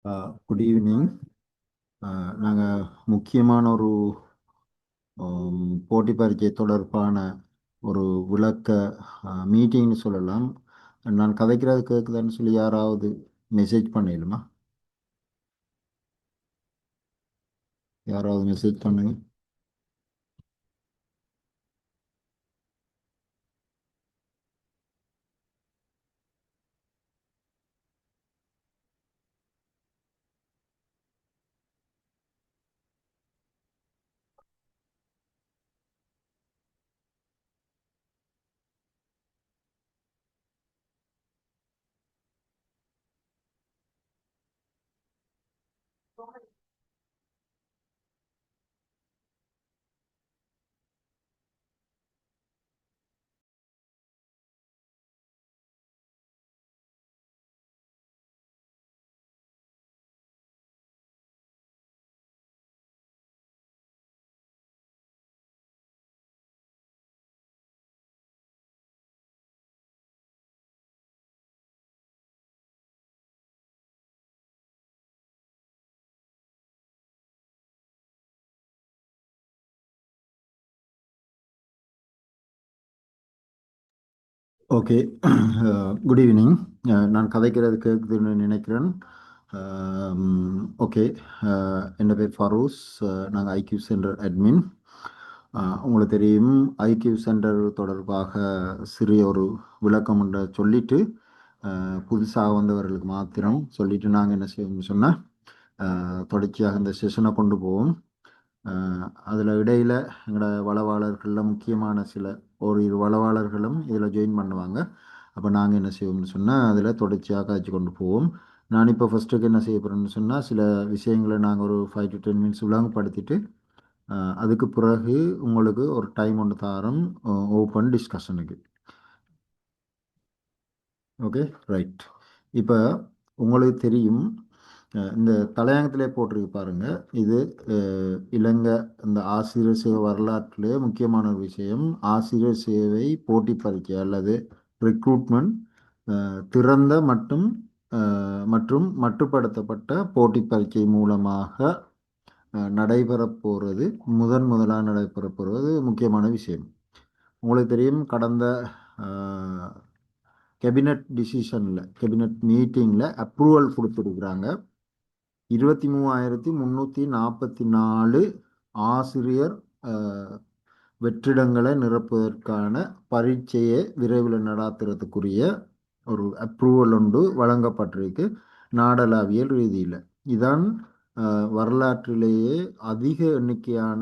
Good evening. நாங்கள் முக்கியமான ஒரு போட்டி பரீட்சை தொடர்பான ஒரு விளக்க மீட்டிங்னு சொல்லலாம். நான் கதைக்கிறது கேட்குதான்னு சொல்லி யாராவது மெசேஜ் பண்ணிடுமா? யாராவது மெசேஜ் பண்ணுங்க. ஓகே. Good evening. நான் கதைக்கிறது கேட்குதுன்னு நினைக்கிறேன். ஓகே. என் பேர் ஃபரோஸ். நாங்கள் ஐக்யூ சென்டர் அட்மின். உங்களுக்கு தெரியும், ஐக்யூ சென்டர் தொடர்பாக சிறிய ஒரு விளக்கம் ஒன்றை சொல்லிட்டு புதுசாக வந்தவர்களுக்கு மாத்திரம் சொல்லிட்டு நாங்கள் என்ன செய்வோம்னு சொன்னால் தொடர்ச்சியாக இந்த செஷனை கொண்டு போவோம். அதில் இடையில் எங்களோட வளவாளர்களில் முக்கியமான சில ஒரு இரு வளவாளர்களும் இதில் ஜாயின் பண்ணுவாங்க. அப்போ நாங்கள் என்ன செய்வோம்னு சொன்னால் அதில் தொடர்ச்சியாக காய்ச்சி கொண்டு போவோம். நான் இப்போ ஃபஸ்ட்டுக்கு என்ன செய்ய போகிறேன்னு சொன்னால் சில விஷயங்களை நாங்கள் ஒரு 5 to 10 minutes விளங்கப்படுத்திட்டு அதுக்கு பிறகு உங்களுக்கு ஒரு டைம் ஒன்று தாரோம் ஓப்பன் டிஸ்கஷனுக்கு. Okay, right. இப்போ உங்களுக்கு தெரியும், இந்த தலையங்கத்திலே போட்டிருக்கு பாருங்க. இது இலங்கை இந்த ஆசிரியர் சேவை வரலாற்றிலே முக்கியமான ஒரு விஷயம். ஆசிரியர் சேவை போட்டி பரீட்சை அல்லது ரெக்ரூட்மெண்ட் திறந்த மற்றும் மட்டுப்படுத்தப்பட்ட போட்டி பரீட்சை மூலமாக நடைபெறப் போகிறது. முதலாக நடைபெறப் போகிறது முக்கியமான விஷயம். உங்களுக்கு தெரியும், கடந்த கேபினட் மீட்டிங்கில் அப்ரூவல் கொடுத்துருக்குறாங்க. 23,344 ஆசிரியர் வெற்றிடங்களை நிரப்புவதற்கான பரீட்சையை விரைவில் நடாத்துறதுக்குரிய ஒரு அப்ரூவல் ஒன்று வழங்கப்பட்டிருக்கு நாடளாவியல் ரீதியில். இதான் வரலாற்றிலேயே அதிக எண்ணிக்கையான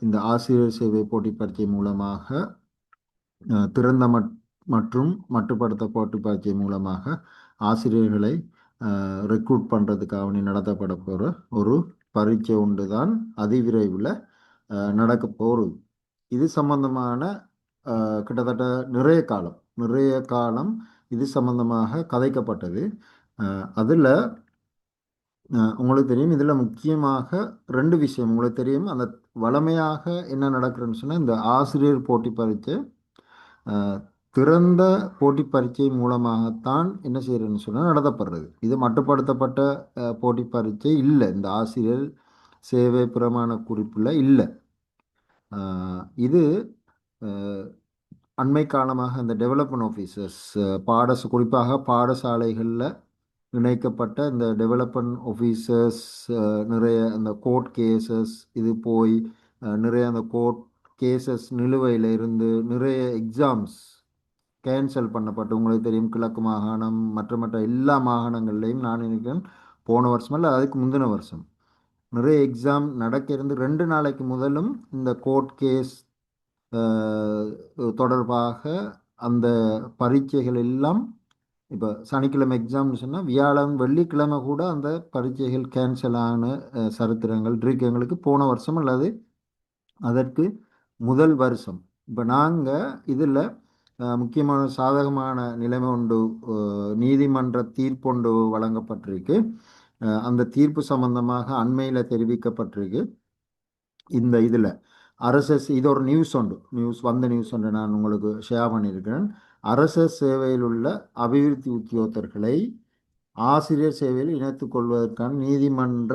இந்த ஆசிரியர் சேவை போட்டி பரீட்சை மூலமாக திறந்த மற்றும் மட்டுப்படுத்த போட்டி பரீட்சை மூலமாக ஆசிரியர்களை ரெக்ரூட் பண்ணுறதுக்காக நடத்தப்பட போகிற ஒரு பரீட்சை ஒன்று தான் அதிவிரைவில் நடக்க போகிறது. இது சம்பந்தமான கிட்டத்தட்ட நிறைய காலம் இது சம்பந்தமாக கதைக்கப்பட்டது. அதில் உங்களுக்கு தெரியும், இதில் முக்கியமாக ரெண்டு விஷயம் உங்களுக்கு தெரியும். அந்த வளமையாக என்ன நடக்குதுன்னு சொன்னால், இந்த ஆசிரியர் போட்டி பரீட்சை திறந்த போட்டி பரீட்சை மூலமாகத்தான் என்ன செய்யறதுன்னு சொன்னால் நடத்தப்படுறது. இது மட்டுப்படுத்தப்பட்ட போட்டி பரீட்சை இல்லை, இந்த ஆசிரியர் சேவை பிரமாண குறிப்பில் இல்லை. இது அண்மை காலமாக இந்த டெவலப்மெண்ட் ஆஃபீஸர்ஸ் குறிப்பாக பாடசாலைகளில் இணைக்கப்பட்ட இந்த டெவலப்மெண்ட் ஆஃபீஸர்ஸ் நிறைய அந்த கோர்ட் கேசஸ் இது போய் நிறைய அந்த கோர்ட் கேசஸ் நிலுவையில் இருந்து நிறைய எக்ஸாம்ஸ் கேன்சல் பண்ணப்பட்டு, உங்களுக்கு தெரியும், கிழக்கு மாகாணம் மற்ற எல்லா மாகாணங்கள்லையும் நான் நினைக்கிறேன் போன வருஷம் இல்லை அதுக்கு முந்தின வருஷம் நிறைய எக்ஸாம் நடக்க இருந்து 2 நாளைக்கு முதலும் இந்த கோர்ட் கேஸ் தொடர்பாக அந்த பரீட்சைகள் எல்லாம் இப்போ சனிக்கிழமை எக்ஸாம்னு சொன்னால் வியாழன் வெள்ளிக்கிழமை கூட அந்த பரீட்சைகள் கேன்சல் ஆன சரித்திரங்கள் இருக்கு எங்களுக்கு போன வருஷம் அல்லது அதற்கு முதல் வருஷம். இப்போ நாங்கள் இதில் முக்கியமான சாதகமான நிலைமை ஒன்று நீதிமன்ற தீர்ப்பொண்டு வழங்கப்பட்டிருக்கு. அந்த தீர்ப்பு சம்பந்தமாக அண்மையில் தெரிவிக்கப்பட்டிருக்கு. இந்த இதில் அரசு இது ஒரு நியூஸ் ஒன்று நான் உங்களுக்கு ஷேர் பண்ணியிருக்கிறேன். அரச சேவையில் உள்ள அபிவிருத்தி உத்தியோகத்தர்களை ஆசிரியர் சேவையில் இணைத்துக் கொள்வதற்கான நீதிமன்ற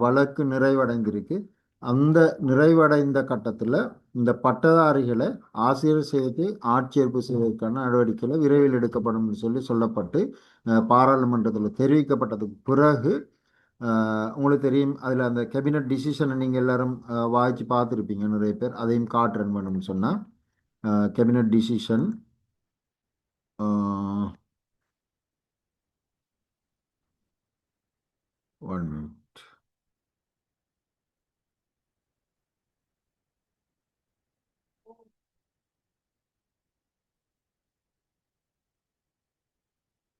வழக்கு நிறைவடைந்திருக்கு. அந்த நிறைவடைந்த கட்டத்தில் இந்த பட்டதாரிகளை ஆசிரியர் சேவைக்கு ஆட்சேர்ப்பு செய்வதற்கான நடவடிக்கைகள் விரைவில் எடுக்கப்படும் சொல்லி சொல்லப்பட்டு பாராளுமன்றத்தில் தெரிவிக்கப்பட்டதுக்கு பிறகு உங்களுக்கு தெரியும் அதில் அந்த கேபினட் டிசிஷனை நீங்கள் எல்லாரும் வாய்ச்சி பார்த்துருப்பீங்க நிறைய பேர். அதையும் காட்டுறேன் வேணும்னு சொன்னால் கேபினட் டிசிஷன் ஒன் மினிட்.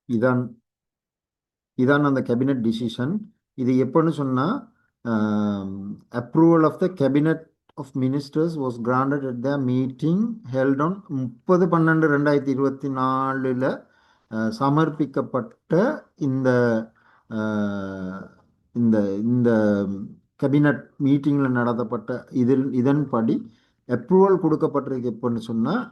இதான் இதான் அந்த கேபினட் டிசிஷன். இது எப்போன்னு சொன்னால் approval of the cabinet of ministers was granted at the meeting held on 30/12/2024 சமர்ப்பிக்கப்பட்ட இந்த இந்த இந்த கேபினட் மீட்டிங்கில் நடத்தப்பட்ட இதன்படி அப்ரூவல் கொடுக்கப்பட்டிருக்கு. எப்போன்னு சொன்னால்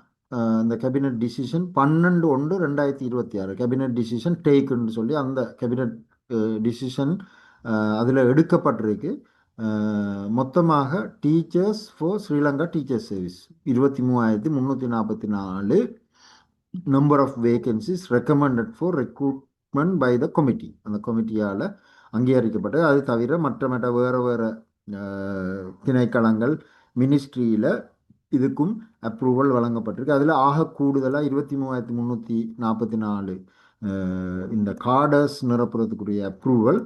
இந்த கேபினட் டிசிஷன் 12/1/2026 கேபினட் டிசிஷன் டேக்குன்னு சொல்லி அந்த கேபினட் டிசிஷன் அதில் எடுக்கப்பட்டிருக்கு. மொத்தமாக teachers for Sri Lanka teachers service 23,344 number of vacancies recommended for recruitment by the committee. அந்த கமிட்டியால் அங்கீகரிக்கப்பட்டது. அது தவிர மற்ற வேறு வேறு திணைக்களங்கள் மினிஸ்ட்ரியில் இதுக்கும் அப்ரூவல் வழங்கப்பட்டிருக்கு. அதில் ஆக கூடுதலாக 23,344 இந்த கார்டர்ஸ் நிரப்புறதுக்குரிய அப்ரூவல்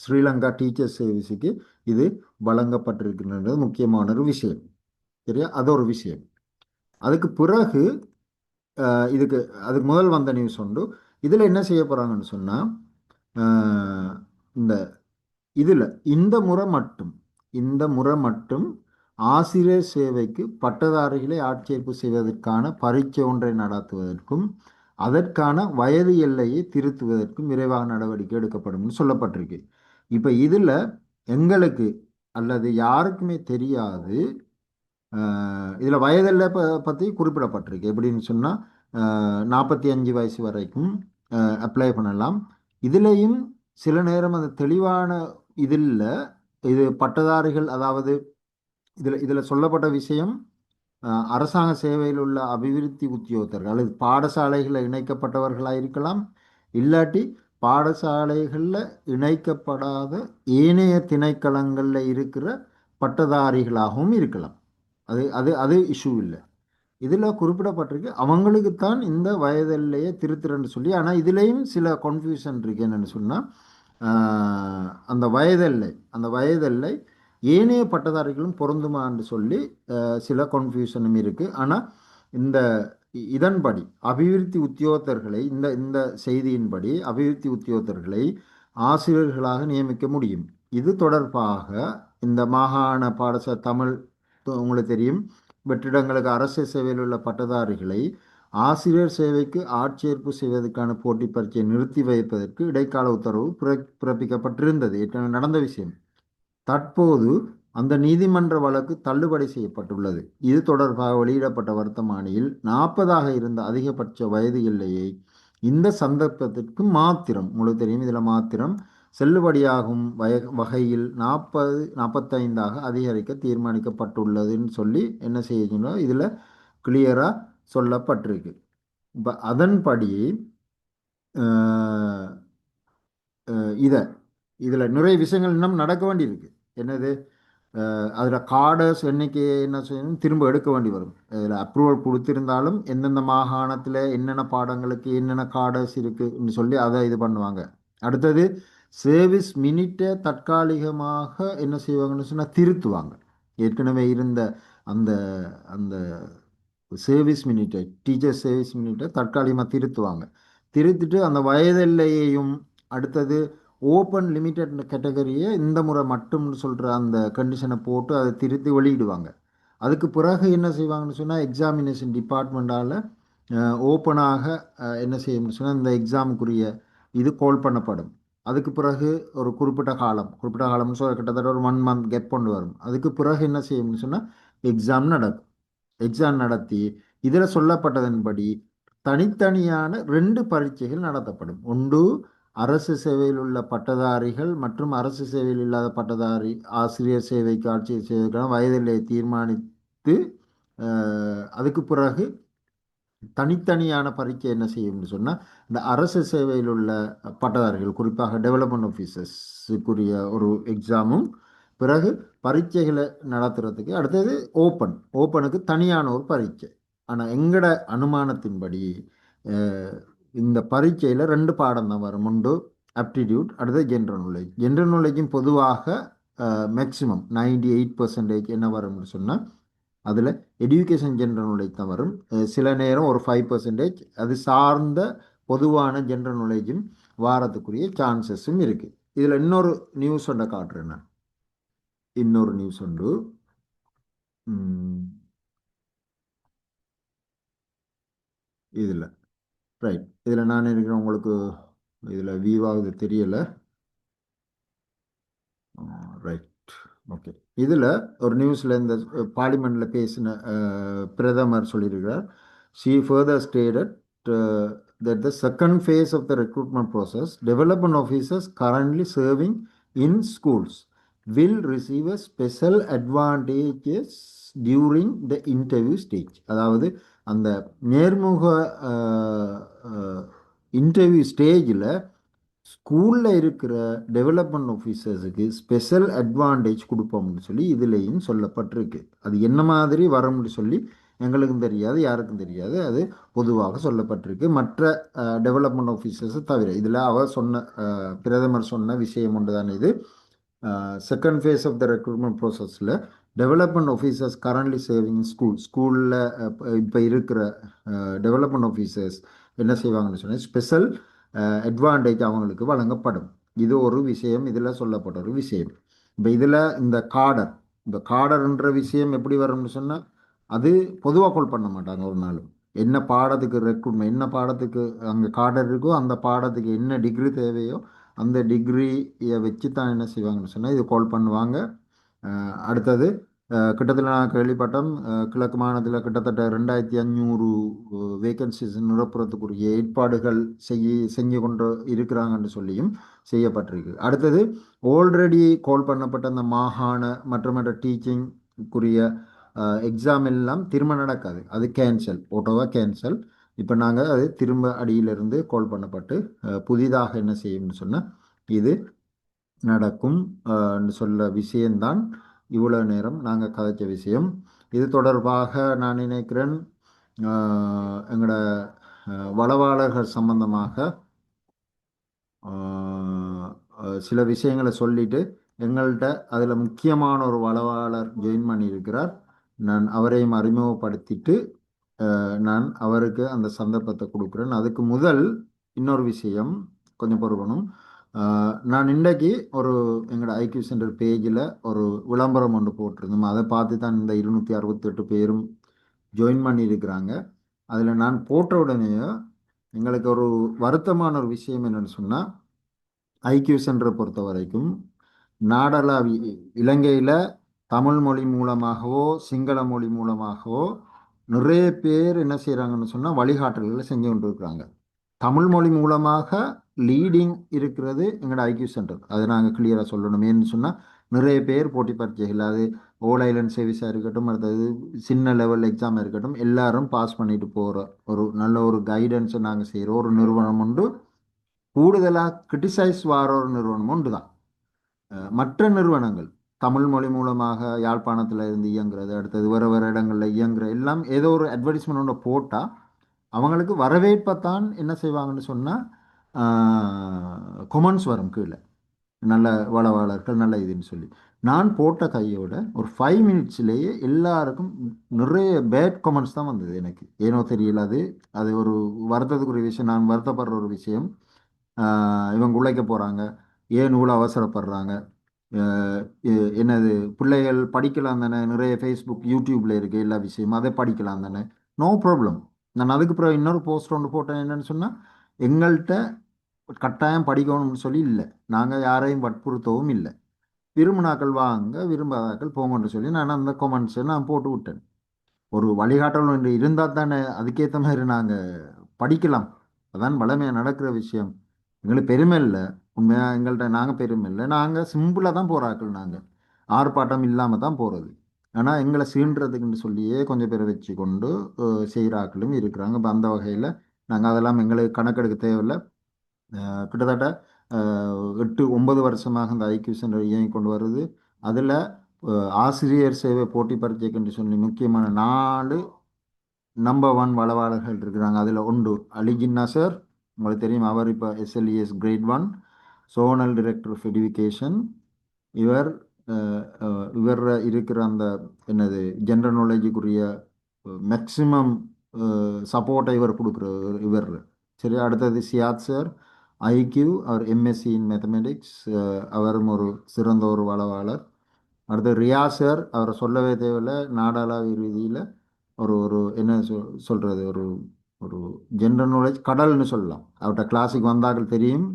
ஸ்ரீலங்கா டீச்சர்ஸ் சர்வீஸுக்கு இது வழங்கப்பட்டிருக்கின்றது. முக்கியமான ஒரு விஷயம். சரியா, அது ஒரு விஷயம். அதுக்கு பிறகு அதுக்கு முதல் வந்த நியூஸ் உண்டு. இதில் என்ன செய்ய போகிறாங்கன்னு சொன்னால் இந்த முறை மட்டும் ஆசிரியர் சேவைக்கு பட்டதாரிகளை ஆட்சேர்ப்பு செய்வதற்கான பரீட்சை ஒன்றை நடத்துவதற்கும் அதற்கான வயது எல்லையை திருத்துவதற்கும் விரைவாக நடவடிக்கை எடுக்கப்படும் சொல்லப்பட்டிருக்கு. இப்போ இதில் எங்களுக்கு அல்லது யாருக்குமே தெரியாது இதில் வயதெல்லை பற்றி குறிப்பிடப்பட்டிருக்கு. எப்படின்னு சொன்னால் 45 வயசு வரைக்கும் அப்ளை பண்ணலாம். இதுலேயும் சில நேரம் அது தெளிவான இது பட்டதாரிகள், அதாவது இதில் சொல்லப்பட்ட விஷயம் அரசாங்க சேவையில் உள்ள அபிவிருத்தி உத்தியோகத்தர்கள் அல்லது பாடசாலைகளில் இணைக்கப்பட்டவர்களாக இருக்கலாம், இல்லாட்டி பாடசாலைகளில் இணைக்கப்படாத ஏனைய திணைக்களங்களில் இருக்கிற பட்டதாரிகளாகவும் இருக்கலாம். அது அது அது இஷ்யூ இல்லை. இதில் குறிப்பிடப்பட்டிருக்கு அவங்களுக்குத்தான் இந்த வயதெல்லையை திருத்துறன்னு சொல்லி. ஆனால் இதுலேயும் சில கன்ஃபியூஷன் இருக்கு. என்னென்னு சொன்னால் அந்த வயதெல்லை ஏனைய பட்டதாரிகளும் பொருந்துமான்னு சொல்லி சில கன்ஃபியூஷனும் இருக்குது. ஆனால் இதன்படி அபிவிருத்தி உத்தியோகத்தர்களை இந்த செய்தியின்படி அபிவிருத்தி உத்தியோகத்தர்களை ஆசிரியர்களாக நியமிக்க முடியும். இது தொடர்பாக இந்த மாகாண பாடசாலை தமிழ் உங்களுக்கு தெரியும், வெற்றிடங்களுக்கு அரசு சேவையில் உள்ள பட்டதாரிகளை ஆசிரியர் சேவைக்கு ஆட்சேர்ப்பு செய்வதற்கான போட்டி பரீட்சையை நிறுத்தி வைப்பதற்கு இடைக்கால உத்தரவு பிறப்பிக்கப்பட்டிருந்தது. ஏற்கனவே நடந்த விஷயம். தற்போது அந்த நீதிமன்ற வழக்கு தள்ளுபடி செய்யப்பட்டுள்ளது. இது தொடர்பாக வெளியிடப்பட்ட வர்த்தமானியில் 40 இருந்த அதிகபட்ச வயது எல்லையை இந்த சந்தர்ப்பத்திற்கு மாத்திரம், உங்களுக்கு தெரியும் இதில் மாத்திரம் செல்லுபடியாகும் வகையில் 45 அதிகரிக்க தீர்மானிக்கப்பட்டுள்ளதுன்னு சொல்லி என்ன செய்யணும் இதில் கிளியராக சொல்லப்பட்டிருக்கு. இப்போ அதன்படி இதில் நிறைய விஷயங்கள் இன்னும் நடக்க வேண்டியிருக்கு. என்னது, அதில் கார்டர்ஸ் எண்ணிக்கை என்ன செய்யணும் திரும்ப எடுக்க வேண்டி வரும். இதில் அப்ரூவல் கொடுத்திருந்தாலும் எந்தெந்த மாகாணத்தில் என்னென்ன பாடங்களுக்கு என்னென்ன கார்டர்ஸ் இருக்குன்னு சொல்லி அதை இது பண்ணுவாங்க. அடுத்தது சர்வீஸ் மினிட்டை தற்காலிகமாக என்ன செய்வாங்கன்னு சொன்னால் திருத்துவாங்க. ஏற்கனவே இருந்த அந்த அந்த சர்வீஸ் மினிட்டை, டீச்சர் சர்வீஸ் மினிட்டை தற்காலிகமாக திருத்திட்டு அந்த வயதெல்லையையும் அடுத்தது ஓப்பன் லிமிட்டட் கேட்டகரியை இந்த முறை மட்டும்னு சொல்கிற அந்த கண்டிஷனை போட்டு அதை திருத்தி வெளியிடுவாங்க. அதுக்கு பிறகு என்ன செய்வாங்கன்னு சொன்னால் எக்ஸாமினேஷன் டிபார்ட்மெண்ட்டால் ஓப்பனாக என்ன செய்யணும்னு சொன்னால் இந்த எக்ஸாமுக்குரிய இது கால் பண்ணப்படும். அதுக்கு பிறகு ஒரு குறிப்பிட்ட காலம்னு சொல்ல கிட்டத்தட்ட ஒரு 1 மந்த் கேப் கொண்டு வரும். அதுக்கு பிறகு என்ன செய்யணும்னு சொன்னால் எக்ஸாம் நடத்தி இதில் சொல்லப்பட்டதன்படி தனித்தனியான 2 பரீட்சைகள் நடத்தப்படும். ஒன்று அரசு சேவையில் உள்ள பட்டதாரிகள் மற்றும் அரசு சேவையில் இல்லாத பட்டதாரி ஆசிரியர் சேவைக்கு ஆட்சியர் சேவைக்கான வயதில்லை தீர்மானித்து அதுக்கு பிறகு தனித்தனியான பரீட்சை என்ன செய்யும்னு சொன்னால் இந்த அரசு சேவையில் உள்ள பட்டதாரிகள் குறிப்பாக டெவலப்மெண்ட் ஆஃபீஸர்ஸுக்குரிய ஒரு எக்ஸாமும் பிறகு பரீட்சைகளை நடத்துறதுக்கு அடுத்தது ஓப்பனுக்கு தனியான ஒரு பரீட்சை. ஆனால் எங்கட அனுமானத்தின்படி இந்த பரீட்சையில் ரெண்டு பாடம் தான் வரும். ஒன்று ஆப்டிடியூட், அடுத்தது ஜென்ரல் நாலேஜ். ஜென்ரல் நாலேஜும் பொதுவாக மேக்சிமம் 98% என்ன வரும்னு சொன்னால் அதில் எடுகேஷன் ஜென்ரல் நாலேஜ் தான் வரும். சில நேரம் ஒரு 5% அது சார்ந்த பொதுவான ஜென்ரல் நாலேஜும் வாரத்துக்குரிய சான்சஸும் இருக்குது. இதில் இன்னொரு நியூஸ் ஒன்றை காட்டுறேன் நான். இன்னொரு நியூஸ் உண்டு. இதில் ரைட், இதில் நான் இருக்கிறேன். உங்களுக்கு இதில் வியூவாகுது தெரியலை. Right, okay. இதில் ஒரு நியூஸில் இந்த பார்லிமெண்ட்டில் பேசின பிரதமர் சொல்லியிருக்கிறார். She further stated that the second phase of the recruitment process, development officers currently serving in schools will receive a special advantages during the interview stage. அதாவது அந்த நேர்முக இன்டர்வியூ ஸ்டேஜில் ஸ்கூலில் இருக்கிற டெவலப்மெண்ட் ஆஃபீஸர்ஸுக்கு ஸ்பெஷல் அட்வான்டேஜ் கொடுப்போம்னு சொல்லி இதுலேயும் சொல்லப்பட்டிருக்கு. அது என்ன மாதிரி வரும்னு சொல்லி எங்களுக்கும் தெரியாது, யாருக்கும் தெரியாது. அது பொதுவாக சொல்லப்பட்டிருக்கு மற்ற டெவலப்மெண்ட் ஆஃபீஸர்ஸை தவிர. இதில் அவர் சொன்ன பிரதமர் சொன்ன விஷயம் ஒன்று தான் இது. Second phase of the recruitment ப்ராசஸில் டெவலப்மெண்ட் ஆஃபீஸர்ஸ் கரண்ட்லி சேவிங் ஸ்கூலில் இப்போ இருக்கிற டெவலப்மெண்ட் ஆஃபீஸர்ஸ் என்ன செய்வாங்கன்னு சொன்னால் ஸ்பெஷல் அட்வான்டேஜ் அவங்களுக்கு வழங்கப்படும். இது ஒரு விஷயம், இதில் சொல்லப்பட்ட ஒரு விஷயம். இப்போ இதில் இந்த காடர்ன்ற விஷயம் எப்படி வரும்னு சொன்னால் அது பொதுவாக கால் பண்ண மாட்டாங்க ஒரு நாளும். என்ன பாடத்துக்கு ரெக்ரூட்மெண்ட், என்ன பாடத்துக்கு அங்கே காடர் இருக்கோ அந்த பாடத்துக்கு என்ன டிகிரி தேவையோ அந்த டிகிரியை வச்சு தான் என்ன செய்வாங்கன்னு சொன்னால் இது கால் பண்ணுவாங்க. அடுத்தது கிட்டத்தட்ட நான் கேள்விப்பட்டோம், கிழக்கு மாநிலத்தில் கிட்டத்தட்ட 2500 வேகன்சிஸ் நிரப்புறதுக்குரிய ஏற்பாடுகள் செஞ்சு கொண்டு இருக்கிறாங்கன்னு சொல்லியும் செய்யப்பட்டிருக்கு. அடுத்தது ஆல்ரெடி கால் பண்ணப்பட்ட அந்த மாகாண மற்ற டீச்சிங்குரிய எக்ஸாம் எல்லாம் திரும்ப நடக்காது, அது ஓட்டோவாக கேன்சல். இப்போ நாங்கள் அது திரும்ப அடியிலிருந்து கால் பண்ணப்பட்டு புதிதாக என்ன செய்யும்னு சொன்னால் இது நடக்கும் சொல்ல விஷயம்தான் இவ்வளோ நேரம் நாங்கள் கதைச்ச விஷயம். இது தொடர்பாக நான் நினைக்கிறேன் எங்களோட வளவாளர்கள் சம்பந்தமாக சில விஷயங்களை சொல்லிட்டு எங்கள்கிட்ட அதில் முக்கியமான ஒரு வளவாளர் ஜாயின் பண்ணியிருக்கிறார். நான் அவரையும் அறிமுகப்படுத்திட்டு நான் அவருக்கு அந்த சந்தர்ப்பத்தை கொடுக்குறேன். அதுக்கு முதல் இன்னொரு விஷயம் கொஞ்சம் பொறுக்கணும். நான் இன்றைக்கு ஒரு எங்களோட ஐக்யூ சென்டர் பேஜில் ஒரு விளம்பரம் ஒன்று போட்டிருந்தோம். அதை பார்த்து தான் இந்த 268 பேரும் ஜாயின் பண்ணியிருக்கிறாங்க. அதில் நான் போட்ட உடனே எங்களுக்கு ஒரு வருத்தமான ஒரு விஷயம் என்னென்னு சொன்னால், ஐக்யூ சென்டரை பொறுத்த வரைக்கும் நாடளாவிய இலங்கையில் தமிழ் மொழி மூலமாகவோ சிங்கள மொழி மூலமாகவோ நிறைய பேர் என்ன செய்கிறாங்கன்னு சொன்னால் வழிகாட்டல்களை செஞ்சு கொண்டு இருக்கிறாங்க. தமிழ் மொழி மூலமாக லீடிங் இருக்கிறது எங்களோட ஐக்யூ சென்டர். அதை நாங்கள் கிளியராக சொல்லணும். ஏன்னு சொன்னால் நிறைய பேர் போட்டி பரீட்சைகள், அது ஓல் ஐலண்ட் சர்வீஸாக இருக்கட்டும், அடுத்தது சின்ன லெவல் எக்ஸாம் இருக்கட்டும், எல்லாரும் பாஸ் பண்ணிட்டு போகிற ஒரு நல்ல ஒரு கைடன்ஸை நாங்கள் செய்கிற ஒரு நிறுவனம் உண்டு. கூடுதலாக கிரிட்டிசைஸ் வார ஒரு நிறுவனம் உண்டு தான். மற்ற நிறுவனங்கள் தமிழ் மொழி மூலமாக யாழ்ப்பாணத்தில் இருந்து இயங்குறது, அடுத்தது வேறு வேறு இடங்களில் இயங்குற எல்லாம் ஏதோ ஒரு அட்வர்டைஸ்மெண்ட் ஒன்று போட்டால் அவங்களுக்கு வரவேற்பத்தான் என்ன செய்வாங்கன்னு சொன்னால் கொமெண்ட்ஸ் வரும் கீழே, நல்ல வளவாளர்கள் நல்ல இதுன்னு சொல்லி. நான் போட்ட கையோட ஒரு 5 மினிட்ஸ்லேயே எல்லாருக்கும் நிறைய பேட் கொமெண்ட்ஸ் தான் வந்தது. எனக்கு ஏனோ தெரியல, அது அது ஒரு வருத்தத்துக்குரிய விஷயம். நான் வருத்தப்படுற ஒரு விஷயம். இவங்க உழைக்க போகிறாங்க, ஏன் இவ்வளோ அவசரப்படுறாங்க, என்னது பிள்ளைகள் படிக்கலாம் தானே, நிறைய ஃபேஸ்புக் யூடியூப்பில் இருக்குது எல்லா விஷயமும், அதை படிக்கலாம் தானே, நோ ப்ராப்ளம். நான் அதுக்கு அப்புறம் இன்னொரு போஸ்ட் ஒன்று போட்டேன். என்னென்னு சொன்னால் எங்கள்கிட்ட கட்டாயம் படிக்கணும்னு சொல்லி இல்லை, நாங்கள் யாரையும் வற்புறுத்தவும் இல்லை, விரும்பினாக்கள் வாங்க விரும்பாதாக்கள் போங்கன்னு சொல்லி நான் அந்த கொமெண்ட்ஸை நான் போட்டு விட்டேன். ஒரு வழிகாட்டல் ஒன்று இருந்தால் தானே அதுக்கேற்ற மாதிரி நாங்கள் படிக்கலாம். அதான் வளமையாக நடக்கிற விஷயம். எங்களுக்கு பெருமை இல்லை. உண்மையாக எங்கள்கிட்ட நாங்கள் பெருமை இல்லை, நாங்கள் சிம்பிளாக தான் போகிறாக்கள். நாங்கள் ஆர்ப்பாட்டம் இல்லாமல் தான் போகிறது. ஆனால் எங்களை சீன்றதுக்குன்னு சொல்லியே கொஞ்சம் பேரை வச்சு கொண்டு செய்கிறாக்களும் இருக்கிறாங்க. இப்போ அந்த வகையில் நாங்கள் அதெல்லாம் எங்களுக்கு கணக்கெடுக்க தேவையில்லை. கிட்டத்தட்ட 8 9 வருஷமாக இந்த ஐக்யூ சென்டர் இயங்கி கொண்டு வருது. அதில் ஆசிரியர் சேவை போட்டி பரீட்சைக்குன்னு சொல்லி முக்கியமான 4 நம்பர் 1 வளவாளர்கள் இருக்கிறாங்க. அதில் ஒன்று அலிஜின்னா சார், உங்களுக்கு தெரியும். அவர் இப்போ SLES grade 1 zonal director of education. இவர் இவர் இருக்கிற அந்த என்னது ஜென்ரல் நாலேஜுக்குரிய மேக்சிமம் சப்போர்ட்டை இவர் கொடுக்குற இவர். சரி, அடுத்தது சியாத் சார், ஐக்யூ, அவர் MSc இன் மேத்தமெட்டிக்ஸ், அவரும் ஒரு சிறந்த ஒரு வளவாளர். அடுத்து ரியாஸ் சார், அவரை சொல்லவே தேவையில்லை. நாடாளாவிய ரீதியில் ஒரு ஒரு என்ன சொல்கிறது, ஒரு ஒரு ஜென்ரல் நாலேஜ் கடல்னு சொல்லலாம். அவர்கிட்ட கிளாஸுக்கு வந்தாக்கள் தெரியும்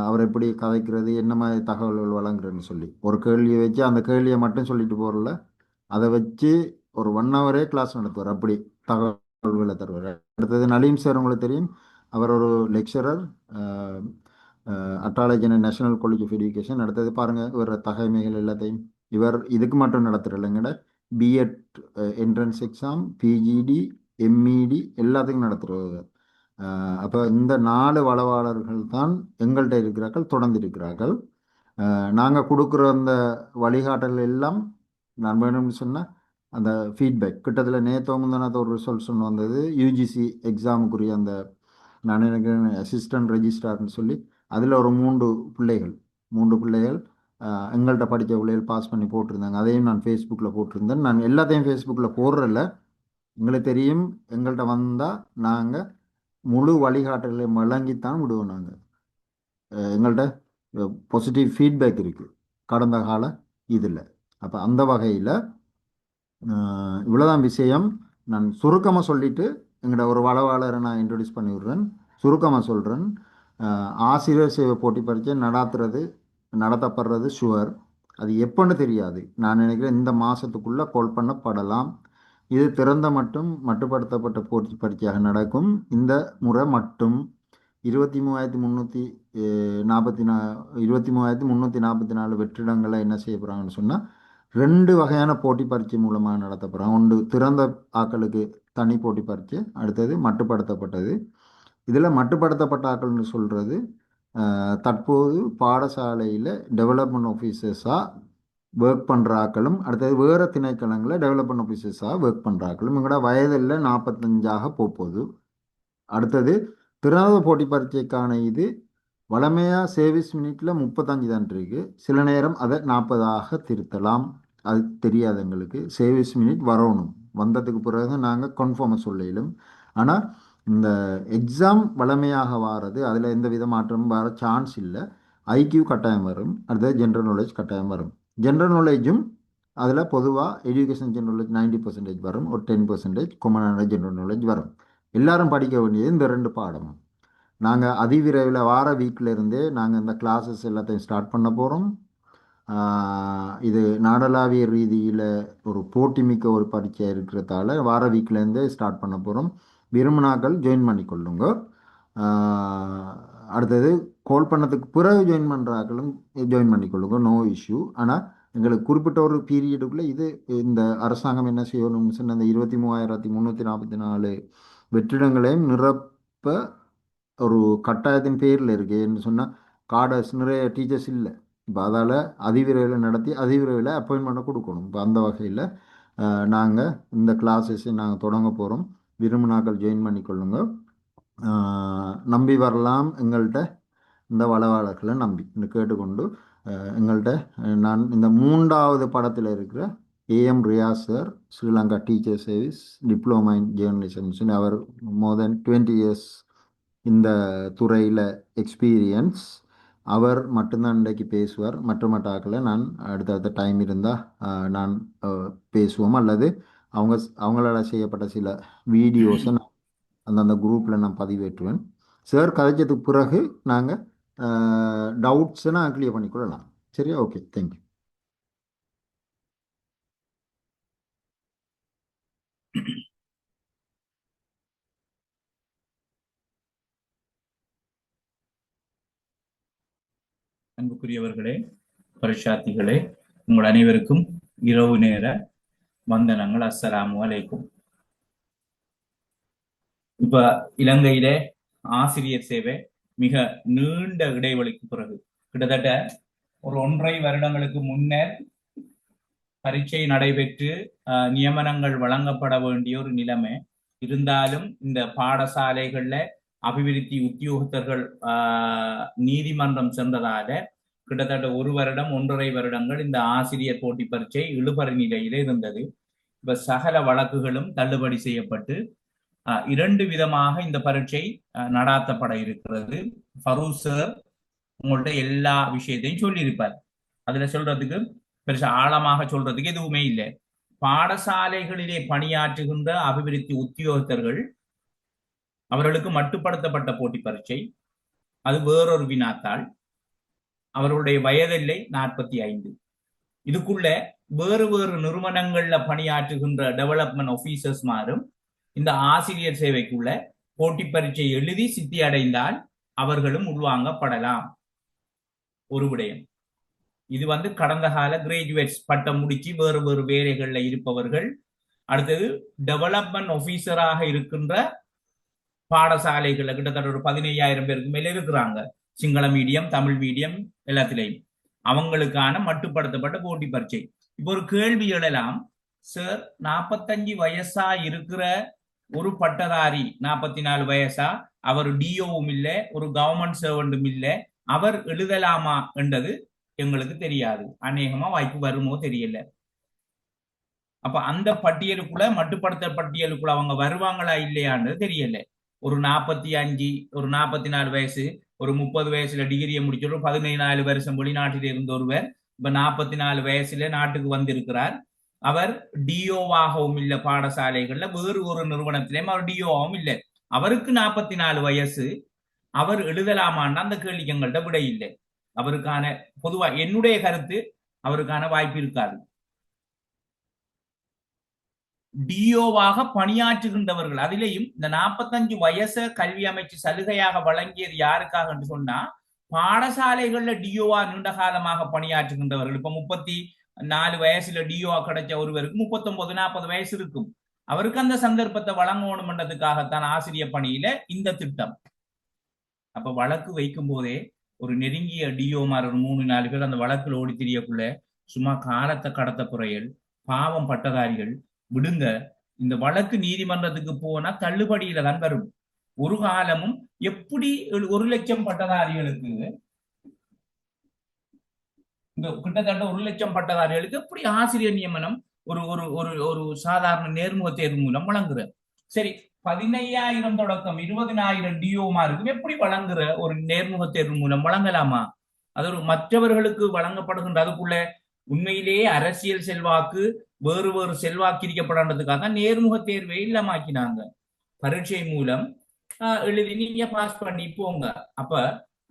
அவர் எப்படி கதைக்கிறது, என்ன மாதிரி தகவல்கள் வழங்குறதுன்னு சொல்லி. ஒரு கேள்வியை வச்சு அந்த கேள்வியை மட்டும் சொல்லிட்டு போகிறல, அதை வச்சு ஒரு 1 ஹவரே கிளாஸ் நடத்துவார். அப்படி தகவல்களை தருவார். அடுத்தது நலீம் சார், உங்களுக்கு தெரியும். அவர் ஒரு லெக்சரர், அட்டாலஜி நேஷனல் காலேஜ் ஆஃப் எஜுகேஷன். அடுத்தது பாருங்கள் இவர் தகைமைகள் எல்லாத்தையும். இவர் இதுக்கு மட்டும் நடத்துகிறல்லைங்கட, BEd entrance exam, PGD, MED எல்லாத்துக்கும் நடத்துகிறவர். அப்போ இந்த 4 வளவாளர்கள் தான் எங்கள்கிட்ட இருக்கிறார்கள், தொடர்ந்து இருக்கிறார்கள். நாங்கள் கொடுக்குற அந்த வழிகாட்டல் எல்லாம் நான் வேணும்னு சொன்னால் அந்த ஃபீட்பேக் கிட்டத்தில் நேற்றோ முந்தினத்தை ஒரு ரிசல்ட் சொன்ன வந்தது. UGC எக்ஸாமுக்குரிய அந்த நான் நினைக்கிறேன் அசிஸ்டன்ட் ரெஜிஸ்ட்ரார்னு சொல்லி, அதில் ஒரு 3 பிள்ளைகள் எங்கள்கிட்ட படித்த பிள்ளைகள் பாஸ் பண்ணி போட்டிருந்தாங்க. அதையும் நான் ஃபேஸ்புக்கில் போட்டிருந்தேன். நான் எல்லாத்தையும் ஃபேஸ்புக்கில் போடுறதில்ல. எங்களுக்கு தெரியும், எங்கள்கிட்ட வந்தால் நாங்கள் முழு வழிகாட்டலை வழங்கித்தான் விடுவோம். நாங்கள் எங்கள்கிட்ட பாசிட்டிவ் ஃபீட்பேக் இருக்குது கடந்த கால இதில். அப்போ அந்த வகையில் இவ்வளோதான் விஷயம். நான் சுருக்கமாக சொல்லிவிட்டு எங்களோட ஒரு வளவாளரை நான் இன்ட்ரடியூஸ் பண்ணி விடுறேன். சுருக்கமாக சொல்கிறேன். ஆசிரியர் சேவை போட்டி பரீட்சை நடத்தப்படுறது ஷுவர். அது எப்போன்னு தெரியாது. நான் நினைக்கிறேன் இந்த மாதத்துக்குள்ளே கால் பண்ணப்படலாம். இது திறந்த மற்றும் மட்டுப்படுத்தப்பட்ட போட்டி பரீட்சையாக நடக்கும். இந்த முறை மட்டும் 23,344 வெற்றிடங்களை என்ன செய்ய போகிறாங்கன்னு சொன்னால், 2 வகையான போட்டி பரீட்சை மூலமாக நடத்த போகிறாங்க. ஒன்று திறந்த ஆக்களுக்கு தனி போட்டி பரீட்சை, அடுத்தது மட்டுப்படுத்தப்பட்டது. இதில் மட்டுப்படுத்தப்பட்ட ஆக்கள்னு சொல்கிறது தற்போது பாடசாலையில் டெவலப்மெண்ட் ஆஃபீஸர்ஸாக ஒர்க் பண்ணுற ஆக்களும், அடுத்தது வேறு திணைக்களங்களில் டெவலப்மெண்ட் ஆஃபீஸர்ஸாக ஒர்க் பண்ணுற ஆக்களும். எங்களோட வயதில் 45 போகுது. அடுத்தது திறந்த போட்டி பரீட்சைக்கான இது வளமையாக சர்வீஸ் மினிட்ல 35 தான் இருக்கு. சில நேரம் அதை 40 திருத்தலாம். அது தெரியாது எங்களுக்கு. சர்வீஸ் மினிட் வரணும், வந்ததுக்கு பிறகு நாங்கள் கன்ஃபார்மாக சொல்லிடும். ஆனால் இந்த எக்ஸாம் வளமையாக வாரது, அதில் எந்த வித மாற்றமும் வர சான்ஸ் இல்லை. IQ கட்டாயம் வரும், அடுத்தது ஜென்ரல் நாலேஜ் கட்டாயம் வரும். ஜென்ரல் நாலேஜும் அதில் பொதுவாக எஜுகேஷன் ஜென்ரல் நாலேஜ் 90% வரும், ஒரு 10% காமனான ஜென்ரல் நாலேஜ் வரும். எல்லாரும் படிக்க வேண்டியது இந்த 2 பாடமும். நாங்கள் அதிவிரைவில் வார வீக்கில் இருந்தே நாங்கள் இந்த கிளாஸஸ் எல்லாத்தையும் ஸ்டார்ட் பண்ண போகிறோம். இது நாடளாவிய ரீதியில் ஒரு போட்டிமிக்க ஒரு பரீட்சை இருக்கிறதால வார வீக்லேருந்தே ஸ்டார்ட் பண்ண போகிறோம். விரும்பினாக்கள் ஜாயின் பண்ணிக்கொள்ளுங்க. அடுத்தது கால் பண்ணதுக்கு பிறகு ஜாயின் பண்ணுறாக்களும் ஜாயின் பண்ணிக்கொள்ளுங்க, நோ இஷ்யூ. ஆனால் எங்களுக்கு குறிப்பிட்ட ஒரு பீரியடுக்குள்ளே இது இந்த அரசாங்கம் என்ன செய்யணும்னு சொன்ன அந்த 23,344 வெற்றிடங்களையும் நிரப்ப ஒரு கட்டாயத்தின் பேரில் இருக்கேன்னு சொன்னால் கார்டர்ஸ் நிறைய டீச்சர்ஸ் இல்லை. இப்போ அதால் அதிவிரைவில் நடத்தி அதிவிரைவில் அப்பாயின்மெண்ட்டை கொடுக்கணும். இப்போ அந்த வகையில் நாங்கள் இந்த கிளாஸஸை நாங்கள் தொடங்க போகிறோம். விரும்பினாக்கள் ஜாயின் பண்ணிக்கொள்ளுங்க. நம்பி வரலாம் எங்கள்கிட்ட. இந்த வளவாளர்களை நம்பி இந்த கேட்டுக்கொண்டு எங்கள்கிட்ட நான் இந்த 3வது படத்தில் இருக்கிற AM Riyas sir, Sri Lanka teacher service, diploma in journalism. அவர் மோர் தென் 20 இயர்ஸ் இந்த துறையில் எக்ஸ்பீரியன்ஸ். அவர் மட்டும்தான் இன்றைக்கு பேசுவார். மற்ற ஆக்களை நான் அடுத்தடுத்த டைம் இருந்தால் நான் பேசுவோம், அல்லது அவங்களால் செய்யப்பட்ட சில வீடியோஸை நான் அந்தந்த குரூப்பில் நான் பதிவேற்றுவேன். சார் கதைச்சதுக்கு பிறகு நாங்கள் டவுட்ஸை நான் கிளியர் பண்ணிக்கொள்ளலாம். சரியா? Okay, thank you. அன்புக்குரியவர்களே, பரிசாத்திகளே, உங்கள் அனைவருக்கும் இரவு நேர வந்தனங்கள். அஸ்ஸலாமு அலைக்கும். இப்ப இலங்கையிலே ஆசிரியர் சேவை மிக நீண்ட இடைவெளிக்கு பிறகு கிட்டத்தட்ட ஒரு 1.5 வருடங்களுக்கு முன்னர் பரீட்சை நடைபெற்று நியமனங்கள் வழங்கப்பட வேண்டிய ஒரு நிலைமை இருந்தாலும் இந்த பாடசாலைகள்ல அபிவிருத்தி உத்தியோகத்தர்கள் நீதிமன்றம் சென்றதால கிட்டத்தட்ட 1 வருடம் 1.5 வருடங்கள் இந்த ஆசிரியர் போட்டி பரீட்சை இழுபறி நிலையிலே இருந்தது. இப்ப சகல வழக்குகளும் தள்ளுபடி செய்யப்பட்டு 2 விதமாக இந்த பரீட்சை நடாத்தப்பட இருக்கிறது. ஃபரூஸ் சார் உங்கள்ட்ட எல்லா விஷயத்தையும் சொல்லியிருப்பார். அதுல சொல்றதுக்கு பெருசா ஆழமாக சொல்றதுக்கு எதுவுமே இல்லை. பாடசாலைகளிலே பணியாற்றுகின்ற அபிவிருத்தி உத்தியோகத்தர்கள் அவர்களுக்கு மட்டுப்படுத்தப்பட்ட போட்டி பரீட்சை, அது வேறொரு வினாத்தாள். அவர்களுடைய வயதில்லை 45. இதுக்குள்ள வேறு வேறு நிறுவனங்கள்ல பணியாற்றுகின்ற டெவலப்மெண்ட் ஆபீசர்ஸ் மாறும் இந்த ஆசிரியர் சேவைக்குள்ள போட்டி பரீட்சை எழுதி சித்தி அடைந்தால் அவர்களும் உள்வாங்கப்படலாம். ஒரு விடயம் இது கடந்த கால கிராஜுவேட்ஸ் பட்டம் முடிச்சு வேறு வேறு வேலைகள்ல இருப்பவர்கள். அடுத்தது டெவலப்மெண்ட் ஆபீசராக இருக்கின்ற பாடசாலைகள்ல கிட்டத்தட்ட ஒரு 15,000 பேருக்கு மேல இருக்கிறாங்க. சிங்கள மீடியம், தமிழ் மீடியம் எல்லாத்திலையும் அவங்களுக்கான மட்டுப்படுத்தப்பட்ட போட்டி பரீட்சை. இப்போ ஒரு கேள்வி எழலாம், சார் 45 வயசா இருக்கிற ஒரு பட்டதாரி 44 வயசா, அவர் டிஓவும் இல்லை, ஒரு கவர்மெண்ட் சர்வெண்டும் இல்லை, அவர் எழுதலாமா என்றது எங்களுக்கு தெரியாது. அநேகமா வாய்ப்பு வருமோ தெரியல. அப்ப அந்த பட்டியலுக்குள்ள மட்டுப்படுத்த பட்டியலுக்குள்ள அவங்க வருவாங்களா இல்லையான்றது தெரியல. ஒரு 45 ஒரு 44 வயசு, ஒரு 30 வயசுல டிகிரியை முடிச்சு 14 வருஷம் வெளிநாட்டில் இருந்த ஒருவர் இப்ப 44 வயசுல நாட்டுக்கு வந்திருக்கிறார். அவர் டிஓவாகவும் இல்லை, பாடசாலைகள்ல வேறு ஒரு நிறுவனத்திலேயும் அவர் டிஓவாகவும் இல்லை. அவருக்கு 44 வயசு, அவர் எழுதலாமான்னு அந்த கேள்விக்கு எங்கள்கிட்ட விட இல்லை. அவருக்கான பொதுவா என்னுடைய கருத்து அவருக்கான வாய்ப்பு இருக்காது. டிஓவாக பணியாற்றுகின்றவர்கள், அதிலேயும் இந்த 45 வயசு கல்வி அமைச்சு சலுகையாக வழங்கியது யாருக்காக என்று சொன்னா, பாடசாலைகள்ல டிஓவா நீண்ட காலமாக பணியாற்றுகின்றவர்கள். இப்ப 34 வயசுல டிஓவா கிடைச்ச ஒருவருக்கு 39 40 வயசு இருக்கும். அவருக்கு அந்த சந்தர்ப்பத்தை வழங்கணும் என்றதுக்காகத்தான் ஆசிரியர் பணியில இந்த திட்டம். அப்ப வழக்கு வைக்கும் போதே ஒரு நெருங்கிய டிஓமார் ஒரு 3-4 பேர் அந்த வழக்குல ஓடி திரியக்குள்ள சும்மா காலத்தை கடத்த குறையல், பாவம் பட்டதாரிகள் விடுங்க, இந்த வழக்கு நீதிமன்றத்துக்கு போனா தள்ளுபடியில தான் வரும். ஒரு காலமும் எப்படி 1 லட்சம் பட்டதாரிகளுக்கு, இந்த கிட்டத்தட்ட 1 லட்சம் பட்டதாரிகளுக்கு எப்படி ஆசிரியர் நியமனம் ஒரு ஒரு ஒரு ஒரு சாதாரண நேர்முக தேர்வு மூலம் வழங்குற? சரி, 15,000 தொடக்கம் 20,000 டிஓமாருக்கு எப்படி வழங்குற ஒரு நேர்முக தேர்வு மூலம் வழங்கலாமா? அது ஒரு மற்றவர்களுக்கு வழங்கப்படுகின்ற, அதுக்குள்ள உண்மையிலேயே அரசியல் செல்வாக்கு வேறு வேறு செல்வாக்கிரிக்கப்படாததுக்காக நேர்முக தேர்வை இல்லாமக்கினாங்க. பரீட்சை மூலம் எழுதி நீங்க பாஸ் பண்ணி போங்க. அப்ப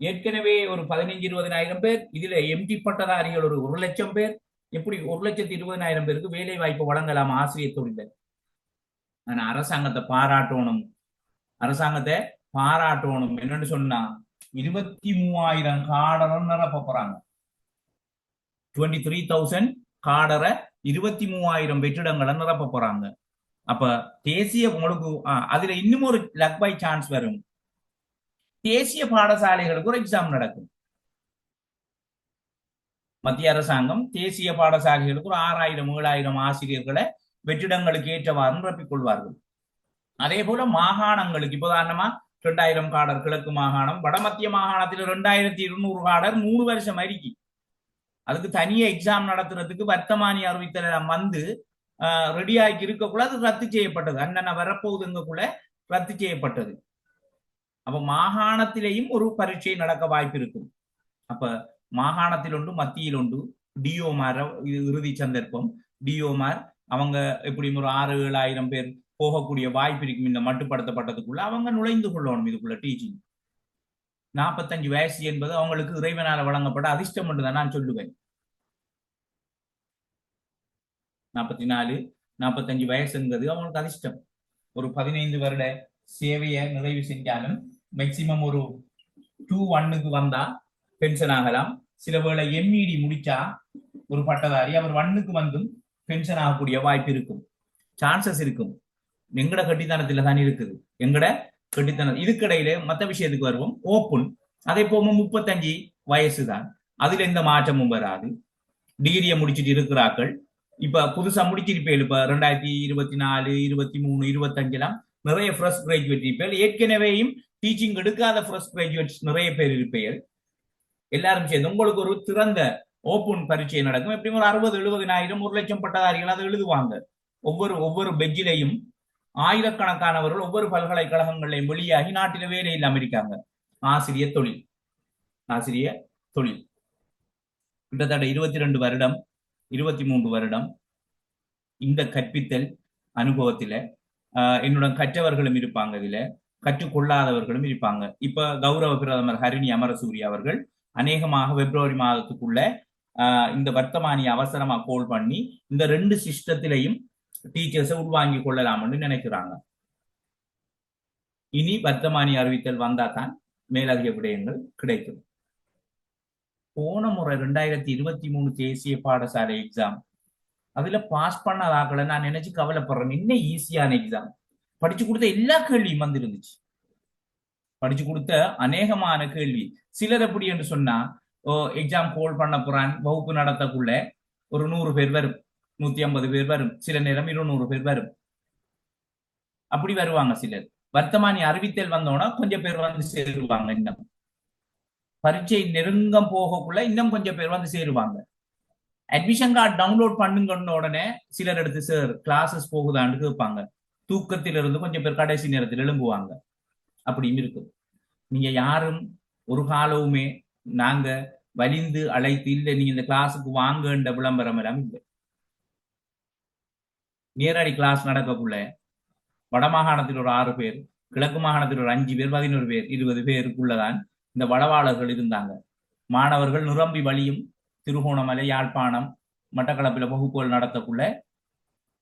ஏற்கனவே ஒரு 15-20,000 பேர், இதுல எம்டி பட்டதாரிகள் ஒரு 1 லட்சம் பேர், எப்படி 1,20,000 பேருக்கு வேலை வாய்ப்பு வழங்கலாம் ஆசிரியர் தொழில? ஆனா அரசாங்கத்தை பாராட்டணும், அரசாங்கத்தை பாராட்டணும். என்னன்னு சொன்னா 23,000 காடரை நிரப்ப போறாங்க. 23,000 காடரை 23,000 வெற்றிடங்களை நிரப்ப போறாங்க. அப்ப தேசிய உங்களுக்கு அதுல இன்னும் ஒரு லக் பை சான்ஸ் வரும். தேசிய பாடசாலைகளுக்கு ஒரு எக்ஸாம் நடக்கும். மத்திய அரசாங்கம் தேசிய பாடசாலைகளுக்கு ஒரு 6,000-7,000 ஆசிரியர்களை வெற்றிடங்களுக்கு ஏற்றவாறு நிரப்பிக் கொள்வார்கள். அதே போல மாகாணங்களுக்கு இப்போ உதாரணமா 2,000 காடர் கிழக்கு மாகாணம், வடமத்திய மாகாணத்தில் 2,200 காடர் 3 வருஷம் அரிக்கி. அதுக்கு தனியா எக்ஸாம் நடத்துறதுக்கு வர்த்தமானி அறிவித்தல் வந்து ரெடியாகி இருக்கக்குள்ள அது ரத்து செய்யப்பட்டது. அண்ணன் வரப்போகுதுங்கக்குள்ள ரத்து செய்யப்பட்டது. அப்ப மாகாணத்திலேயும் ஒரு பரீட்சை நடக்க வாய்ப்பு இருக்கும். அப்ப மாகாணத்தில் ஒன்று, மத்தியில் ஒன்று. டிஓமார் இறுதி சந்தர்ப்பம். டிஓமார் அவங்க எப்படி ஒரு 6,000-7,000 பேர் போகக்கூடிய வாய்ப்பு இருக்கும். இந்த மட்டுப்படுத்தப்பட்டதுக்குள்ள அவங்க நுழைந்து கொள்ளணும் இதுக்குள்ள டீச்சிங். 45 வயசு என்பது அவங்களுக்கு இறைவனால வழங்கப்பட்ட அதிர்ஷ்டம் என்று தான் நான் சொல்லுவேன். 44-45 வயசுங்கிறது அவங்களுக்கு அதிர்ஷ்டம். ஒரு 15 வருட சேவையை நிறைவு செஞ்சாலும் மேக்சிமம் ஒரு 2-1க்கு வந்தா பென்ஷன் ஆகலாம். சில வேளை எம்இடி முடிச்சா ஒரு பட்டதாரி அவர் ஒன்னுக்கு வந்தும் பென்ஷன் ஆகக்கூடிய வாய்ப்பு இருக்கும், சான்சஸ் இருக்கும். எங்கட கட்டித்தனத்துல தான் இருக்குது, எங்கட கட்டித்தனம். இதுக்கிடையில மற்ற விஷயத்துக்கு வருவோம். ஓப்பன் அதே போக 35 வயசு தான், அதுல எந்த மாற்றமும் வராது. டிகிரியை முடிச்சுட்டு இருக்கிறார்கள். இப்ப புதுசா முடிச்சிருப்பேன், இப்ப 2024, 23, 25 நிறைய ஃப்ரெஷ் கிராஜுவேட் இருப்பேன். ஏற்கனவேயும் டீச்சிங் எடுக்காத ஃப்ரெஷ் கிராஜுவேட்ஸ் நிறைய பேர் இருப்பேன். எல்லாரும் சேர்ந்து உங்களுக்கு ஒரு திறந்த ஓப்பன் பரீட்சை நடக்கும். எப்படியும் ஒரு 60-70 1 லட்சம் பட்டதாரிகள் அதை எழுதுவாங்க. ஒவ்வொரு பெஞ்சிலையும் ஆயிரக்கணக்கானவர்கள் ஒவ்வொரு பல்கலைக்கழகங்களையும் வெளியாகி நாட்டில வேலை இல்லாம இருக்காங்க. ஆசிரிய தொழில் கிட்டத்தட்ட 22 வருடம் 23 வருடம் இந்த கற்பித்தல் அனுபவத்தில என்னுடன் கற்றவர்களும் இருப்பாங்க, இதுல கற்றுக்கொள்ளாதவர்களும் இருப்பாங்க. இப்ப கௌரவ பிரதமர் ஹரிணி அமரசூரி அவர்கள் அநேகமாக பிப்ரவரி மாதத்துக்குள்ள இந்த வர்த்தமானி அவசரமா கோல் பண்ணி இந்த 2 சிஸ்டத்திலையும் டீச்சர்ஸை உள்வாங்கி கொள்ளலாம்னு நினைக்கிறாங்க. இனி வர்த்தமானி அறிவித்தல் வந்தா தான் மேலதிக விடயங்கள் கிடைக்கும். போன முறை 2023 தேசிய பாடசாலை எக்ஸாம் அதுல பாஸ் பண்ணதாக்களை நான் நினைச்சு கவலைப்படுறேன். என்ன ஈஸியான எக்ஸாம், படிச்சு கொடுத்த எல்லா கேள்வியும் வந்துருந்துச்சு. படிச்சு கொடுத்த அநேகமான கேள்வி. சிலர் எப்படி என்று சொன்னா, எக்ஸாம் கோல் பண்ண போறான், வகுப்பு நடத்தக்குள்ள ஒரு 100 பேர் வரும், 150 பேர் வரும், சில நேரம் 200 பேர் வரும், அப்படி வருவாங்க சிலர். வர்த்தமானி அறிவித்தல் வந்தோன்னா கொஞ்சம் பேர் வந்து சேருவாங்க. இன்னும் பரீட்சை நெருங்கம் போகக்குள்ள இன்னும் கொஞ்சம் பேர் வந்து சேருவாங்க. அட்மிஷன் கார்டு டவுன்லோட் பண்ணுங்கன்னு உடனே சிலர் எடுத்து சார் கிளாஸஸ் போகுதான்னு கேட்பாங்க. தூக்கத்திலிருந்து கொஞ்சம் பேர் கடைசி நேரத்தில் எழும்புவாங்க. அப்படியும் இருக்கும். நீங்க யாரும் ஒரு காலவுமே நாங்க வலிந்து அழைத்து இல்லை நீங்க இந்த கிளாஸுக்கு வாங்கன்ற விளம்பரம் எல்லாம் இல்லை. நேரடி கிளாஸ் நடக்கக்குள்ள வடமாகாணத்தில் ஒரு 6 பேர், கிழக்கு மாகாணத்தில் ஒரு 5 பேர், 11 பேர், 20 பேருக்குள்ளதான் இந்த வளவாளர்கள் இருந்தாங்க. மாணவர்கள் நிரம்பி வழியும் திருகோணமலை, யாழ்ப்பாணம், மட்டக்களப்பில வகுப்புகள் நடத்தக்குள்ள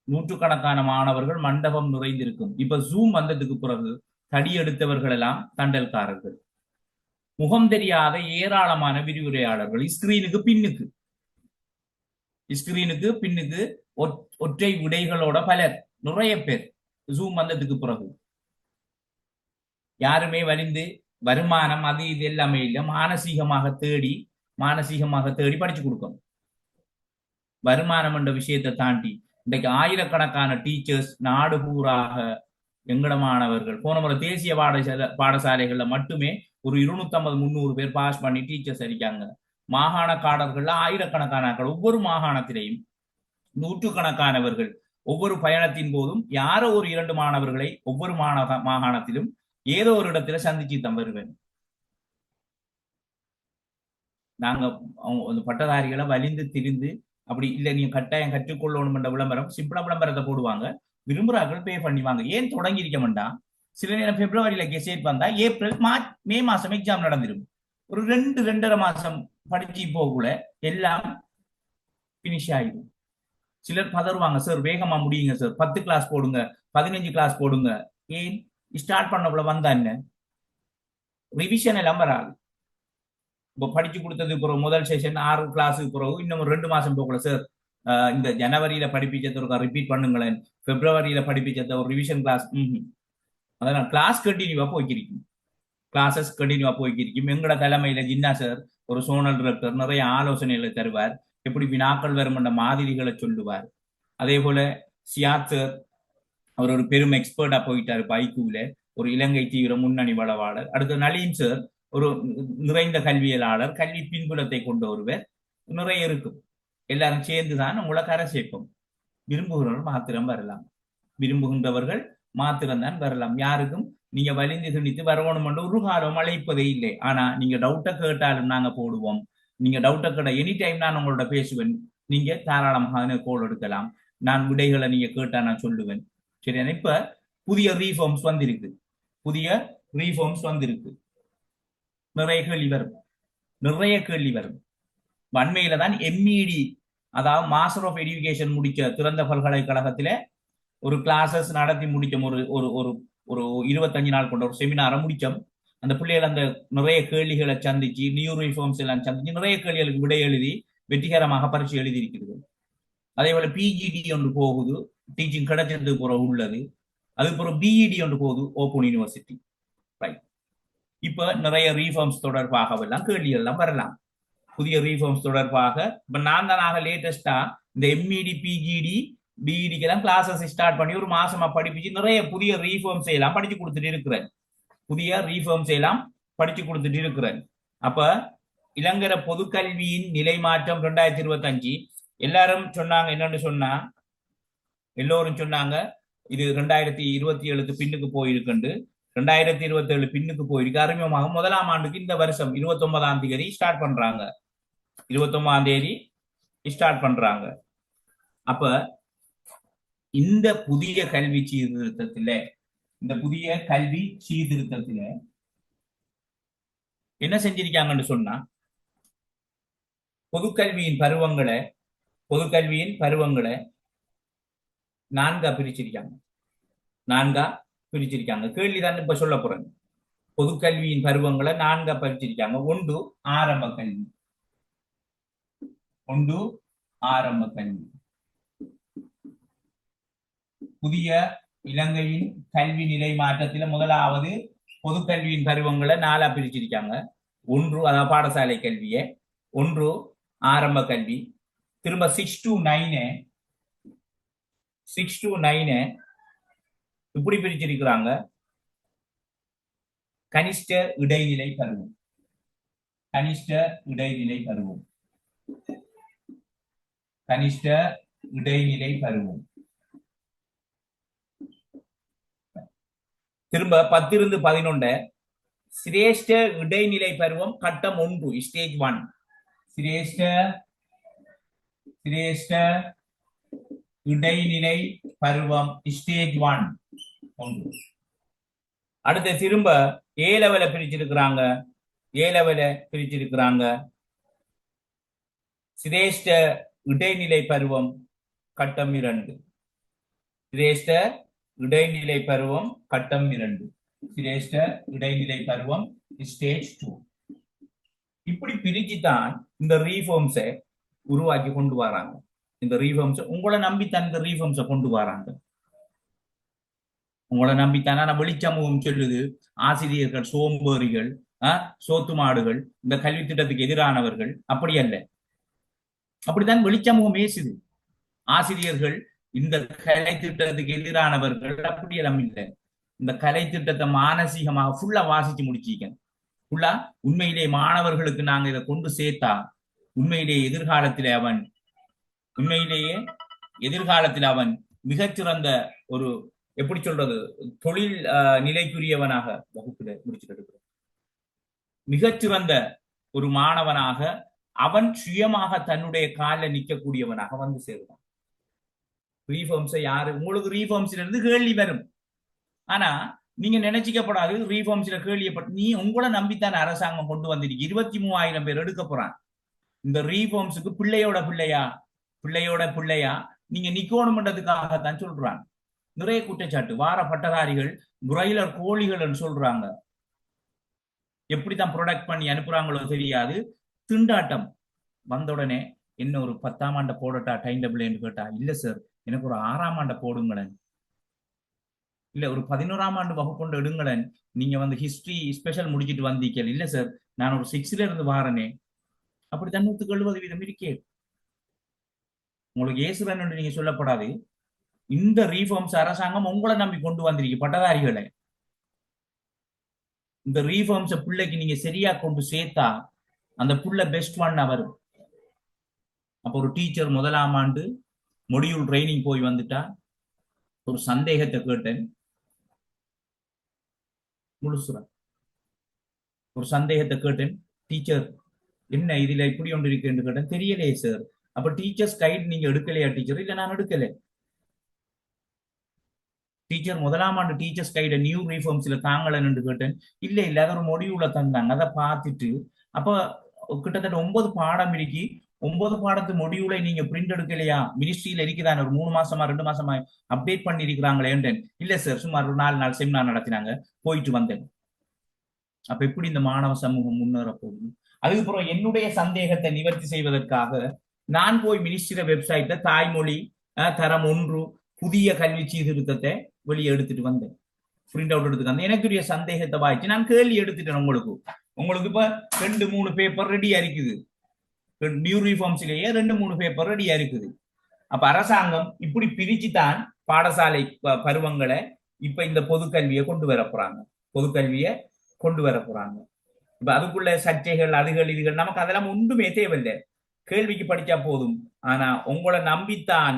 நூற்றுக்கணக்கான மாணவர்கள், மண்டபம் நிறைந்திருக்கும். இப்ப ஜூம் வந்ததுக்கு பிறகு தடி எடுத்தவர்கள் எல்லாம் தண்டல்காரர்கள், முகம் தெரியாத ஏராளமான விரிவுரையாளர்கள். ஸ்கிரீனுக்கு பின்னுக்கு ஒற்றை விடைகளோட பலர், நிறைய பேர் ஜூம் வந்ததுக்கு பிறகு. யாருமே வலிந்து வருமானம் அது இது எல்லாமே இல்லை. மானசீகமாக தேடி படிச்சு கொடுக்கணும். வருமானம் என்ற விஷயத்தை தாண்டி இன்றைக்கு ஆயிரக்கணக்கான டீச்சர்ஸ் நாடு பூராக எங்கட மாணவர்கள் போன முறை தேசிய பாடசாலைகள்ல மட்டுமே ஒரு 250-300 பேர் பாஸ் பண்ணி டீச்சர்ஸ் இருக்காங்க. மாகாண காடர்கள்ல ஆயிரக்கணக்கான ஒவ்வொரு மாகாணத்திலையும் நூற்றுக்கணக்கானவர்கள். ஒவ்வொரு பயணத்தின் போதும் யாரோ ஒரு 2 மாணவர்களை ஒவ்வொரு மாகாணத்திலும் ஏதோ ஒரு இடத்துல சந்திச்சு தான் வருவேன். நாங்க பட்டதாரிகளை வலிந்து திரிந்து அப்படி இல்லை, நீங்க கட்டாயம் கற்றுக்கொள்ளணும் என்ற விளம்பரம், சிம்பிளா விளம்பரத்தை போடுவாங்க. விரும்புறார்கள் பே பண்ணிவாங்க. ஏன் தொடங்கி இருக்க வேண்டாம்? சில நேரம் பிப்ரவரியில கெசேட் வந்தா ஏப்ரல், மார்ச், மே மாசம் எக்ஸாம் நடந்துடும். ஒரு 2-2.5 மாசம் படிச்சு போகக்குள்ள எல்லாம் பினிஷ் ஆயிடும். சிலர் பதறுவாங்க, சார் வேகமா முடியுங்க சார், 10 கிளாஸ் போடுங்க, 15 கிளாஸ் போடுங்க. ஏன் ஸ்டார்ட் பண்ணக்குள்ள வந்தா என்ன? ரிவிஷன் எல்லாம் வராது. இப்போ படிச்சு கொடுத்தது பிறகு முதல் செஷன் 6 கிளாஸுக்கு பிறகு இன்னும் 2 மாசம் போகல சார், இந்த ஜனவரியில படிப்பிச்சதை ஒரு ரிப்பீட் பண்ணுங்களேன், பிப்ரவரியில படிப்பிச்சதை ஒரு ரிவிஷன் கிளாஸ். அதான் கிளாஸ் கண்டினியூவா போய்க்கிருக்கும், கிளாஸஸ் கண்டினியூவா போய்க்கிருக்கும். எங்களோட தலைமையில ஜின்னா சார் ஒரு சோனல் டிரெக்டர் நிறைய ஆலோசனைகளை தருவார், எப்படி வினாக்கள் வரும் என்ற மாதிரிகளை சொல்லுவார். அதே போல சியாத் சார் அவர் ஒரு பெரும் எக்ஸ்பர்ட்டா போயிட்டாரு ஐக்யூல, ஒரு இலங்கை தீவிர முன்னணி வளவாளர். அடுத்து நலீம் சார் ஒரு நிறைந்த கல்வியலாளர், கல்வி பின்புலத்தை கொண்ட ஒருவர். நிறைய இருக்கும். எல்லாரும் சேர்ந்துதான் உங்களை கரை சேர்க்கும். விரும்புகின்றவர்கள் மாத்திரம்தான் வரலாம். யாருக்கும் நீங்க வலிந்து திணித்து வரணும் என்று ஒரு காலம் அழைப்பதே இல்லை. ஆனா நீங்க டவுட்டை கேட்டாலும் நாங்க போடுவோம். நீங்க டவுட்டை கேட்ட எனி டைம் நான் உங்களோட பேசுவேன். நீங்க தாராளமாக கோல் எடுக்கலாம். நான் விடைகளை நீங்க கேட்டா நான் சொல்லுவேன். சரியா? இப்ப புதிய ரீஃபார்ம்ஸ் வந்திருக்கு. நிறைய கேள்வி வரும். வன்மையில தான் எம்இடி, அதாவது மாஸ்டர் ஆஃப் எஜுகேஷன் முடிச்ச திறந்த பல்கலைக்கழகத்தில ஒரு கிளாஸஸ் நடத்தி முடிச்சோம். ஒரு 25 நாள் கொண்ட ஒரு செமினாரை முடிச்சோம். அந்த பிள்ளைகள் அந்த நிறைய கேள்விகளை சந்திச்சு நியூ ரிஃபார்ம்ஸ் எல்லாம் சந்திச்சு நிறைய கேள்விகளுக்கு விடை எழுதி வெற்றிகரமாக பரீட்சை எழுதியிருக்கிறது. அதே போல பிஜிடி ஒன்று போகுது, டீச்சிங் கிடைச்சது போற உள்ளது. அது போற பிஇடி ஒன்று போகுது, ஓப்பன் யூனிவர்சிட்டி. ரைட். இப்ப நிறைய ரீஃபார்ம்ஸ் தொடர்பாக எல்லாம் கேள்விகள் எல்லாம் வரலாம். புதிய ரீஃபார்ம்ஸ் தொடர்பாக இப்ப நான் தானாக லேட்டஸ்டா இந்த எம்இடி பிஜிடி பிஇடிக்கு எல்லாம் கிளாஸஸ் ஸ்டார்ட் பண்ணி ஒரு மாசமா படிப்பிச்சு நிறைய புதிய ரீஃபார்ம்ஸ் எல்லாம் படிச்சு கொடுத்துட்டு இருக்கிறேன். புதிய ரீஃபார்ம்ஸ் எல்லாம் படிச்சு கொடுத்துட்டு இருக்கிறேன். அப்ப இளங்கர பொதுக்கல்வியின் நிலை மாற்றம் 2025 எல்லாரும் சொன்னாங்க. என்னன்னு சொன்னா எல்லோரும் சொன்னாங்க இது 2027 பின்னுக்கு போயிருக்குண்டு. 2027 பின்னுக்கு போயிருக்கு. அறிமுகமாக முதலாம் ஆண்டுக்கு இந்த வருஷம் 29ஆம் தேதி ஸ்டார்ட் பண்றாங்க. 29ஆம் தேதி ஸ்டார்ட் பண்றாங்க. அப்ப இந்த புதிய கல்வி சீர்திருத்தத்தில என்ன செஞ்சிருக்காங்கன்னு சொன்னா பொதுக்கல்வியின் பருவங்களை 4 பிரிச்சிருக்காங்க. கேள்விதான் இப்ப சொல்ல போறேன். பொதுக்கல்வியின் பருவங்களை 4 பிரிச்சிருக்காங்க. ஒன்று ஆரம்ப கல்வி. புதிய இலங்கையின் கல்வி நிலை மாற்றத்தில முதலாவது பொதுக்கல்வியின் பருவங்களை 4 பிரிச்சிருக்காங்க. ஒன்று அதாவது பாடசாலை கல்வியை, ஒன்று ஆரம்ப கல்வி, திரும்ப 6 to 9 இப்படி பிரிச்சிருக்கிறாங்க. கனிஷ்ட இடைநிலை பருவம். திரும்ப 10 இருந்து 11 சிரேஷ்ட இடைநிலை பருவம் கட்டம் 1 ஸ்டேஜ் 1. சிரேஷ்ட இடைநிலை பருவம் ஸ்டேஜ் 1. அடுத்து திரும்ப ஏ லெவல பிரிச்சிருக்கிறாங்க. சிரேஷ்ட இடைநிலை பருவம் கட்டம் 2. சிரேஷ்ட இடைநிலை பருவம் கட்டம் 2. சிரேஷ்ட இடைநிலை பருவம் ஸ்டேஜ் 2. இப்படி பிரிச்சுதான் இந்த ரீஃபார்ம்ஸை உருவாக்கி கொண்டு வராங்க. இந்த ரீஃபார்ம்ஸ் உங்களை நம்பித்தான் இந்த ரீஃபார்ம்ஸை கொண்டு வராங்க. உங்களை நம்பித்தான வெளிச்சமூகம் சொல்லுது ஆசிரியர்கள் சோம்பேறிகள், சோத்து மாடுகள், இந்த கல்வி திட்டத்துக்கு எதிரானவர்கள். அப்படி அல்ல. அப்படித்தான் வெளிச்சமூகம் பேசுது. ஆசிரியர்கள் இந்த கலை திட்டத்துக்கு எதிரானவர்கள் அப்படியெல்லாம் இல்லை. இந்த கலை திட்டத்தை மானசீகமாக ஃபுல்லா வாசிச்சு முடிச்சிக்க. ஃபுல்லா உண்மையிலே மாணவர்களுக்கு நாங்க இதை கொண்டு சேர்த்தா உண்மையிலேயே எதிர்காலத்தில் அவன் மிகச்சிறந்த ஒரு எப்படி சொல்றது தொழில் நிலைக்குரியவனாக வகுப்புல முடிச்சுட்டு இருக்கிறான். மிகச்சிறந்த ஒரு மாணவனாக அவன் சுயமாக தன்னுடைய காலில் நிற்கக்கூடியவனாக வந்து சேருவான். ரீஃபார்ம்ஸை யாரு உங்களுக்கு ரீஃபார்ம்ஸ்ல இருந்து கேள்வி வரும். ஆனா நீங்க நினைச்சிக்கப்படாது ரீஃபார்ம்ஸ்ல கேள்விப்பட்டு நீ உங்களை நம்பித்தான் அரசாங்கம் கொண்டு வந்திருக்கு. 23,000 பேர் எடுக்க போறான். இந்த ரீஃபார்ம்ஸுக்கு பிள்ளையோட பிள்ளையா நீங்க நிக்கணும்ன்றதுக்காகத்தான் சொல்றாங்க. நிறைய குற்றச்சாட்டு. வார பட்டதாரிகள் பிராய்லர் கோழிகள் சொல்றாங்க. எப்படித்தான் ப்ரொடக்ட் பண்ணி அனுப்புறாங்களோ தெரியாது. திண்டாட்டம் வந்த உடனே என்ன ஒரு 10ஆம் ஆண்டை போடட்டா டைம் டேபிள் என்று கேட்டா, இல்ல சார் எனக்கு ஒரு 6ஆம் ஆண்டை போடுங்களேன், இல்ல ஒரு 11ஆம் ஆண்டு வகுப்பு எடுங்களேன், நீங்க வந்து ஹிஸ்டரி ஸ்பெஷல் முடிச்சிட்டு வந்தீங்க, இல்ல சார் நான் ஒரு 6ல இருந்து வாரனே. அப்படித்தான் 170% இருக்கே. உங்களுக்கு ஏசுறன்னு நீங்க சொல்லப்படாது. இந்த ரீஃபார்ம்ஸ் அரசாங்கம் உங்களை நம்பி கொண்டு வந்திருக்கு பட்டதாரிகளை. இந்த ரீஃபார்ம்ஸ் பிள்ளைக்கு நீங்க சரியா கொண்டு சேர்த்தா அந்த புள்ள பெஸ்ட் ஒன்னா வரும். அப்ப ஒரு டீச்சர் 1ஆம் ஆண்டு மொடியூல் ட்ரைனிங் போய் வந்துட்டா ஒரு சந்தேகத்தை கேட்டேன். டீச்சர் என்ன இதுல இப்படி ஒன்று இருக்குன்னு கேட்டேன். தெரியலையே சார். அப்ப டீச்சர்ஸ் கைட் நீங்க எடுக்கலையா டீச்சர்? இல்ல நான் எடுக்கல. டீச்சர் 1ஆம் ஆண்டு டீச்சர்ஸ் கைட நியூ ரீஃபார்ம்ஸ்ல தாங்களன்னு கேட்டேன். இல்ல அத ஒரு மொடியூல தந்தாங்க. அதை பார்த்துட்டு அப்ப கிட்டத்தட்ட 9 பாடம் இருக்கு. 9 பாடத்து மொடியூலை நீங்க பிரிண்ட் எடுக்கலையா? மினிஸ்ட்ரியில இருக்குதானே ஒரு 3 மாசமா 2 மாசமா அப்டேட் பண்ணி இருக்கிறாங்களே. இல்ல சார் சுமார் ஒரு 4 நாள் செமினார் நடத்தினாங்க, போயிட்டு வந்தேன். அப்ப எப்படி இந்த மாணவ சமூகம் முன்னேற போகுது? அதுக்கப்புறம் என்னுடைய சந்தேகத்தை நிவர்த்தி செய்வதற்காக நான் போய் மினிஸ்ட்ரி வெப்சைட்ல தாய்மொழி தரம் 1 புதிய கல்வி சீர்திருத்தத்தை வெளியே எடுத்துட்டு வந்தேன். பிரிண்ட் அவுட் எடுத்துட்டு வந்தேன். எனக்குரிய சந்தேகத்தை வாய்ச்சி நான் கேள்வி எடுத்துட்டேன். உங்களுக்கு இப்ப 2-3 பேப்பர் ரெடியா இருக்குது. நியூ ரிஃபார்ம்ஸ்லயே 2-3 பேப்பர் ரெடியா இருக்குது. அப்ப அரசாங்கம் இப்படி பிரிச்சுதான் பாடசாலை பருவங்களை இப்ப இந்த பொதுக்கல்வியை கொண்டு வர போறாங்க. இப்ப அதுக்குள்ள சர்ச்சைகள் அதுகள் இதுகள் நமக்கு அதெல்லாம் ஒன்றுமே தேவையில்லை. கேள்விக்கு படிச்சா போதும். ஆனா உங்களை நம்பித்தான்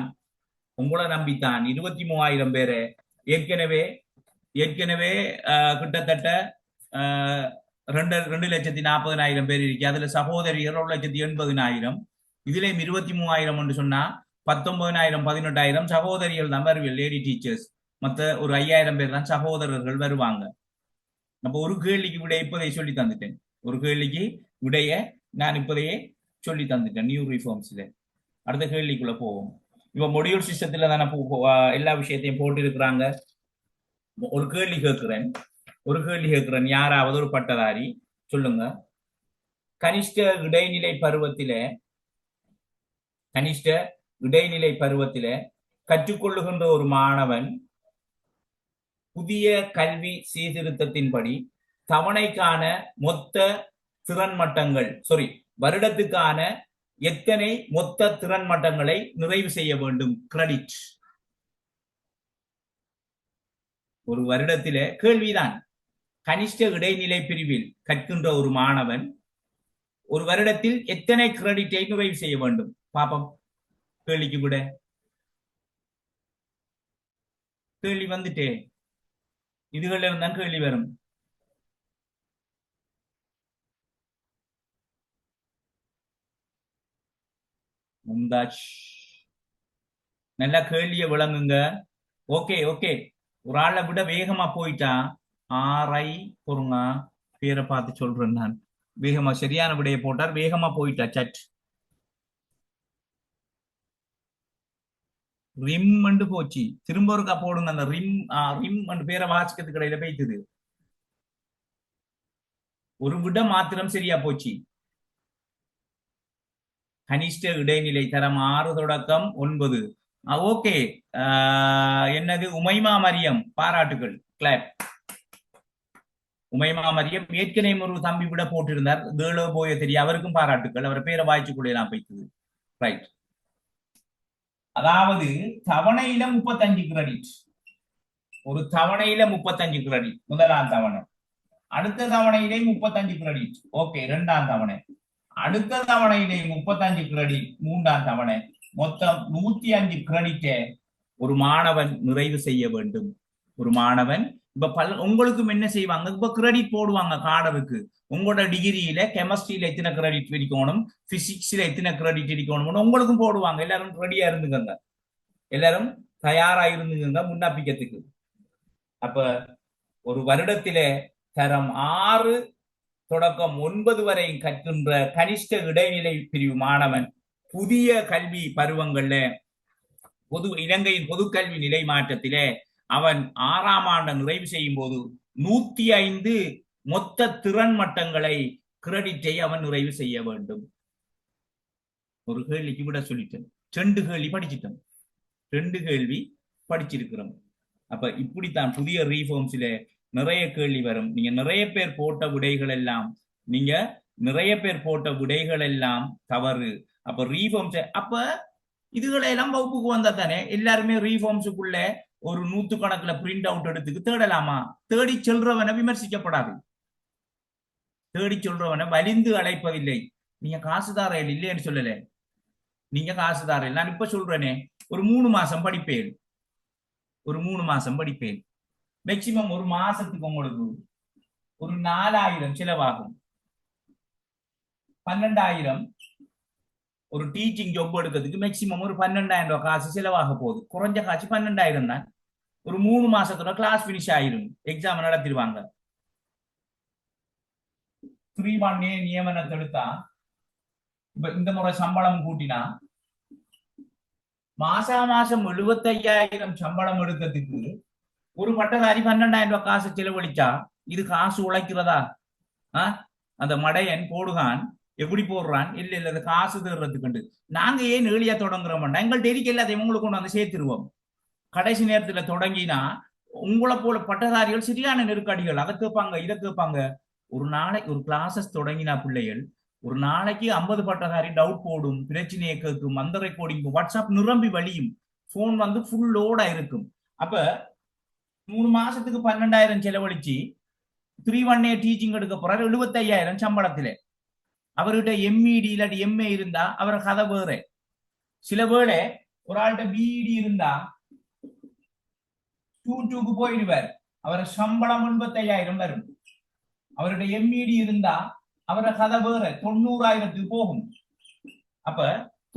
23,000 பேரை ஏற்கனவே கிட்டத்தட்ட 2,40,000 பேர் இருக்கு. அதுல சகோதரிகள் 1,80,000. இதுலயும் 23,000 என்று சொன்னா 19,000 18,000 சகோதரிகள் தான் வருவீங்க, லேடி டீச்சர்ஸ். மற்ற ஒரு 5,000 பேர் தான் சகோதரர்கள் வருவாங்க. அப்போ ஒரு கேள்விக்கு விடைய இப்போதைய சொல்லி தந்துட்டேன். நான் இப்போதையே சொல்லி தந்துட்டேன் நியூ ரிஃபார்ம்ஸ்ல. அடுத்த கேள்விக்குள்ள போவோம். இப்ப மொடியூல் சிஸ்டத்துல தானே எல்லா விஷயத்தையும் போட்டு இருக்கிறாங்க. ஒரு கேள்வி கேட்கிறேன், யாராவது ஒரு பட்டதாரி சொல்லுங்க. கனிஷ்ட இடைநிலை பருவத்தில கற்றுக்கொள்ளுகின்ற ஒரு மாணவன் புதிய கல்வி சீர்திருத்தத்தின்படி தவணைக்கான மொத்த திறன் மட்டங்கள் வருடத்துக்கான எத்தனை மொத்த திறன் மட்டங்களை நிறைவு செய்ய வேண்டும்? கிரெடிட். ஒரு வருடத்திலே கேள்விதான். கனிஷ்ட இடைநிலை பிரிவில் கற்கின்ற ஒரு மாணவன் ஒரு வருடத்தில் எத்தனை கிரெடிட்டை நிறைவு செய்ய வேண்டும்? பாப்போம். கேள்விக்கு விட கேள்வி வந்துட்டே இதுகள்ல இருந்தான் கேள்வி வரும். மும்தாஜ் நல்லா கேள்விய விளங்குங்க. ஓகே ஒரு ஆளை விட வேகமா போயிட்டா ஆரை பொறுங்க பேரை பார்த்து சொல்றேன். நான் வேகமா சரியான விடைய போட்டார், வேகமா போயிட்டா. சட் ரிம் போச்சு. திரும்ப ஒருக்கா போடுங்க. அந்த ரிம் பேரை வாசிக்கிறதுக்கு இடையில போய்த்துது. ஒரு விட மாத்திரம் சரியா போச்சு. கனிஷ்ட இடைநிலை தரம் 6 தொடக்கம் 9. ஓகே. என்னது உமைமா மரியம், பாராட்டுகள், கிளாப். உமைமா மரியம் ஏற்கனவே ஒரு தம்பி விட போட்டிருந்தார், கேளோ போய தெரிய, அவருக்கும் பாராட்டுகள். அவர் பேரை வாய்ச்சி கொள்ளலாம் போய்த்தது. ரைட். அதாவது தவணையில 35 கிரெடிட். ஒரு தவணையில 35 கிரெடிட் முதலாம் தவணை. அடுத்த தவணையிலே 35 கிரெடிட். ஓகே. 2ஆம் தவணை. அடுத்த தவணையிலே 35 கிரெடிட். 3ஆம் தவணை. மொத்தம் 105 கிரெடிட்டை ஒரு மாணவன் நிறைவு செய்ய வேண்டும். ஒரு மாணவன் இப்ப உங்களுக்கும் என்ன செய்வாங்க, இப்ப கிரெடிட் போடுவாங்க கார்டருக்கு. உங்களோட டிகிரியில கெமிஸ்ட்ரியில எத்தனை கிரெடிட் இருக்கணும், பிசிக்ஸ்ல எத்தனை கிரெடிட் இருக்கணும், உங்களுக்கும் போடுவாங்க. எல்லாரும் ரெடியா இருந்துங்க, எல்லாரும் தயாரா இருந்துங்க முன்னப்பிக்கிறதுக்கு. அப்ப ஒரு வருடத்தில தரம் 6 தொடக்கம் 9 வரை கற்கின்ற கனிஷ்ட இடைநிலை பிரிவு மாணவன் புதிய கல்வி பருவங்கள்ல இலங்கையின் பொதுக்கல்வி நிலை மாற்றத்திலே அவன் 6ஆம் ஆண்டு நிறைவு செய்யும் போது 105 மொத்த திறன் மட்டங்களை கிரெடிட்டை அவன் நிறைவு செய்ய வேண்டும். ஒரு கேள்விக்கு விட சொல்லிட்டேன். 2 கேள்வி படிச்சிட்டோம். 2 கேள்வி படிச்சிருக்கிறோம். அப்ப இப்படித்தான் புதிய ரீஃபார்ம்ஸ்ல நிறைய கேள்வி வரும். நீங்க நிறைய பேர் போட்ட விடைகள் எல்லாம் தவறு. அப்ப ரீஃபார்ம்ஸ் அப்ப இதுகளை எல்லாம் வகுப்புக்கு வந்தா தானே எல்லாருமே ரீஃபார்ம்ஸுக்குள்ள ஒரு 100 கணக்குல பிரிண்ட் அவுட் எடுத்துக்கு தேடலாமா? தேடி சொல்றவனை விமர்சிக்கப்படாது. தேடி சொல்றவனை வலிந்து அழைப்பதில்லை. நீங்க காசுதாரையில் இல்லைன்னு சொல்லல, நீங்க காசுதாரையில். நான் இப்ப சொல்றேனே, ஒரு 3 மாசம் படிப்பேன். மேக்சிமம் ஒரு மாசத்துக்கு உங்களுக்கு ஒரு 4,000 செலவாகும். 12,000 ஒரு டீச்சிங் ஜாப் எடுக்கிறதுக்கு மேக்சிமம் ஒரு 12,000 ரூபாய் காசு செலவாக போகுது. குறைஞ்ச காசு 12,000 தான். ஒரு 3 மாசத்தோட கிளாஸ் பினிஷ் ஆயிரும், எக்ஸாம் நடத்திடுவாங்க. 3-1 நியமனத்தை எடுத்தா இப்ப இந்த முறை சம்பளம் கூட்டினா மாசம் 75,000 சம்பளம் எடுக்கிறதுக்கு ஒரு பட்டதாரி 12,000 ரூபாய் காசு செலவழிச்சா இது காசு உழைக்கிறதா? அந்த மடையன் போடுகான் எப்படி போடுறான் இல்ல இல்ல அந்த காசு தேடுறதுக்கு நாங்க ஏன் ஏழியா தொடங்குறோம் எங்கள்ட்ட இருக்க எல்லாத்தையும் உங்களுக்கு கொண்டு வந்து சேர்த்துருவோம் கடைசி நேரத்துல தொடங்கினா உங்களை போல பட்டதாரிகள் சரியான நெருக்கடிகள் அதை கேட்பாங்க இதை கேட்பாங்க ஒரு நாளைக்கு ஒரு கிளாஸஸ் தொடங்கினா பிள்ளைகள் ஒரு நாளைக்கு 50 பட்டதாரி டவுட் போடும் பிரச்சனையை கேட்கும் அந்த ரெக்கார்டிங் வாட்ஸ்அப் நிரம்பி வழியும் போன் வந்து ஃபுல் லோடா இருக்கும் அப்ப 3 மாசத்துக்கு 12,000 செலவழிச்சு 3-1 டீச்சிங் எடுக்க போறாரு 75,000 சம்பளத்திலே அவர்கிட்ட எம்இடி இல்லாட்டி எம்ஏ இருந்தா அவரை கதை வேற சில வேளை ஒரு ஆள்கிட்ட பிஇடி இருந்தா 2-2க்கு போயிடுவார் அவரை சம்பளம் 85,000 வரும் அவருடைய எம்இடி இருந்தா அவரை கதை வேற 90,000க்கு போகும் அப்ப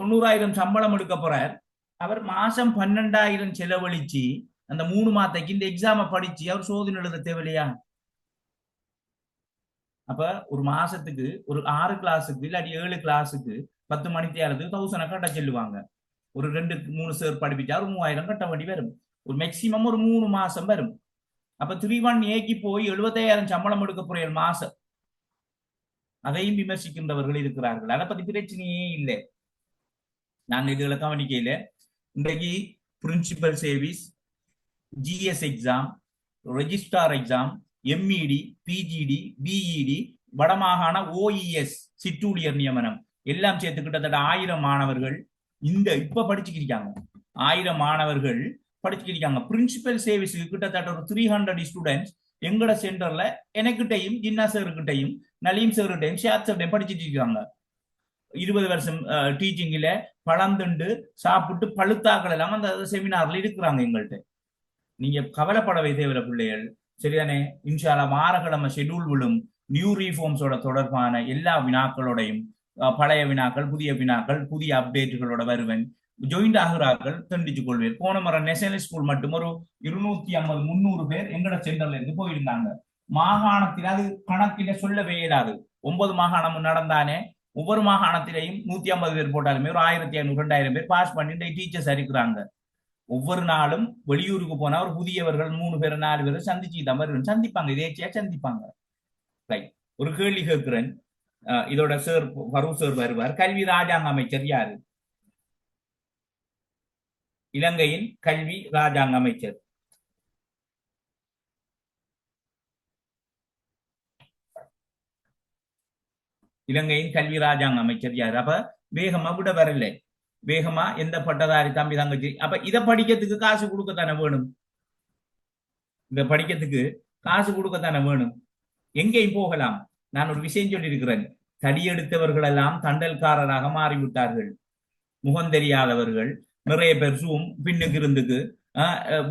90,000 சம்பளம் எடுக்க போறார் அவர் மாசம் 12,000 செலவழிச்சு அந்த 3 மாதத்துக்கு இந்த எக்ஸாம படிச்சு அவர் சோதனை எழுத தேவையில்லையா அப்ப ஒரு மாசத்துக்கு ஒரு 6 கிளாஸுக்கு இல்லாட்டி 7 கிளாஸுக்கு 10 மணி தேரத்துக்கு 1000 கட்ட சொல்லுவாங்க ஒரு 2-3 சேர் படிப்பிச்சா ஒரு 3,000 கட்ட வேண்டி வரும் ஒரு மேக்சிமம் ஒரு 3 மாசம் வரும் அப்ப 3-1 போய் 75,000 சம்பளம் எடுக்க போற மாசம் அதையும் விமர்சிக்கின்றவர்கள் இருக்கிறார்கள் அதை பத்தி பிரச்சனையே இல்லை நாங்க இதுகளை கவனிக்கையில இன்றைக்கு principal service GS exam registrar exam MED PGD BED வடமாகாண ஓஇஎஸ் சிற்றூழியர் நியமனம் எல்லாம் சேர்த்து கிட்டத்தட்ட 1000 மாணவர்கள் இப்ப படிச்சுக்கிட்டாங்க 1000 மாணவர்கள் படிச்சுக்கிட்டாங்க பிரின்சிபல் சர்வீஸுக்கு கிட்டத்தட்ட ஒரு 300 ஸ்டூடெண்ட்ஸ் எங்கட சென்டர்ல எனக்கிட்டையும் ஜின்னா சார்கிட்டையும் நலீம் சார்கிட்டையும் ஷியாத் சார்கிட்டையும் படிச்சுட்டு இருக்காங்க 20 வருஷம் டீச்சிங்ல பழந்துண்டு சாப்பிட்டு பழுத்தாக்கள் எல்லாம் அந்த செமினார்ல இருக்கிறாங்க எங்கள்கிட்ட நீங்க கவலைப்படவே தேவையில்ல பிள்ளைகள் சரிதானே இன்ஷால்லா வாரக்கிழமை ஷெட்யூல் விழும் நியூ ரீஃபார்ம்ஸோட தொடர்பான எல்லா வினாக்களோடையும் பழைய வினாக்கள் புதிய வினாக்கள் புதிய அப்டேட்டுகளோட வருவேன் ஜாயிண்ட் ஆகிறார்கள் தண்டிச்சு கொள்வேன் போன முறை நேஷனல் ஸ்கூல் மட்டும் ஒரு 250-300 பேர் எங்கட சென்டர்ல இருந்து போயிருந்தாங்க மாகாணத்தில் அது கணக்கில சொல்லவே இயலாது 9 மாகாணமும் நடந்தானே ஒவ்வொரு மாகாணத்திலையும் 150 பேர் போட்டாலுமே ஒரு 1,500-2,000 பேர் பாஸ் பண்ணி டீச்சர்ஸ் இருக்கிறாங்க ஒவ்வொரு நாளும் வெளியூருக்கு போனா ஒரு புதியவர்கள் 3 பேர் 4 பேர் சந்திச்சு தான் வருவேன் சந்திப்பாங்க இதேச்சியா சந்திப்பாங்க ரைட் ஒரு கேள்வி கேட்கிறேன் இதோட சார் ஃபரூக் சார் வருவார் கல்வி ராஜாங்க அமைச்சர் யாரு இலங்கையின் கல்வி ராஜாங்க அமைச்சர் இலங்கையின் கல்வி ராஜாங்க அமைச்சர் யாரு அப்ப வேகமா விட வரல வேகமா எந்த பட்டதாரி தம்பி தங்கச்சி அப்ப இதை படிக்கிறதுக்கு காசு கொடுக்கத்தானே வேணும் இத படிக்கிறதுக்கு காசு கொடுக்கத்தானே வேணும் எங்கேயும் போகலாம் நான் ஒரு விஷயம் சொல்லி இருக்கிறேன் தடியெடுத்தவர்கள் எல்லாம் தண்டல்காரராக மாறிவிட்டார்கள் முகம் தெரியாதவர்கள் நிறைய பேர் சூம் பின்னுக்கு இருந்துக்கு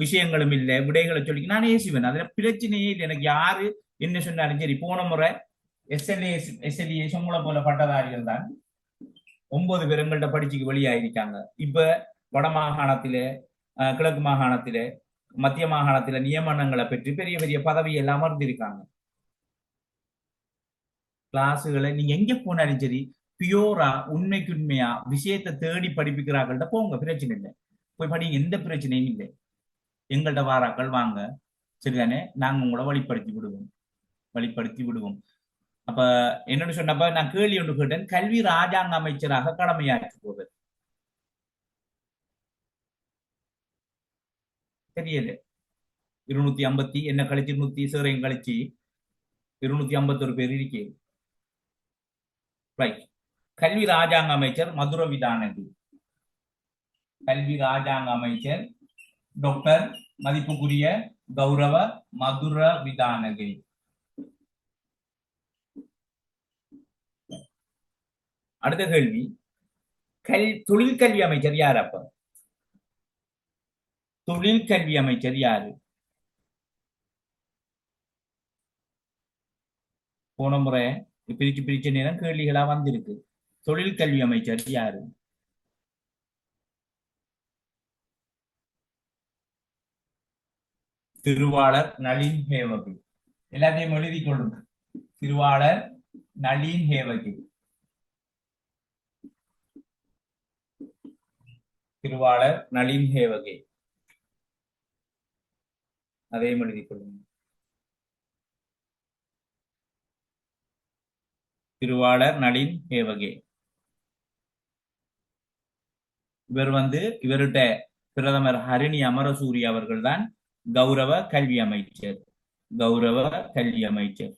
விஷயங்களும் இல்லை விடைகளை சொல்லி நான் ஏசிவேன் அதுல பிரச்சனையே இல்லை எனக்கு யாரு என்ன சொன்னாலும் சரி போன முறை எஸ்எல்ஏ சம்பளம் போல பட்டதாரிகள் தான் 9 பேர் எங்கள்கிட்ட படிச்சுக்கு வெளியாயிருக்காங்க இப்ப வட மாகாணத்திலே கிழக்கு மாகாணத்திலே மத்திய மாகாணத்தில நியமனங்களை பெற்று பெரிய பெரிய பதவி எல்லாம் அமர்ந்திருக்காங்க கிளாஸுகளை நீங்க எங்க போனாலும் சரி பியூரா உண்மைக்குண்மையா விஷயத்தை தேடி படிப்பிக்கிறார்கள்ட்ட போங்க பிரச்சனை இல்லை போய் படிங்க எந்த பிரச்சனையும் இல்லை எங்கள்கிட்ட வாராக்கள் வாங்க சரிதானே நாங்க உங்களை வழிப்படுத்தி விடுவோம் அப்ப என்னன்னு சொன்னப்ப நான் கேள்வி ஒன்று கேட்டேன் கல்வி ராஜாங்க அமைச்சராக கடமையாற்றி போவது தெரியல 250 என்ன கழிச்சு 200 சேரையும் கழிச்சு 251 பேர் இருக்கேன் ரைட் கல்வி ராஜாங்க அமைச்சர் மதுர விதானகி கல்வி ராஜாங்க அமைச்சர் டாக்டர் மதிப்புக்குரிய கௌரவ மதுர விதானகி அடுத்த கேள்வி தொழிற்கல்வி அமைச்சர் யார் அப்ப தொழிற்கல்வி அமைச்சர் யாரு போன முறை பிரிச்சு நேரம் கேள்விகளா வந்திருக்கு தொழிற்கல்வி அமைச்சர் யாரு திருவாளர் நளின் ஹேவகி எல்லாத்தையும் எழுதி கொள்ளுங்க திருவாளர் நளின் ஹேவகி திருவாளர் நளின் ஹேவகே அதையும் எழுதிக் கொள்ளுங்க திருவாளர் நளின் ஏவகே. இவர்கிட்ட பிரதமர் ஹரிணி அமரசூரி அவர்கள் தான் கௌரவ கல்வி அமைச்சர். கௌரவ கல்வி அமைச்சர்.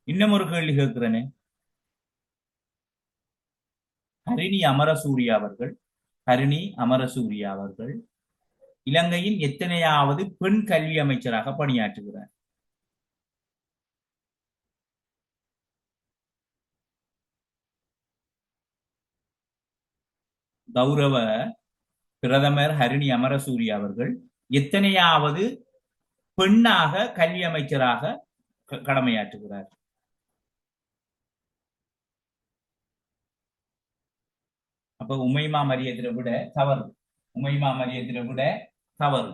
இன்னும் ஒரு கேள்வி கேட்கிறேனே, ஹரிணி அமரசூரியா அவர்கள் இலங்கையின் எத்தனையாவது பெண் கல்வி அமைச்சராக பணியாற்றுகிறார்? கௌரவ பிரதமர் ஹரிணி அமரசூரி அவர்கள் எத்தனையாவது பெண்ணாக கல்வி அமைச்சராக கடமையாற்றுகிறார்? அப்ப உமைமா மரியத்தில விட தவறு. உமைமா மரியத்தில விட தவறு.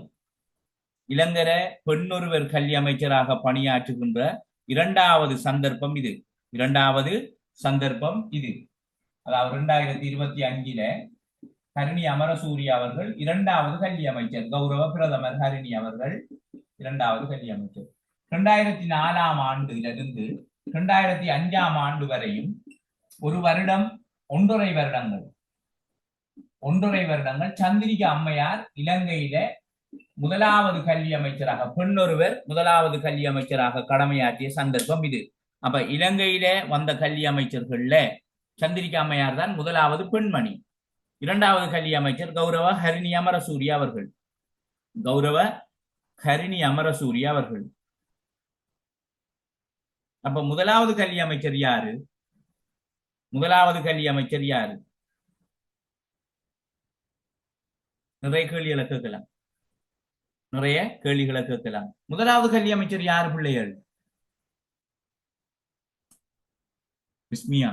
இளங்கர பெண்ணொருவர் கல்வி அமைச்சராக பணியாற்றுகின்ற இரண்டாவது சந்தர்ப்பம் இது. அதாவது 2025 ஹரிணி அமரசூரி அவர்கள் இரண்டாவது கல்வி அமைச்சர். கௌரவ பிரதமர் ஹரிணி அவர்கள் இரண்டாவது கல்வி அமைச்சர். 2004 ஆண்டிலிருந்து 2005 ஆண்டு வரையும் ஒரு வருடம் 1.5 வருடங்கள் சந்திரிகா அம்மையார் இலங்கையில முதலாவது கல்வி அமைச்சராக, பெண்ணொருவர் முதலாவது கல்வி அமைச்சராக கடமையாற்றிய சந்தர்ப்பம் இது. அப்ப இலங்கையில வந்த கல்வி அமைச்சர்கள்ல சந்திரிகா அம்மையார் தான் முதலாவது பெண்மணி. இரண்டாவது கல்வி அமைச்சர் கௌரவ ஹரிணி அமரசூரி அவர்கள். அப்ப முதலாவது கல்வி அமைச்சர் யாரு? நிறைய கேள்விகளை கேட்கலாம். முதலாவது கல்வி அமைச்சர் யாரு பிள்ளைகள்? விஸ்மியா.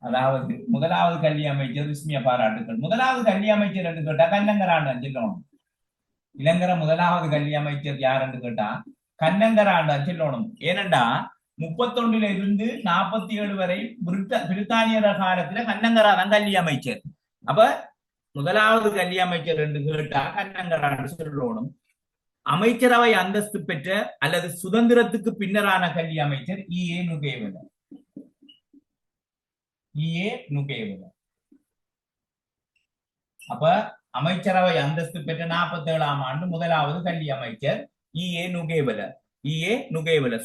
அதாவது முதலாவது கல்வி அமைச்சர் விஸ்மியா, பாராட்டுக்கள். முதலாவது கல்வி அமைச்சர் என்று கேட்டா கண்ணங்கராண்டான் சொல்லணும். இளங்கர முதலாவது கல்வி அமைச்சர் யார் என்று கேட்டா கண்ணங்கராண்டான் சொல்லணும். ஏனென்றா 31 இருந்து 47 வரை பிரித்தானியர் காலத்துல கண்ணங்கரா தான் கல்வி அமைச்சர். அப்ப முதலாவது கல்வி அமைச்சர் என்று கேட்டா கண்ணங்கரான்னு சொல்லணும். அமைச்சரவை அந்தஸ்து பெற்ற அல்லது சுதந்திரத்துக்கு பின்னரான கல்வி அமைச்சர் ஈஏ நுகேவல. அப்ப அமைச்சரவை அந்தஸ்து பெற்ற 47 ஆண்டு முதலாவது கல்வி அமைச்சர் ஈஏ நுகேவல.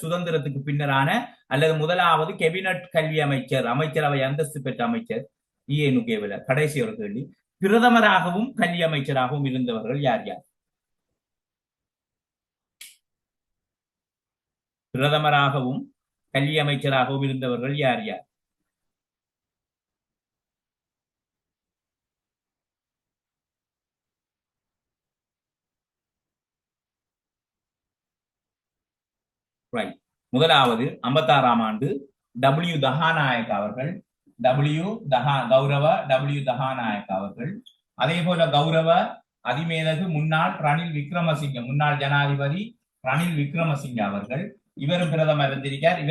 சுதந்திரத்துக்கு பின்னரான அல்லது முதலாவது கேபினட் கல்வி அமைச்சர், அமைச்சரவை அந்தஸ்து பெற்ற அமைச்சர் ஈஏ நுகேவல. கடைசி ஒரு கேள்வி, பிரதமராகவும் கல்வி அமைச்சராகவும் இருந்தவர்கள் யார் யார்? பிரதமராகவும் கல்வி அமைச்சராகவும் இருந்தவர்கள் யார் யார்? முதலாவது 56 ஆண்டு டபிள்யூ தஹாநாயக் அவர்கள். கௌரவ டபிள்யூ தஹாநாயக் அவர்கள். அதே போல கௌரவ அதிமேதகு முன்னாள் முன்னாள் ஜனாதிபதி ரணில் விக்ரமசிங்க அவர்கள். இவரும் பிரதமர் இருந்திருக்கார்,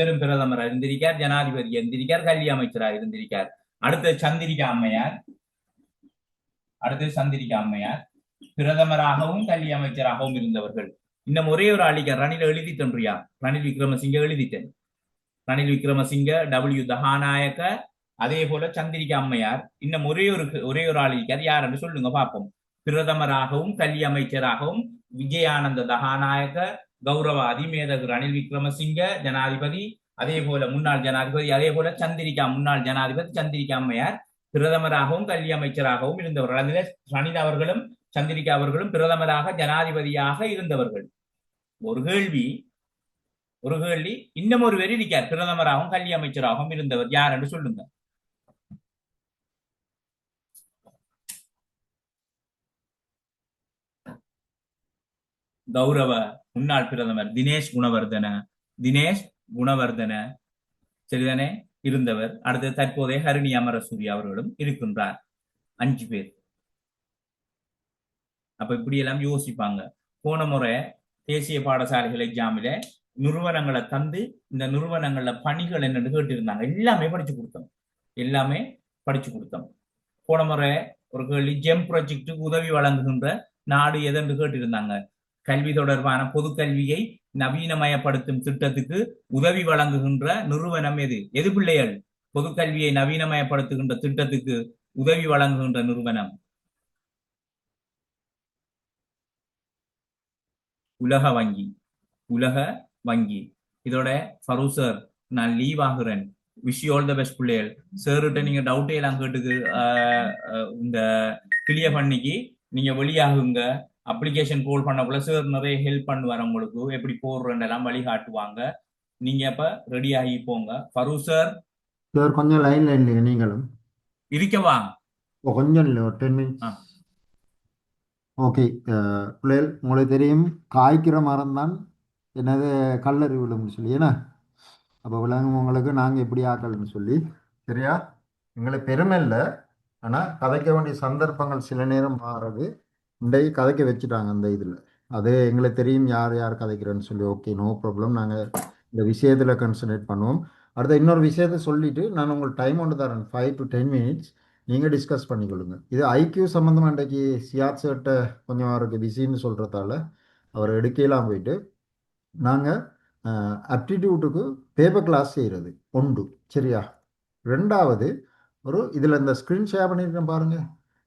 ஜனாதிபதி இருந்திருக்கார், கல்வி அமைச்சராக இருந்திருக்கார். அடுத்து சந்திரிகா அம்மையார் பிரதமராகவும் கல்வி அமைச்சராகவும் இருந்தவர்கள். இன்னும் ஒரே ஒரு ஆளிக்க ரணில் எழுதிட்டன்றியா? ரணில் விக்ரமசிங்க, டபிள்யூ தஹாநாயக்க, அதே போல சந்திரிகா அம்மையார். இன்னும் ஒரே ஒரு ஆளிக்கார். யார் என்று சொல்லுங்க பார்ப்போம். பிரதமராகவும் கல்வி அமைச்சராகவும் விஜயானந்த தஹாநாயக்க, கௌரவ அதிமேதகு ரணில் விக்ரமசிங்க ஜனாதிபதி, அதே போல முன்னாள் ஜனாதிபதி, அதே போல முன்னாள் ஜனாதிபதி சந்திரிகா அம்மையார் பிரதமராகவும் கல்வி அமைச்சராகவும் இருந்தவர்கள். அதில் ரணில் அவர்களும் சந்திரிகா அவர்களும் பிரதமராக ஜனாதிபதியாக இருந்தவர்கள். ஒரு கேள்வி. இன்னும் ஒரு பேர் இருக்கார், பிரதமராகவும் கல்வி அமைச்சராகவும் இருந்தவர். யார் என்று சொல்லுங்க. கௌரவ முன்னாள் பிரதமர் தினேஷ் குணவர்தன சரிதானே இருந்தவர். அடுத்து தற்போதைய ஹரிணி அமரசூரி அவர்களும் இருக்கின்றார். 5 பேர். அப்ப இப்படி எல்லாம் யோசிப்பாங்க. போன முறை தேசிய பாடசாலைகள் எக்ஸாமில நிறுவனங்களை தந்து இந்த நிறுவனங்கள்ல பணிகள் என்னன்னு கேட்டிருந்தாங்க. எல்லாமே படிச்சு கொடுத்தோம். போன முறை ஒரு கேள்வி, ஜெம் ப்ராஜெக்டுக்கு உதவி வழங்குகின்ற நாடு எதென்று கேட்டிருந்தாங்க. கல்வி தொடர்பான பொது கல்வியை நவீனமயப்படுத்தும் திட்டத்துக்கு உதவி வழங்குகின்ற நிறுவனம் எது பிள்ளைகள்? பொதுக்கல்வியை நவீனமயப்படுத்துகின்ற திட்டத்துக்கு உதவி வழங்குகின்ற நிறுவனம் உலக வங்கி. உலக வங்கி. இதோட ஃபரூக் சார், நான் லீவ் ஆகுறேன். Wish you all the best பிள்ளைகள். சார்கிட்ட நீங்க டவுட்டே எல்லாம் கேட்டுக்கு இந்த கிளியர் பண்ணிக்கு நீங்க வெளியாகுங்க. அப்ளிகேஷன் கோல் பண்ணக்குள்ள சார் நிறைய ஹெல்ப் பண்ணுவார், உங்களுக்கு எப்படி போடுறேன் வழிகாட்டுவாங்க. நீங்க அப்ப ரெடி ஆகி போங்க. ஃபரூக் சார் சார் கொஞ்சம் லைன்ல இல்லைங்க நீங்களும். இருக்கவா? கொஞ்சம் இல்லை, ஒரு 10 மினிட்ஸ். ஓகே. பிள்ளைகள் உங்களுக்கு தெரியும், காய்க்கிற மரம் தான் என்னது கல்லறி விழும்னு சொல்லி ஏன்னா, அப்போ விலங்கு உங்களுக்கு நாங்கள் எப்படி ஆக்கல்னு சொல்லி சரியா. எங்களுக்கு பெருமை இல்லை, ஆனால் கதைக்க வேண்டிய சந்தர்ப்பங்கள் சில நேரம் மாறுறது. இன்றைக்கு கதைக்க வச்சுட்டாங்க அந்த இதில். அது எங்களுக்கு தெரியும் யார் யார் கதைக்கிறேன்னு சொல்லி. Okay, no problem. நாங்கள் இந்த விஷயத்தில் கன்சன்ட்ரேட் பண்ணுவோம். அடுத்த இன்னொரு விஷயத்த சொல்லிவிட்டு நான் உங்களுக்கு டைம் ஒன்று தரேன், 5 to 10 minutes. நீங்கள் டிஸ்கஸ் பண்ணிக்கொள்ளுங்க. இது ஐக்யூ சம்மந்தமாக இன்றைக்கு சியாத் சார்கிட்ட கொஞ்சம் அவருக்கு பிஸின்னு சொல்கிறதால அவர் எடுக்கலாம் போயிட்டு நாங்கள் அப்டிடியூட்டுக்கு பேப்பர் கிளாஸ் செய்கிறது ஒன்று சரியா. ரெண்டாவது, ஒரு இதில் இந்த ஸ்க்ரீன் ஷேர் பண்ணியிருக்கேன் பாருங்கள்.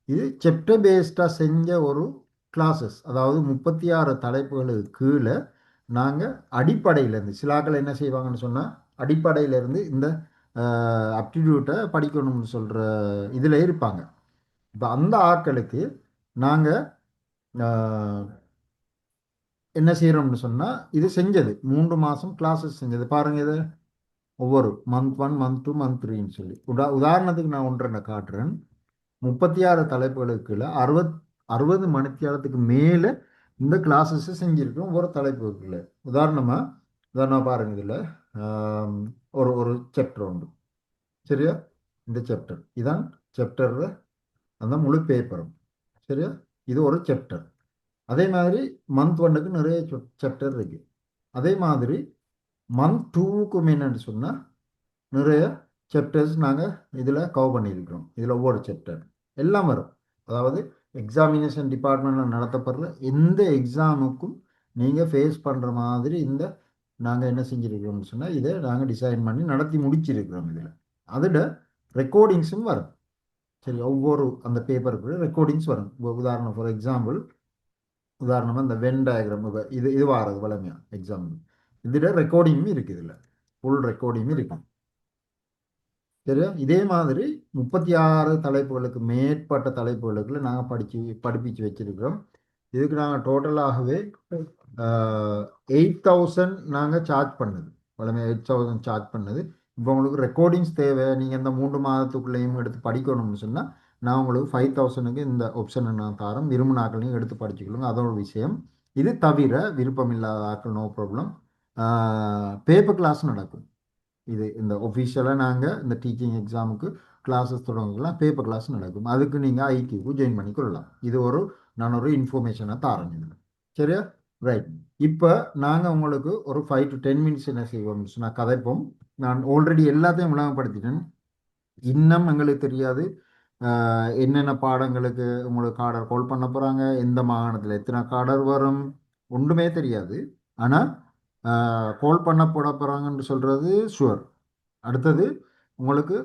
இது செப்டர் பேஸ்டாக செஞ்ச ஒரு கிளாஸஸ், அதாவது 36 தலைப்புகளுக்கு கீழே நாங்கள் அடிப்படையிலேருந்து சிலாக்கள் என்ன செய்வாங்கன்னு சொன்னால் அடிப்படையிலேருந்து இந்த அப்டிடியூட்டை படிக்கணும்னு சொல்கிற இதில் இருப்பாங்க. இப்போ அந்த ஆட்களுக்கு நாங்கள் என்ன செய்கிறோம்னு சொன்னால் இது செஞ்சது 3 மாதம் கிளாஸஸ் செஞ்சது பாருங்கள். இது ஒவ்வொரு மந்த் 1, மந்த் 2, மந்த் 3ன்னு சொல்லி உதாரணத்துக்கு நான் ஒன்றை காட்டுறேன். 36 தலைப்புகளுக்கு கீழே 60 மணித்தியாலத்துக்கு மேலே இந்த கிளாஸஸ் செஞ்சுருக்கோம் ஒவ்வொரு தலைப்புக்குள்ள. உதாரணமாக பாருங்க, இதில் ஒரு ஒரு சாப்டர் உண்டு சரியா. இந்த சாப்டர் இதான் சாப்டர், அந்த முழு பேப்பரும் சரியா. இது ஒரு சாப்டர். அதே மாதிரி மந்த் 1க்கு நிறைய சாப்டர் இருக்கு. அதே மாதிரி மந்த் 2க்கும் என்னன்னு சொன்னால் நிறைய சாப்டர்ஸ் நாங்கள் இதில் கவர் பண்ணியிருக்கிறோம். இதில் ஒவ்வொரு சாப்டர் எல்லாம் வரும். அதாவது எக்ஸாமினேஷன் டிபார்ட்மெண்ட்டில் நடத்தப்படுற எந்த எக்ஸாமுக்கும் நீங்கள் ஃபேஸ் பண்ணுற மாதிரி இந்த நாங்கள் என்ன செஞ்சுருக்கிறோம்னு சொன்னால் இதை நாங்கள் டிசைன் பண்ணி நடத்தி முடிச்சிருக்கிறோம். இதில் அதில் ரெக்கார்டிங்ஸும் வரும் சரி. ஒவ்வொரு அந்த பேப்பருக்கு ரெக்கார்டிங்ஸ் வரும். உதாரணம், ஃபார் எக்ஸாம்பிள், உதாரணமாக இந்த வென் டயக்ராம் இது வாரது வளமையாக எக்ஸாம்பிள். இதில் ரெக்கார்டிங்கும் இருக்குது, இதில் ஃபுல் ரெக்கார்டிங்கும் இருக்கும் சரியா. இதே மாதிரி 36 தலைப்புகளுக்கு மேற்பட்ட தலைப்புகளுக்கு நாங்கள் படிப்பிச்சு வச்சிருக்கிறோம். இதுக்கு நாங்கள் டோட்டலாகவே 8,000 நாங்கள் சார்ஜ் பண்ணது, வளமே 8,000 சார்ஜ் பண்ணது. இப்போ உங்களுக்கு ரெக்கார்டிங்ஸ் தேவை, நீங்கள் இந்த 3 மாதத்துக்குள்ளேயும் எடுத்து படிக்கணும்னு சொன்னால் நான் உங்களுக்கு 5,000க்கு இந்த ஆப்ஷனை நான் தரேன். விரும்பினாக்களையும் எடுத்து படிச்சுக்கொள்ளுங்க, அதோட விஷயம். இது தவிர விருப்பம் இல்லாத ஆக்கள் நோ ப்ராப்ளம், பேப்பர் கிளாஸ் நடக்கும். இது இந்த ஒஃபிஷியலாக நாங்கள் இந்த டீச்சிங் எக்ஸாமுக்கு கிளாஸஸ் தொடங்கலாம், பேப்பர் கிளாஸ் நடக்கும். அதுக்கு நீங்கள் ஐக்யூக்கு ஜாயின் பண்ணிக்கொள்ளலாம். இது நான் ஒரு இன்ஃபர்மேஷனாக தரேன் இதில் சரியா. ரைட். இப்போ நாங்கள் உங்களுக்கு ஒரு 5 to 10 minutes என்ன செய்வோம் நான் கதைப்போம். நான் ஆல்ரெடி எல்லாத்தையும் விளங்கப்படுத்திட்டேன். இன்னும் எங்களுக்கு தெரியாது என்னென்ன பாடங்களுக்கு உங்களுக்கு கார்டர் கால் பண்ண போகிறாங்க, எந்த மாகாணத்தில் எத்தனை கார்டர் வரும், ஒன்றுமே தெரியாது. ஆனால் கால் பண்ண போட போகிறாங்கன்னு சொல்கிறது ஷுவர். அடுத்தது உங்களுக்கு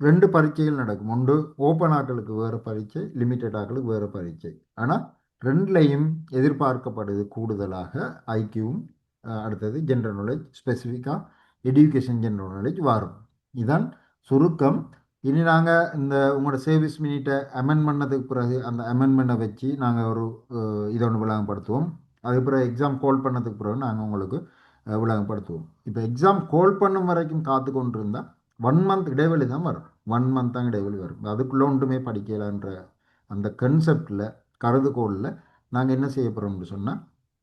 2 பரீட்சைகள் நடக்கும். ஒன்று ஓப்பன் ஆக்களுக்கு வேறு பரீட்சை, லிமிட்டட் ஆக்களுக்கு வேறு பரீட்சை. ஆனால் ரெண்டுலையும் எதிர்பார்க்கப்படுது கூடுதலாக ஐக்யூவும் அடுத்தது ஜென்ரல் நாலேஜ், ஸ்பெசிஃபிக்காக எஜுகேஷன் ஜென்ரல் நாலேஜ் வரும். இதுதான் சுருக்கம். இனி நாங்கள் இந்த உங்களோட சர்வீஸ் மினிட்டை அமெண்ட் பண்ணதுக்கு பிறகு அந்த அமெண்ட்மெண்ட்டை வச்சு நாங்கள் ஒரு இதை ஒன்று விளங்கப்படுத்துவோம். அதுக்கு பிறகு எக்ஸாம் கால் பண்ணதுக்கு பிறகு நாங்கள் உங்களுக்கு விளங்கப்படுத்துவோம். இப்போ எக்ஸாம் கால் பண்ணும் வரைக்கும் காத்து கொண்டு இருந்தால் 1 month இடைவெளி தான் வரும். 1 month தான் இடைவெளி வரும். அதுக்குள்ளே ஒன்றுமே படிக்கலான்ற அந்த கன்செப்டில் கருதுகோளில் நாங்கள் என்ன செய்ய போகிறோம்னு சொன்னால்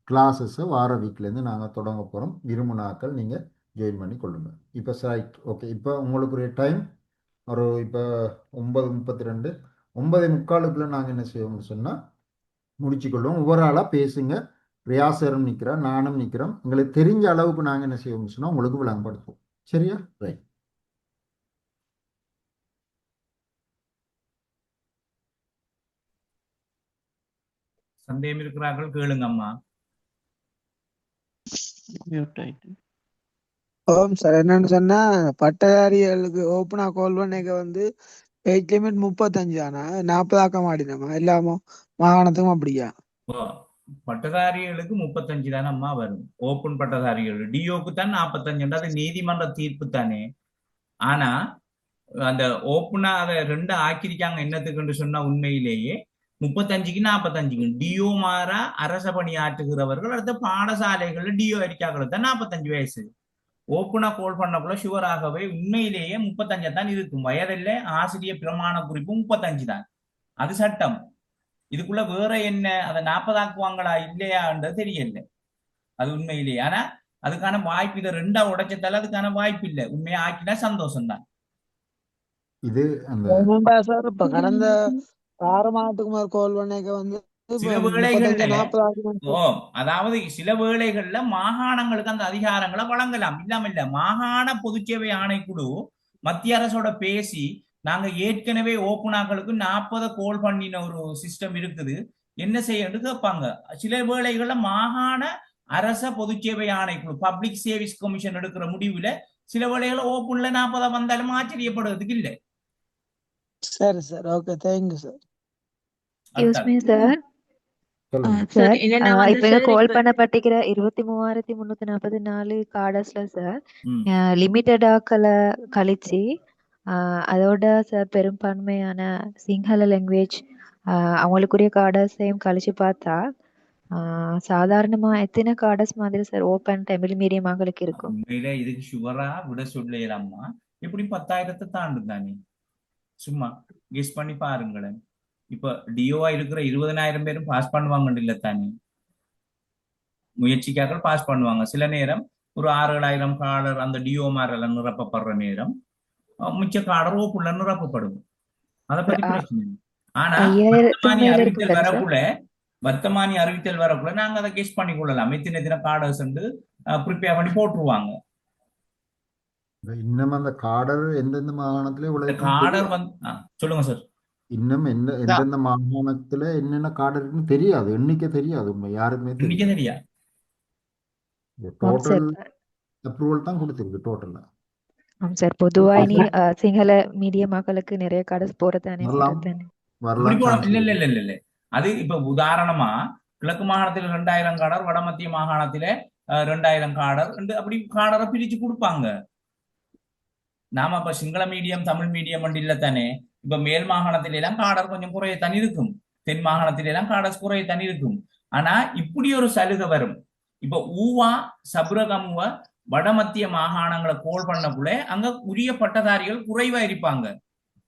கிளாஸஸை வார வீக்லேருந்து நாங்கள் தொடங்க போகிறோம். விரும்பினாக்கள் நீங்கள் ஜாயின் பண்ணி கொள்ளுங்கள். இப்போ ரைட், ஓகே. இப்போ உங்களுக்கு டைம் ஒரு இப்போ 9:32, 9:45 நாங்கள் என்ன செய்வோம்னு சொன்னால் முடிச்சுக்கொள்வோம். ஒவ்வொரு ஆளாக பேசுங்க. ரியாசரும் நிற்கிறோம், நானும் நிற்கிறோம். எங்களுக்கு தெரிஞ்ச அளவுக்கு நாங்கள் என்ன செய்வோம்னு சொன்னால் உங்களுக்கு விளங்கப்படுத்துவோம் சரியா. ரைட். சந்தேகம் இருக்கிறார்கள் கேளுங்க அம்மா. ஓம் சார் என்னன்னு சொன்னா பட்டதாரிகளுக்கு ஓப்பனா கால் பண்ணிக்க வந்து ஏஜ் லிமிட் 35 ஆனா 40 ஆக்க மாட்டினோமா இல்லாம மாகாணத்துக்கும் அப்படியா? இப்போ பட்டதாரிகளுக்கு 35 தானே அம்மா வரும். ஓப்பன் பட்டதாரிகள் டிஓக்கு தான் 45, அது நீதிமன்ற தீர்ப்பு தானே. ஆனா அந்த ஓப்பனா அதை ரெண்டு ஆக்கியிருக்காங்க என்னத்துக்குன்னு சொன்னா உண்மையிலேயே 35க்கு 45க்கு டிஓ மாறா அரச பணி ஆற்றுகிறவர்கள் அடுத்த பாடசாலைகள்ல டிஓ அடிக்காக்கள் தான் 45 வயசு. ஓப்பனா கோல் பண்ணக்குள்ள ஷுவராகவே உண்மையிலேயே 35 தான் இருக்கும். வயதில்ல ஆசிரியர் பிரமாண குறிப்பு 35 தான். அது சட்டம். இதுக்குள்ள வேற என்ன அதை 40 ஆக்குவாங்களா இல்லையான்றது தெரியல. அது உண்மையிலேயே ஆனா அதுக்கான வாய்ப்பு இதை ரெண்டா உடைச்சதால அதுக்கான வாய்ப்பு இல்லை. உண்மையா ஆக்கினா சந்தோஷம் தான். இது அந்த ஆமாண்டா சார் இப்ப கடந்த 6 மாதத்துக்கு முதல் கால் பண்ணிக்க வந்து இப்ப சில 35 வேளைகள்ல 40 ஆக்கணும் ஓ சார். அதாவது சில வேளைகள்ல மாகாணங்களுக்கு அந்த அதிகாரங்களை வழங்கலாம். இல்லாம இல்ல மாகாண பொதுச்சேவை ஆணைக்குழு மத்திய அரசோட பேசி நாங்க ஏற்கனவே ஓப்பனாக்களுக்கு 40 கோல் பண்ணின ஒரு சிஸ்டம் இருக்குது, என்ன செய்யணும்னு கேட்பாங்க. சில வேளைகள்ல மாகாண அரச பொதுச்சேவை ஆணைக்குழு பப்ளிக் சர்வீஸ் கமிஷன் எடுக்கிற முடிவுல சில வேளைகள்ல ஓப்பன்ல 40 வந்தாலும் ஆச்சரியப்படுறதுக்கு இல்லை. சரி sir okay thank you sir. Excuse அடுத்த மீ சார். சொல்லுங்க. சார் சார் என்னன்னா வந்து இப்ப சார் கால் இப்ப பண்ணப்பட்டிருக்கிற 23,344 கார்டர்ஸ்ல சார் ம் லிமிட்டட் ஆக்களை கழிச்சு அதோட சார் பெரும்பான்மையான சிங்கள லாங்குவேஜ் அவங்களுக்குரிய கார்டர்ஸையும் கழிச்சு பார்த்தா சாதாரணமா எத்தனை கார்டர்ஸ் மாதிரி சார் ஓப்பன் தமிழ் மீடியம் மக்களுக்கு இருக்கும்? உண்மையில இதுக்கு ஷுவரா விட சொல்லலாமா? எப்படி 10,000 தாண்டும் தானே. சும்மா கெஸ் பண்ணி பாருங்களேன். இப்ப டிஓவா இருக்கிற 20,000 பேரும் பாஸ் பண்ணுவாங்கன்னு இல்ல தானே. முயற்சிக்காக பாஸ் பண்ணுவாங்க. சில நேரம் ஒரு 6,000 காலர் அந்த டிஓ மாரெல்லாம் நிரப்பப்படுற நேரம் மிச்ச காலர் ஓப்புள்ள நிரப்பப்படும். அதை ஒரு பத்தி பிரச்சனை இல்லை. ஆனா 5,000த்துக்கு வர்த்தமானி மேல அறிவித்தல் இருக்குல்ல சார்? வரக்குள்ள நாங்க அதை கெஸ் பண்ணி கொள்ளலாம். எத்தனை கார்டர்ஸ் ப்ரிப்பேர் பண்ணி போட்டுருவாங்க. இன்னும் அந்த காடர் எந்தெந்த மாகாணத்திலே இந்த உழைக்கும் கார்டர் தெரியாது. சொல்லுங்க சார். இன்னும் எந்தெந்த மாகாணத்துல என்னென்ன காடர் இருக்குன்னு தெரியாது, எண்ணிக்கை தெரியாது, உண்மை யாருக்குமே இன்னைக்கு தெரியாது. தெரியா ஆமாம் டோட்டல் சார். அப்ரூவல் தான் கொடுத்துருக்கு டோட்டல்ல. ஆமாம் சார். பொதுவா இனி சிங்கள மீடியம் மக்களுக்கு நிறைய கார்டர்ஸ் போறதானே வரலாம், செய்யறது தானே. இப்படி வரலாம், போல சான்ஸ் இல்ல இல்ல இருக்கு. இல்ல இல்ல இல்ல. அது இப்ப உதாரணமா கிழக்கு மாகாணத்தில் 2,000 காடர், வட மத்திய மாகாணத்திலே 2,000 காடர் அப்படி காடரை பிரிச்சு கொடுப்பாங்க. நாம இப்ப சிங்கள மீடியம் தமிழ் மீடியம் இல்ல தானே. இப்ப மேல் மாகாணத்தில எல்லாம் காடர் கொஞ்சம் குறையத்தான் இருக்கும். தென் மாகாணத்தில எல்லாம் காடர் குறையத்தான் இருக்கும். ஆனா இப்படி ஒரு சலுகை வரும். இப்ப ஊவா சபுரகமுவ வடமத்திய மாகாணங்களை கோல் பண்ணக்குள்ள அங்க உரிய பட்டதாரிகள் குறைவா இருப்பாங்க.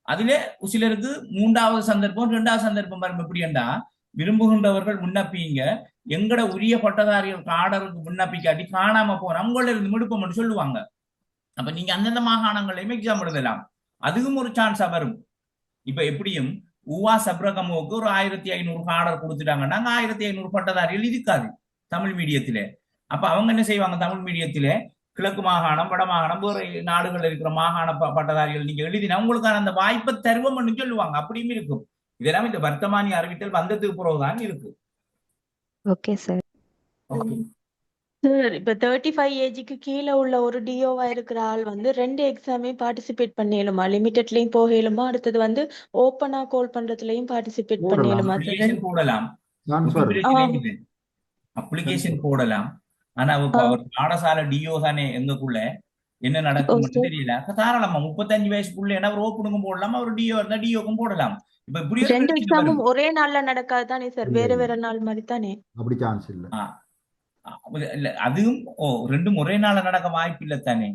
அதுல சிலருக்கு 3வது சந்தர்ப்பம் 2வது சந்தர்ப்பம் வரும். எப்படின்னா விரும்புகின்றவர்கள் விண்ணப்பிங்க, எங்கட உரிய பட்டதாரிகள் காடருக்கு விண்ணப்பிக்காட்டி காணாம போன அவங்கள இருந்து விடுப்பம் சொல்லுவாங்க. அப்ப நீங்க அந்தந்த மாகாணங்களையும் எக்ஸாம் எழுதலாம். அதுவும் ஒரு சான்ஸா வரும். இப்ப எப்படியும் ஊவா சப்ரகமுவுக்கு ஒரு 1,500 காடர் கொடுத்துட்டாங்கன்னா 1,500 பட்டதாரிகள் இருக்காது தமிழ் மீடியத்திலே. அப்ப அவங்க என்ன செய்வாங்க, தமிழ் மீடியத்திலே கிழக்கு மாகாணம் வட மாகாணம் வேற நாடுகள் இருக்கிற மாகாண பட்டதாரிகள் நீங்க எழுதினா உங்களுக்கான அந்த வாய்ப்பை தருவம்னு சொல்லுவாங்க. அப்படியும் இருக்கும். இதெல்லாம் இந்த வர்த்தமானி அறிவித்தல் வந்ததுக்கு பிறகுதான் இருக்கு. Okay sir. ஓகே சார் இப்ப 35 ஏஜுக்கு கீழே உள்ள ஒரு டிஓவா இருக்கிற ஆள் வந்து 2 எக்ஸாமே பார்ட்டிசிபேட் பண்ணிடலுமா? லிமிட்டட்லயும் போகலுமா? அடுத்தது வந்து ஓப்பனா கால் பண்றதுலயும் பார்ட்டிசிபேட் போடலாம், பண்ணிடலுமா சார்? அப்ளிகேஷன் போடலாம். சான்ஸ் ஒரு வரும். பிரச்சனையும் இல்லை. சான்ஸ் அப்ளிகேஷன் வரும். போடலாம். ஆனா இப்ப அவர் பாடசாலை டிஓ தானே, எங்கக்குள்ள என்ன நடக்கும் தெரியல. தாராளமா 35 வயசுக்குள்ள என்ன ஒரு ஓப்பனுக்கும் போடலாம், அவர் டிஓ இருந்தா டிஓக்கும் போடலாம். இப்ப இப்படி ஒரு 2 பிரச்சனை எக்ஸாமும் வரும். ஒரே நாள்ல நடக்காது தானே சார்? இல்ல வேற இல்ல, வேற நாள் மாதிரி தானே? அப்படி சான்ஸ் இல்ல. ஆ, இல்ல அதுவும் ரெண்டும் ஒரே நாள்ல நடக்க வாய்ப்பு இல்லை தானே.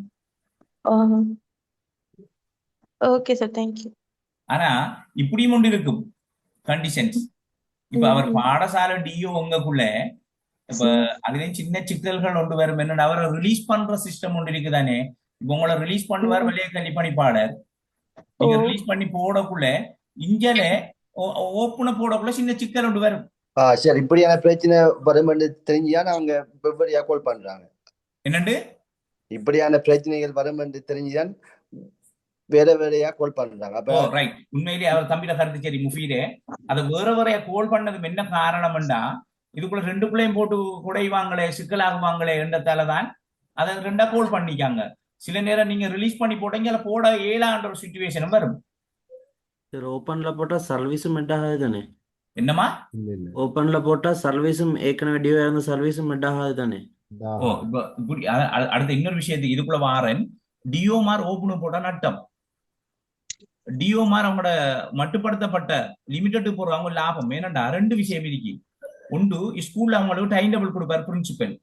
Okay sir thank you. ஆனா இப்படியும் ஒன்று இருக்கும் கண்டிஷன்ஸ். இப்ப அவர் பாடசாலை டிஓ உங்களுக்குள்ள இப்ப அதுலயும் சின்ன சிக்கல்கள் ஒன்று வரும். என்னன்னா அவரை ரிலீஸ் பண்ற சிஸ்டம் ஒன்று இருக்குதானே. இப்ப உங்களை ரிலீஸ் பண்ணுவார் வெளியே கல்வி பணிப்பாளர். நீங்க ரிலீஸ் பண்ணி போடக்குள்ள இஞ்சல ஓப்பன போடக்குள்ள சின்ன சிக்கல் ஒன்று வரும். சரி, இப்படியான பிரச்சனை வரும் தெரிஞ்சுதான் அவங்க வெவ்வேறையா கால் பண்றாங்க. என்னண்டு இப்படியான பிரச்சனைகள் வரும் என்று தெரிஞ்சுதான் வேற வேறையா கால் பண்றாங்க. அப்ப ரைட். உண்மையிலேயே அவர் தம்பியில கருத்து சரி முஃபீரே. அதை வேற வேறையா கோல் பண்ணது என்ன காரணம்டா இதுக்குள்ள 2 பிள்ளையும் போட்டு குடைவாங்களே சிக்கலாகுவாங்களே என்றதாலதான் அதை 2 கோல் பண்ணிக்காங்க. சில நேரம் நீங்க ரிலீஸ் பண்ணி போட்டீங்க, அதை போட இயலான்ற ஒரு சுச்சுவேஷனும் வரும். சரி, ஓப்பன்ல போட்டா சர்வீஸும் மெட் ஆகாது தானே? என்னமா? ஓப்பன்ல போட்டா சர்வீஸும் ஏற்கனவே டியூ இருந்த சர்வீஸும் மெட் ஆகாது தானே? ஓ, இப்படி அடுத்த இன்னொரு விஷயத்துக்கு இதுக்குள்ள வாரன். டிஓமார் ஓப்பன் போட்டா நட்டம். டிஓமார் அவங்களோட மட்டுப்படுத்தப்பட்ட லிமிட்டட் போடுறவங்க லாபம். ஏன்னா 2 விஷயம் இருக்கு. ஒன்று, ஸ்கூல்ல அவங்களுக்கு டைம் டேபிள் கொடுப்பாரு பிரின்சிபல்.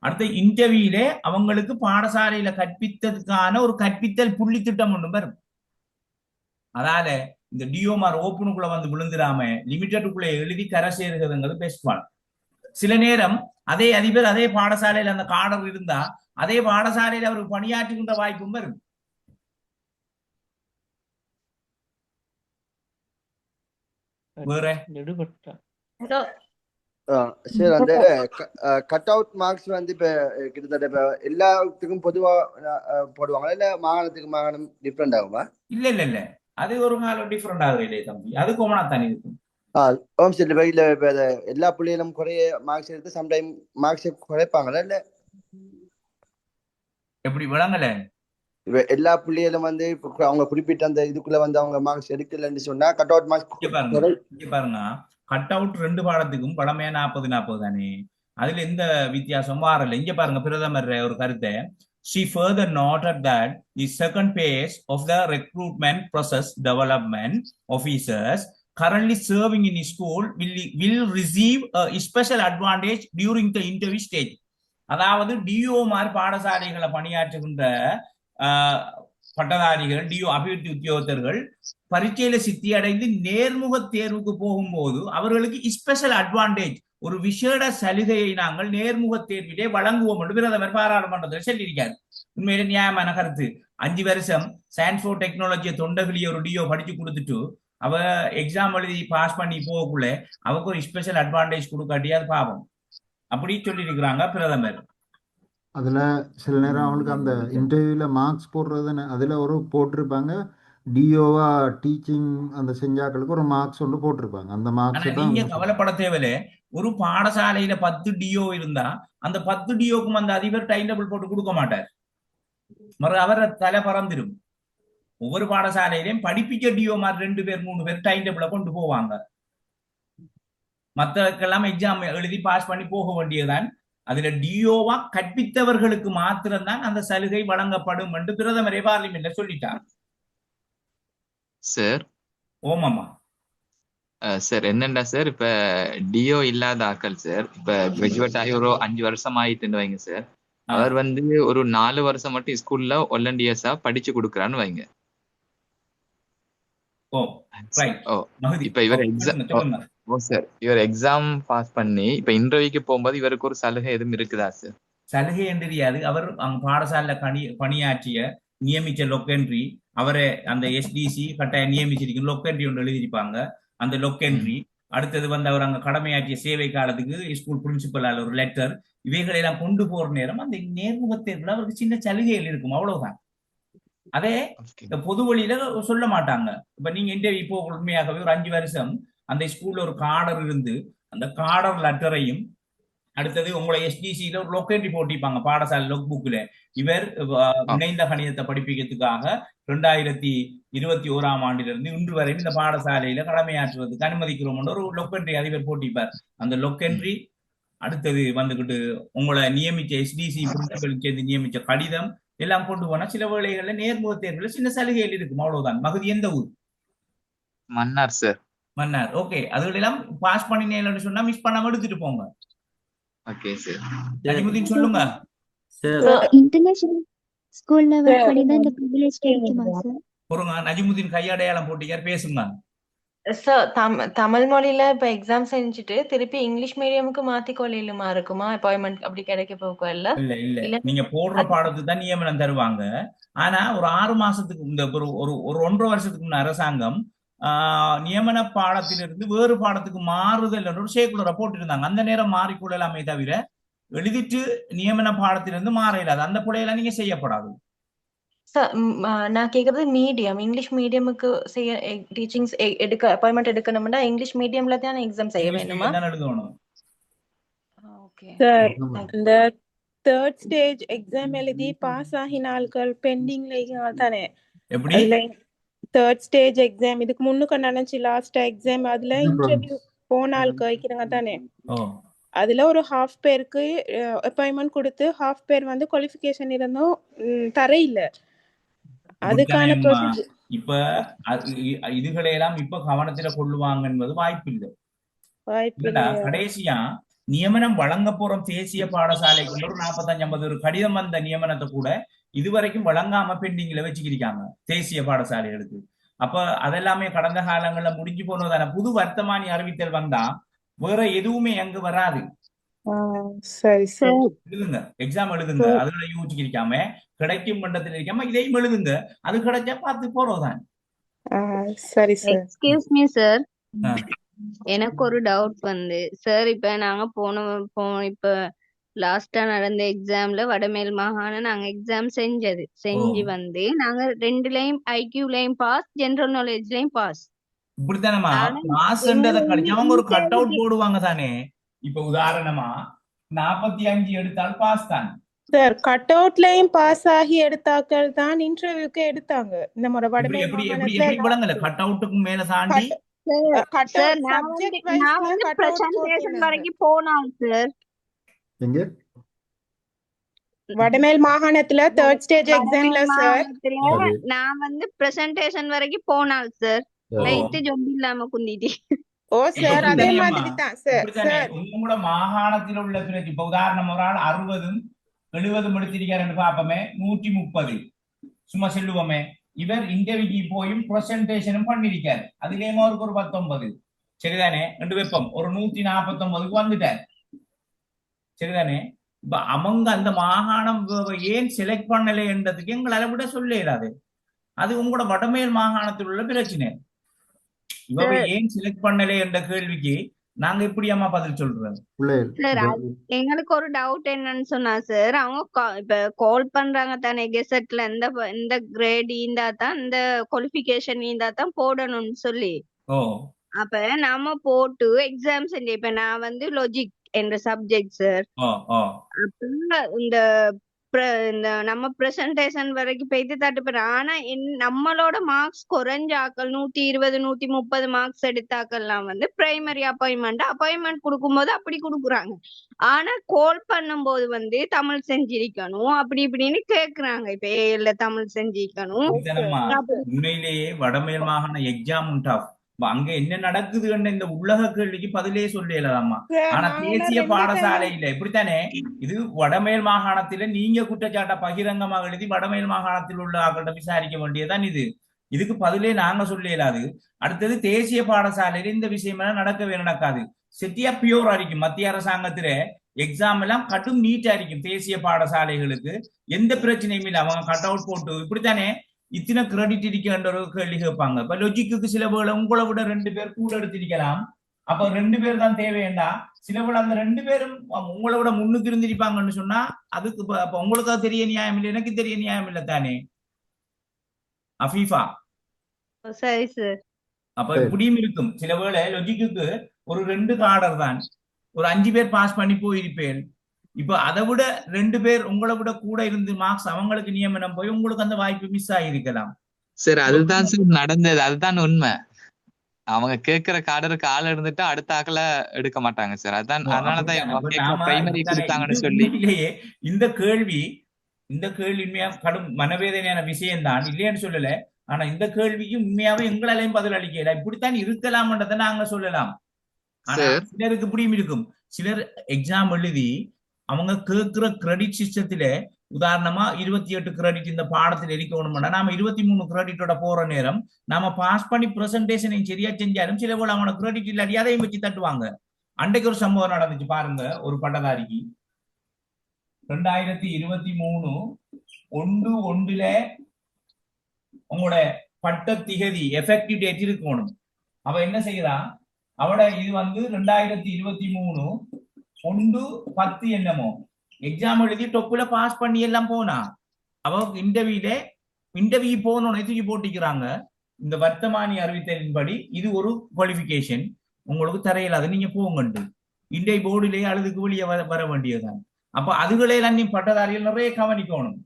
அடுத்த இன்டர்வியூல அவங்களுக்கு பாடசாலையில கற்பித்ததுக்கான ஒரு கற்பித்தல் புள்ளி திட்டம் ஒன்று வரும். அதால இந்த டிஓமார் ஓப்பனுக்குள்ள வந்து விழுந்துடாம லிமிட்டடுக்குள்ள எழுதி கரை சேருகிறதுங்கிறது பெஸ்ட் ஒன். சில நேரம் அதே அதிபர் அதே பாடசாலையில அந்த காடர் இருந்தா அதே பாடசாலையில அவருக்கு பணியாற்றுகின்ற வாய்ப்பும் வரும். வேற சரி, அந்த கட் அவுட் மார்க்ஸ் வந்து இப்ப கிட்டத்தட்ட இப்ப எல்லாத்துக்கும் பொதுவா போடுவாங்களா இல்ல மாகாணத்துக்கு மாகாணம் டிஃப்ரெண்ட் ஆகுமா? இல்ல அது ஒரு காலம் டிஃப்ரெண்ட் ஆகுது இல்லையே தம்பி, அது கோமனா தானே இருக்கும். ஓம் சரி, இல்ல இப்ப எல்லா பிள்ளைகளும் குறைய மார்க்ஸ் எடுத்து சம்டைம் மார்க்ஸ் குறைப்பாங்களா இல்ல எப்படி விளங்கல? இப்ப எல்லா பிள்ளைகளும் வந்து இப்ப அவங்க குறிப்பிட்ட அந்த இதுக்குள்ள வந்து அவங்க மார்க்ஸ் எடுக்கலன்னு சொன்னா கட் அவுட் மார்க்ஸ் பாருங்க, கட் அவுட் 2 பாடத்துக்கும் பழமையா 40 தானே, அதுல எந்த வித்தியாசமும் மாறல. இங்க பாருங்க, பிரதமர் ஒரு கருத்தை, she further noted that the second phase of the recruitment process development officers currently serving in school will receive a special advantage during the interview stage. அதாவது டிஓமார் பாடசாலைகளை பணியாற்றுகின்ற பட்டதாரிகள், டிஓ அபிவிருத்தி உத்தியோகத்தர்கள் பரீட்சையில சித்தி அடைந்து நேர்முக தேர்வுக்கு போகும்போது அவர்களுக்கு ஸ்பெஷல் அட்வான்டேஜ், ஒரு விசேட சலுகையை நாங்கள் நேர்முக தேர்விலே வழங்குவோம் என்று பிரதமர் பாராளுமன்றத்தில் சொல்லியிருக்காரு. உண்மையிலே நியாயமான கருத்து. 5 வருஷம் சயின்ஸ் ஃபார் டெக்னாலஜியை தொண்டகிளிய ஒரு டிஓ படிச்சு கொடுத்துட்டு அவ எக்ஸாம் எழுதி பாஸ் பண்ணி போகக்குள்ள அவருக்கு ஒரு ஸ்பெஷல் அட்வான்டேஜ் கொடுக்காட்டி அது பாவம். அப்படி சொல்லியிருக்கிறாங்க பிரதமர். அதுல சில நேரம் அவங்களுக்கு அந்த இன்டர்வியூல மார்க்ஸ் போடுறதுன்னு அதுல ஒரு போட்டிருப்பாங்க, டிஓவா டீச்சிங் அந்த செஞ்சாக்களுக்கு ஒரு மார்க்ஸ் ஒன்று போட்டிருப்பாங்க. அந்த மார்க்ஸ் தான் நீங்க கவலைப்பட தேவையில்ல. ஒரு பாடசாலையில 10 டிஓ இருந்தா அந்த 10 டிஓக்கும் அந்த அதிபர் டைம் டேபிள் போட்டு கொடுக்க மாட்டார். அவர் தலை பறந்துடும். ஒவ்வொரு பாடசாலையிலையும் படிப்பிக்க டிஓமார் 2 பேர் 3 பேர் டைம் டேபிளை கொண்டு போவாங்க. மற்றவர்களெல்லாம் எக்ஸாம் எழுதி பாஸ் பண்ணி போக வேண்டியதுதான். அதுல டிஓவா கற்பித்தவர்களுக்கு மாத்திரம்தான் அந்த சலுகை வழங்கப்படும் என்று பிரதமரே பார்லிமெண்ட்ல சொல்லிட்டார். சார் ஓமாமா சார் என்னண்டா சார், இப்ப டிஓ இல்லாத ஆக்கள் சார், இப்ப கிராஜுவேட் ஆகி ஒரு 5 வருஷம் ஆயிட்டுன்னு வைங்க சார், அவர் வந்து ஒரு 4 வருஷம் மட்டும் ஸ்கூல்ல வாலண்டியர்ஸா படிச்சு கொடுக்குறான்னு வைங்க. இப்ப இவர் இவர் எக்ஸாம் பாஸ் பண்ணி இப்ப இன்டர்வியூக்கு போகும்போது இவருக்கு ஒரு சலுகை எதுவும் இருக்குதா சார்? சலுகை என்று தெரியாது. அவர் அங்க பாடசாலையில பணியாற்றிய நியமிச்ச லொக்கென்ட்ரி, அவரை அந்த எஸ்டிசி கட்டாயம் நியமிச்சிருக்க லொக்கென்ட்ரி ஒன்று எழுதியிருப்பாங்க. அந்த லொக்கென்ட்ரி அடுத்தது வந்து அவர் அங்க கடமையாற்றிய சேவை காலத்துக்கு ஸ்கூல் பிரின்சிபலால் ஒரு லெட்டர், இவைகளை எல்லாம் கொண்டு போற நேரம் அந்த நேர்முக தேர்வுல அவருக்கு சின்ன சலுகைகள் இருக்கும், அவ்வளவுதான். அதே பொது வழியில சொல்ல மாட்டாங்க. இப்ப நீங்க இன்டர்வியூ இப்போ உண்மையாகவே ஒரு 5 வருஷம் அந்த ஸ்கூல்ல ஒரு காடர் இருந்து அந்த காடர் லெட்டரையும் அடுத்தது உங்களை எஸ்டிசியில ஒரு லொக்கேண்ட்ரி போட்டிப்பாங்க பாடசாலை லொக் புக்ல, இவர் இணைந்த கணிதத்தை படிப்பிக்கிறதுக்காக 2021ஆம் ஆண்டிலிருந்து இன்று வரை இந்த பாடசாலையில கடமையாற்றுவதற்கு அனுமதிக்கிறோம் ஒரு லொக்கேண்ட்ரி அதிபர் போட்டிப்பார். அந்த லொக்கேண்ட்ரி அடுத்தது வந்துகிட்டு உங்களை நியமிச்ச எஸ்டிசி பிரின்சிபல் சேர்ந்து நியமிச்ச கடிதம் எல்லாம் கொண்டு போனா சில வேளைகள்ல நேர்முக தேர்வுல சின்ன சலுகைகள் இருக்கும், அவ்வளவுதான். மகுதி எந்த ஊர்? மன்னார் சார். மன்னார். ஓகே, அதுகளெல்லாம் பாஸ் பண்ணினேன்னு சொன்னா மிஸ் பண்ணாம எடுத்துட்டு போங்க. Okay sir. நஜிமுதீன் சொல்லுங்க. இன்டர்நேஷனல் ஸ்கூல்ல வர்க் பண்ணி தான் இந்த பிரிவிலேஜ் கிடைக்குமா சார்? பொறுங்க, நஜிமுதீன் கையடையாளம் போட்டியார், பேசுங்க. சார் தமிழ் மொழியில இப்ப எக்ஸாம் செஞ்சுட்டு திருப்பி இங்கிலீஷ் மீடியமுக்கு மாத்திக்கொள்ளையிலுமா இருக்குமா அப்பாயின்மெண்ட் அப்படி கிடைக்க போக? இல்ல இல்ல நீங்க போடுற பாடத்துக்கு தான் நியமனம் தருவாங்க. ஆனா ஒரு 6 மாசத்துக்கு இந்த ஒரு 1.5 வருஷத்துக்கு முன்ன அரசாங்கம் நியமன பாடத்திலிருந்து வேறு பாடத்துக்கு மாறுதல் ஒரு சேக்குலரை போட்டிருந்தாங்க. அந்த நேரம் மாறிக்கொள்ளலாமே தவிர எழுதிட்டு நியமன பாடத்திலிருந்து மாற இல்லாது. அந்த பிள்ளையெல்லாம் நீங்க செய்யப்படாது. நான் கேக்குறது மீடியம் இங்கிலீஷ் மீடியமுக்கு செய்ய டீச்சிங்ஸ் எடுக்க அப்பாயின்மெண்ட் எடுக்கணும்னா இங்கிலீஷ் மீடியம்ல தான் எக்ஸாம் செய்ய வேணுமா? எழுதணும். சார், இந்த தேர்ட் ஸ்டேஜ் எக்ஸாம் எழுதி பாஸ் ஆகின ஆட்கள் பெண்டிங்ல தானே எப்படி அதுல தேர்ட் ஸ்டேஜ் எக்ஸாம் இதுக்கு முன்னுக்கு நினைச்சு லாஸ்ட் எக்ஸாம் அதுல இன்டர்வியூ போன ஆட்கள் வைக்கிறாங்க தானே ஓ அதுல ஒரு ஹாஃப் பேருக்கு அப்பாயின்மெண்ட் கொடுத்து ஹாஃப் பேர் வந்து குவாலிஃபிகேஷன் இருந்தும் தரையில அதுக்கான இப்படித்தானேம்மா ப்ரொசீஜர் இப்ப இதுகளை எல்லாம் இப்ப கவனத்துல கொள்ளுவாங்க என்பது வாய்ப்பில்லை. வாய்ப்பு இல்லடா இல்லையா? கடைசியா நியமனம் வழங்க போறோம் தேசிய பாடசாலைக்கு ஒரு 45-50 ஒரு கடிதம் வந்த நியமனத்தை கூட இதுவரைக்கும் வழங்காம பெண்டிங்ல வச்சுக்கிருக்காங்க தேசிய பாடசாலைகளுக்கு. அப்ப அதெல்லாமே கடந்த காலங்கள்ல முடிஞ்சு போனதான புது வர்த்தமானி அறிவித்தல் வந்தா வேற எதுவுமே அங்க வராது. சரி சரி எழுதுங்க, எக்ஸாம் எழுதுங்க, அதுல யோசிச்சிருக்காம கிடைக்கும் மண்டலத்தில் இருக்காம இதையும் எழுதுங்க, அது கிடைச்சா பார்த்து போறதுதான். சரி சார். எக்ஸ்கியூஸ் மீ சார், ஆ. எனக்கு ஒரு டவுட் சார், இப்ப நாங்க இப்ப லாஸ்டா நடந்த எக்ஸாம்ல வடமேல் மாகாணம் நாங்க எக்ஸாம் செஞ்சு நாங்க ரெண்டுலயும் ஐக்யூலயும் பாஸ், ஜெனரல் நாலேஜ்லயும் பாஸ். இப்படித்தானமா ஆனா பாஸ்ன்றதை கழிச்சு அவங்க ஒரு கட் அவுட் interview- போடுவாங்க தானே. இப்ப உதாரணமா 45 எடுத்தால் பாஸ் தான். சார் கட் அவுட்லயும் பாஸ் ஆகி எடுத்தாக்கள் தான் இன்டர்வியூக்கு எடுத்தாங்க இந்த முறை எப்படி வடமேல் எப்படி எப்படி மாகாணத்துல எப்படி விளங்கல கட் அவுட்டுக்கு மேல தாண்டி கட் சார் அவுட் நான் சப்ஜெக்ட் நான் வைஸ்ல கட் அவுட் பிரசன்டேஷன் போட்டிருந்தாங்க வரைக்கும் போனாங்க சார். எங்க வடமேல் மாகாணத்துல தேர்ட் ஸ்டேஜ் எக்ஸாம்ல வடமேல் சார். மாகாணத்துல நான் பிரசன்டேஷன் வரைக்கும் போனாங்க சார். வெயிட் ஜொம்பி இல்லாம குந்திட்டு. ஓ சார் அதே இப்படித்தானேம்மா மாதிரி தான் சார். இப்படித்தானே சார் உங்களோட மாகாணத்தில் உள்ள பிரச்சனை. இப்ப உதாரணம் ஒரு ஆள் 60 70 எடுத்திருக்காருன்னு பாப்போமே, 130 சும்மா செல்லுவோமே. இவர் இன்டர்வியூ போயும் பிரசன்டேஷனும் பண்ணிருக்காரு, அதுலயும் அவருக்கு ஒரு 19 சரிதானே ரெண்டு வெப்பம் ஒரு 149க்கு வந்துட்டார் சரிதானே. இப்ப அவங்க அந்த மாகாணம் ஏன் செலக்ட் பண்ணலை என்றதுக்கு எங்களால விட சொல்ல இயலாது. அது உங்களோட வடமேல் மாகாணத்தில் உள்ள பிரச்சனை. இவங்க ஏன் செலக்ட் பண்ணலை என்ற கேள்விக்கு நாங்க எப்படி அம்மா பதில் சொல்றது? சார் எங்களுக்கு ஒரு டவுட் என்னன்னு சொன்னா சார், அவங்க இப்ப கால் பண்றாங்க தானே கெசட்ல இந்த கிரேட் இருந்தா தான் இந்த குவாலிஃபிகேஷன் இருந்தா தான் போடணும்னு சொல்லி. ஓ அப்ப நாம போட்டு எக்ஸாம் செஞ்சு இப்ப நான் லாஜிக் என்ற சப்ஜெக்ட் சார். ஓ ஓ அப்ப இந்த நம்ம பிரசன்டேஷன் வரைக்கும் போயிட்டு தட்டுப்பேன். ஆனா நம்மளோட மார்க்ஸ் குறைஞ்ச ஆக்கள் 120 130 மார்க்ஸ் எடுத்தாக்கள்லாம் பிரைமரி அப்பாயின்மெண்ட் கொடுக்கும்போது அப்படி கொடுக்குறாங்க. ஆனா கால் பண்ணும்போது தமிழ் செஞ்சிருக்கணும் அப்படி இப்படின்னு கேக்குறாங்க. இப்ப ஏல தமிழ் செஞ்சிருக்கணும். உண்மையிலேயே வடமேல் மாகாண எக்ஸாம் உண்டா அங்க என்ன நடக்குது இந்த உலக கேள்விக்கு பதிலே சொல்லலாமா. ஆனா தேசிய பாடசாலையில இப்படித்தானே இது வடமேல் மாகாணத்தில நீங்க குற்றச்சாட்டை பகிரங்கமாக எழுதி வடமேல் மாகாணத்தில் உள்ள ஆக்கள்கிட்ட விசாரிக்க வேண்டியதுதான் இது. இதுக்கு பதிலே நாங்க சொல்ல இயலாது. அடுத்தது தேசிய பாடசாலையில இந்த விஷயம் எல்லாம் நடக்கவே நடக்காது. செட்டியா பியூர் ஆയിരിக்கும். மத்திய அரசாங்கத்தில எக்ஸாம் எல்லாம் கட்டும் நீட்டா இருக்கும். தேசிய பாடசாலைகளுக்கு எந்த பிரச்சனையும் இல்லை. அவங்க கட் அவுட் போட்டு இப்படித்தானே இத்தனை கிரெடிட் இருக்கின்ற ஒரு கேள்வி கேட்பாங்க. இப்ப லொஜிக்கு சில வேளை உங்களை விட 2 பேர் கூட எடுத்திருக்கலாம். அப்ப 2 பேர் தான் தேவையண்டா சில வேளை அந்த 2 பேரும் உங்களை விட முன்னுக்கு இருந்திருப்பாங்கன்னு சொன்னா அதுக்கு அப்ப உங்களுக்கு தெரிய நியாயம் இல்லை, எனக்கு தெரிய நியாயம் இல்லை தானே அஃபீஃபா. சரி சார். அப்ப இப்படியும் இருக்கும். சில வேளை லொஜிக்கு ஒரு 2 கார்டர் தான் ஒரு 5 பேர் பாஸ் பண்ணி போயிருப்பேன். இப்ப அதை விட 2 பேர் உங்களை விட கூட இருந்து மார்க்ஸ் அவங்களுக்கு நியமனம் போய் உங்களுக்கு அந்த வாய்ப்பு மிஸ் ஆகிருக்கலாம் சார். அதுதான் சார் நடந்தது, அதுதான் உண்மை. அவங்க கேட்கிற கார்டருக்கு ஆள் இருந்துட்டு அடுத்த ஆக்களை எடுக்க மாட்டாங்க சார். அதான் அதனாலதான் பிரைமரி கொடுத்தாங்கன்னு சொல்லி இந்த கேள்வி உண்மையா கடும் மனவேதனையான விஷயம் தான் இல்லையான்னு சொல்லல. ஆனா இந்த கேள்விக்கு உண்மையாவே எங்களாலையும் பதில் அளிக்கல. இப்படித்தான் இருக்கலாம்ன்றதை நாங்க சொல்லலாம். ஆனா சிலருக்கு இப்படியும் இருக்கும். சிலர் எக்ஸாம் எழுதி அவங்க கேட்கிற கிரெடிட் சிஸ்டத்துல உதாரணமா 28 கிரெடிட் இந்த பாடத்தில் இருக்கணும்னா நாம 23 கிரெடிட்டோட போற நேரம் நாம பாஸ் பண்ணி பிரசன்டேஷனையும் சரியா செஞ்சாலும் சில போல அவனோட கிரெடிட் இல்லாட்டி அதையும் வச்சு தட்டுவாங்க. அன்றைக்கு ஒரு சம்பவம் நடந்துச்சு பாருங்க. ஒரு பட்டதாரிக்கு 2023 1/1 உங்களோட பட்ட திகதி எஃபெக்டிவ் டேட் இருக்கணும். அவ என்ன செய்யறா, அவட இது 2023 1/10 என்னமோ எக்ஸாம் எழுதி டொப்புல பாஸ் பண்ணி எல்லாம் போனா அவ இன்டர்வியூ போனோன்னு தூக்கி போட்டிக்கிறாங்க. இந்த வர்த்தமானி அறிவித்தலின்படி இது ஒரு குவாலிபிகேஷன் உங்களுக்கு தரையில்லாத நீங்க போங்கண்டு இன்றைய போர்டிலேயே அழுதுக்கு வெளியே வர வேண்டியதுதான். அப்ப அதுகளெல்லாம் நீ பட்டதாரிகள் நிறைய கவனிக்கணும்.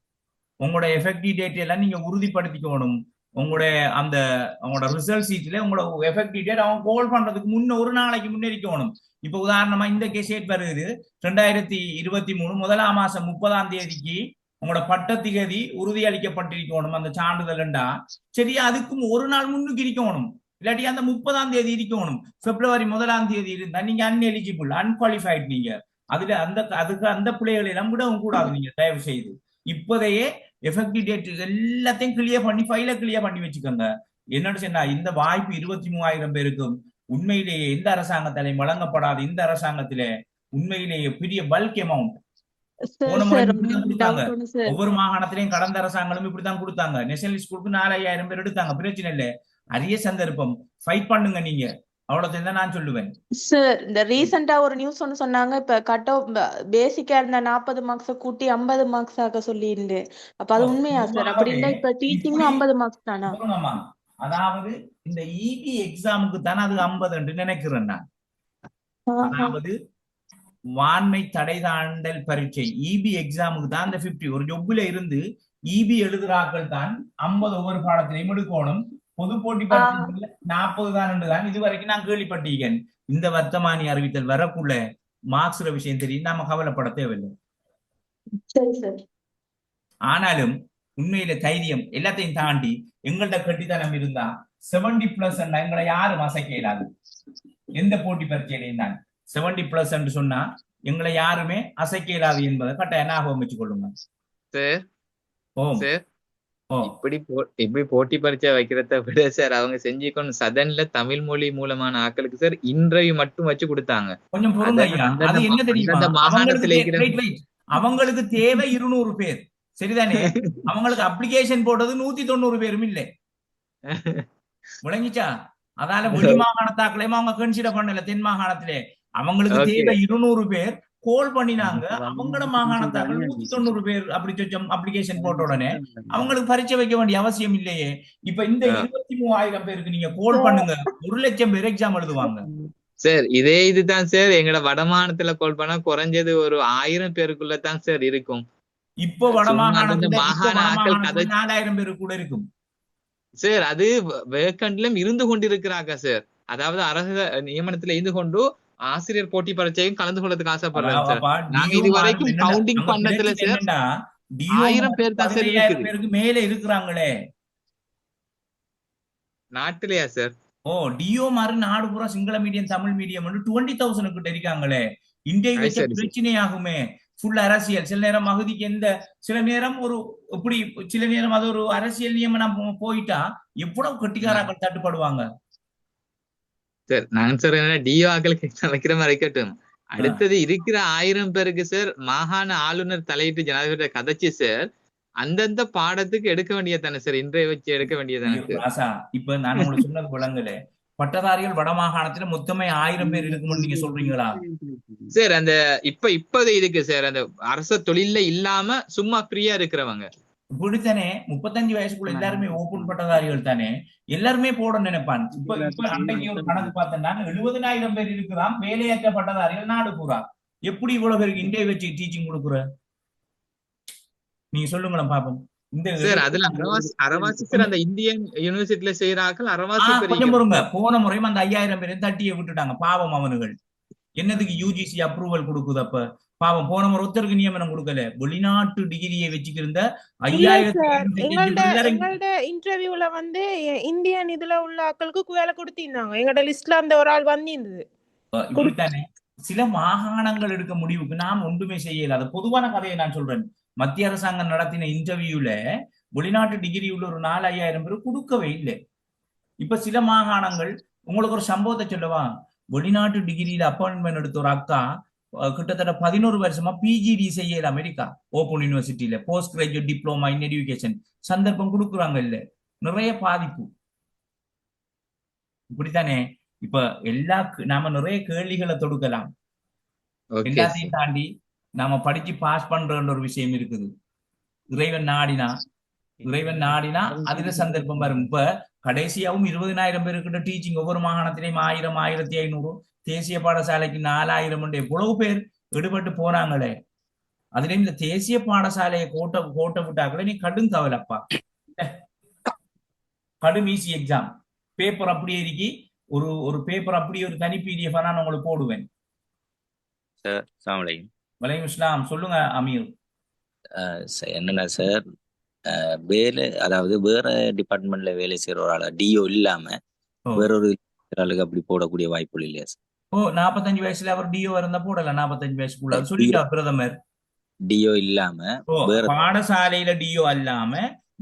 உங்களோட எஃபெக்டிவ் டேட் எல்லாம் நீங்க உறுதிப்படுத்திக்கணும். உங்களோட ரிசல்ட் சீட்ல உங்களோட எஃபெக்டிவ் டேட் அவங்க கோல் பண்றதுக்கு முன்ன ஒரு நாளைக்கு முன்னேறிக்கணும். இப்ப உதாரணமா இந்த கேசேட் வருது 2023 முதலாம் மாசம் 30ஆம் தேதிக்கு உங்களோட பட்டத்திகதி உறுதியளிக்கப்பட்டிருக்கணும் அந்த சான்றிதழ்ண்டா சரியா, அதுக்கும் ஒரு நாள் முன்னுக்கு இருக்கணும். இல்லாட்டி அந்த 30ஆம் தேதி இருக்கணும். பிப்ரவரி 1ஆம் தேதி இருந்தா நீங்க அன்எலிஜிபிள், அன்குவாலிஃபைட். நீங்க அதுல அதுக்கு அந்த பிள்ளைகளை எல்லாம் விடவும் கூடாது. நீங்க தயவு செய்து இப்போதையே எஃபெக்டிவ் டேட் எல்லாத்தையும் கிளியர் பண்ணி ஃபைலை கிளியர் பண்ணி வச்சுக்கோங்க. என்னன்னு சொன்னா இந்த வாய்ப்பு 23,000 பேருக்கும் உண்மையிலேயே எந்த அரசாங்கத்திலையும் வழங்கப்படாது. இந்த அரசாங்கத்திலே உண்மையிலேயே பெரிய பல்க் அமௌண்ட் போன முறை இப்படிதான் கொடுத்தாங்க. ஒவ்வொரு மாகாணத்திலையும் கடந்த அரசாங்கங்களும் இப்படித்தான் கொடுத்தாங்க. நேஷனல் ஸ்கூலுக்கு 4,000 பேர் எடுத்தாங்க. பிரச்சனை இல்லை, அரிய சந்தர்ப்பம், ஃபைட் பண்ணுங்க நீங்க. அவ்வளவுதான் நான் சொல்லுவேன். சார் இந்த ரீசெண்டா ஒரு நியூஸ் ஒன்னு சொன்னாங்க, இப்ப கட் ஆஃப் பேசிக்கா இருந்த 40 மார்க்ஸ கூட்டி 50 மார்க்ஸ் ஆக சொல்லியிருந்து. அப்ப அது உண்மையா சார்? அப்படி இருந்தா இப்ப டீச்சிங்கும் 50 மார்க்ஸ் தானா? அதாவது இந்த இபி எக்ஸாமுக்கு தானே அது 50 நினைக்கிறேன் நான். அதாவது வான்மை தடை தாண்டல் பரீட்சை இபி எக்ஸாமுக்கு தான் அந்த 50. ஒரு ஜொப்புல இருந்து இபி எழுதுறாக்கள் தான் 50 ஒவ்வொரு பாடத்திலையும் எடுக்கணும். பொது போட்டி பரீட்சை 40 தான் இது வரைக்கும் நான் கேள்விப்பட்டிருக்கேன். இந்த வர்த்தமானி அறிவித்தல் வரக்குள்ள மார்க்ஸ் விஷயம் தெரியும், நாம கவலைப்பட தேவையில்லை. ஆனாலும் உண்மையில தைரியம் எல்லாத்தையும் தாண்டி எங்கள்ட கட்டித்தனம் இருந்தா 70+ எங்களை யாரும் அசைக்க இயலாது. எந்த போட்டி பரீட்சையிலையும் தான் 70+ சொன்னா எங்களை யாருமே அசைக்க இயலாது என்பதை கட்டாயம் ஞாபகம் வச்சுக் கொள்ளுங்க. இப்படி போட்டி பரீட்சை வைக்கிறத விட சார் அவங்க செஞ்சுக்கணும். சதன்ல தமிழ் மொழி மூலமான ஆக்களுக்கு சார் இன்டர்வியூ மட்டும் வச்சு கொடுத்தாங்க. கொஞ்சம் பொறுங்க ஐயா, அது என்ன தெரியுமா, அவங்களுக்கு தேவை 200 பேர் சரிதானே, அவங்களுக்கு அப்ளிகேஷன் போட்டது 190 பேரும் இல்லை. விளங்கிச்சா? அதால வெளி மாகாணத்தாக்களையும் அவங்க கன்சிடர் பண்ணல. தென் மாகாணத்திலே அவங்களுக்கு தேவை 200 பேர் கோல் பண்ணினாங்க. அவங்களோட மாகாணத்தாக்கள் 190 பேர் அப்படி அப்ளிகேஷன் போட்ட உடனே அவங்களுக்கு பரீட்சை வைக்க வேண்டிய அவசியம் இல்லையே. இப்ப இந்த 23,000 பேருக்கு நீங்க கோல் பண்ணுங்க, 100,000 பேர் எக்ஸாம் எழுதுவாங்க சார். இதே இதுதான் சார் எங்களோட வடமாகாணத்துல கோல் பண்ணா குறைஞ்சது ஒரு 1000 பேருக்குள்ளதான் சார் இருக்கும். இப்போ வடமாகாணத்துல 4,000 பேரு கூட இருக்கும் சார். அது வேக்கண்ட்லயும் இருந்து கொண்டிருக்கிறாங்க சார். அதாவது அரசு நியமனத்துல இருந்து கொண்டு ஆசிரியர் போட்டி பரீட்சையும் கலந்து கொள்ளதுக்கு ஆசைப்படுறேன் சார். நாங்க இதுவரைக்கும் கவுண்டிங் பண்ணதுல சார் 1000 பேர் தான் சார் இருக்குது. மேல இருக்கிறாங்களே நாட்டிலேயா சார்? டிஓ மாதிரி நாடு பூரா சிங்கள மீடியம் தமிழ் மீடியம் 20,000 கிட்ட இருக்காங்களே. இன்றைய பிரச்சனையாகுமே ஃபுல் அரசியல். சில நேரம் மகுதிக்கு சில நேரம் ஒரு இப்படி, சில நேரம் அது ஒரு அரசியல் நியமனம் போயிட்டா எவ்வளவு கட்டிக்காராக்கள் தட்டுப்படுவாங்க சார். நான் சார் என்ன டிஓ ஆக்களுக்கு வைக்கிற மாதிரி இருக்கட்டும். அடுத்தது இருக்கிற 1000 பேருக்கு சார் மாகாண ஆளுநர் தலையிட்டு ஜனாதிபதி கதைச்சு சார் அந்தந்த பாடத்துக்கு எடுக்க வேண்டியதானே சார், இன்றைய வச்சு எடுக்க வேண்டியதானே சார். இப்ப நான் உங்களுக்கு சொன்னது விளங்கல. பட்டதாரிகள் வடமாகாணத்துல மொத்தமே 1000 பேர் இருக்கும்னு நீங்க சொல்றீங்களா சார்? அந்த இப்போதை இருக்கு சார், அந்த அரச தொழில இல்லாம சும்மா ஃப்ரீயா இருக்கிறவங்க இப்படித்தானே 35 வயசுக்குள்ள எல்லாருமே ஓபன் பட்டதாரிகள் தானே, எல்லாருமே போட நினைப்பான். இப்ப அன்றைக்கு ஒரு கணக்கு பார்த்தேன்னா 70,000 பேர் இருக்கிறான் வேலையற்ற பட்டதாரிகள் நாடு பூரா. எப்படி இவ்வளவு பேருக்கு இன்றைய வச்சு டீச்சிங் கொடுக்குற நீங்க சொல்லுங்களேன் பாப்போம். அதுல அரவாசி சார் அந்த இந்தியன் யூனிவர்சிட்டியில செய்யறாக்கள் அரவாசி. கொஞ்சம் பொறுங்க, போன முறையும் அந்த 5,000 பேரையும் தட்டியை விட்டுட்டாங்க. பாவம் அவனுகள் என்னதுக்கு யூஜிசி அப்ரூவல் கொடுக்குது? அப்ப பாவம் போன முறை ஒருத்தருக்கு நியமனம் கொடுக்கல. வெளிநாட்டு டிகிரியை வச்சுக்கிருந்த 5,000 இன்டர்வியூல இந்தியன் இதுல உள்ள ஆட்களுக்கு வேலை கொடுத்திருந்தாங்க. எங்களோட லிஸ்ட்ல அந்த ஒரு ஆள் வந்திருந்தது. இப்படித்தானே சில மாகாணங்கள் எடுக்க முடிவுக்கு நாம் ஒன்றுமே செய்யல. அது பொதுவான கதையை நான் சொல்றேன். மத்திய அரசாங்கம் நடத்தின இன்டர்வியூல வெளிநாட்டு டிகிரி உள்ள ஒரு 4,000 பேர் கொடுக்கவே இல்லை. இப்ப சில மாகாணங்கள், உங்களுக்கு ஒரு சம்பவத்தை சொல்லவா, வெளிநாட்டு டிகிரியில அப்பாயின்மெண்ட் எடுத்த ஒரு அக்கா கிட்டத்தட்ட 11 வருஷமா பிஜிடி செய்யல அமெரிக்கா ஓபன் யூனிவர்சிட்டியில, post graduate diploma in education. சந்தர்ப்பம் கொடுக்குறாங்க இல்ல, நிறைய பாதிப்பு. இப்படித்தானே இப்ப நாம நிறைய கேள்விகளை தொடுக்கலாம். எல்லாத்தையும் தாண்டி நாம படிச்சு பாஸ் பண்றன்ற ஒரு விஷயம் இருக்குது. இறைவன் நாடினா அதுல சந்தர்ப்பம் வரும். இப்ப கடைசியாவும் 20,000 பேருக்கிட்ட டீச்சிங் ஒவ்வொரு மாகாணத்திலையும் 1000, 1,500, தேசிய பாடசாலைக்கு 4,000 எவ்வளவு பேர் ஈடுபட்டு போனாங்களே. அதுலயும் இந்த தேசிய பாடசாலையை கோட்டை விட்டாக்களே நீ கடும் கவலைப்பா. கடும் ஈஸி எக்ஸாம் பேப்பர் அப்படியே இருக்கி ஒரு ஒரு பேப்பர் அப்படியே ஒரு தனி PDF நான் உங்களுக்கு போடுவேன். சார் அஸ்ஸலாமு அலைக்கும். வலைக்கும் இஸ்லாம். சொல்லுங்க அமீர். என்னன்னா சார், வேலை அதாவது வேற டிபார்ட்மெண்ட்ல வேலை செய்யற ஒரு ஆளா டிஓ இல்லாம வேற ஒரு ஆளுக்கு அப்படி போடக்கூடிய வாய்ப்புகள் இல்லையா சார்? 45 வயசுல அவர் டிஓ இருந்தா போடல. 45 வயசுக்குள்ள சொல்லிட்டார் பிரதமர். டிஓ இல்லாம வேற பாடசாலையில டிஓ அல்லாம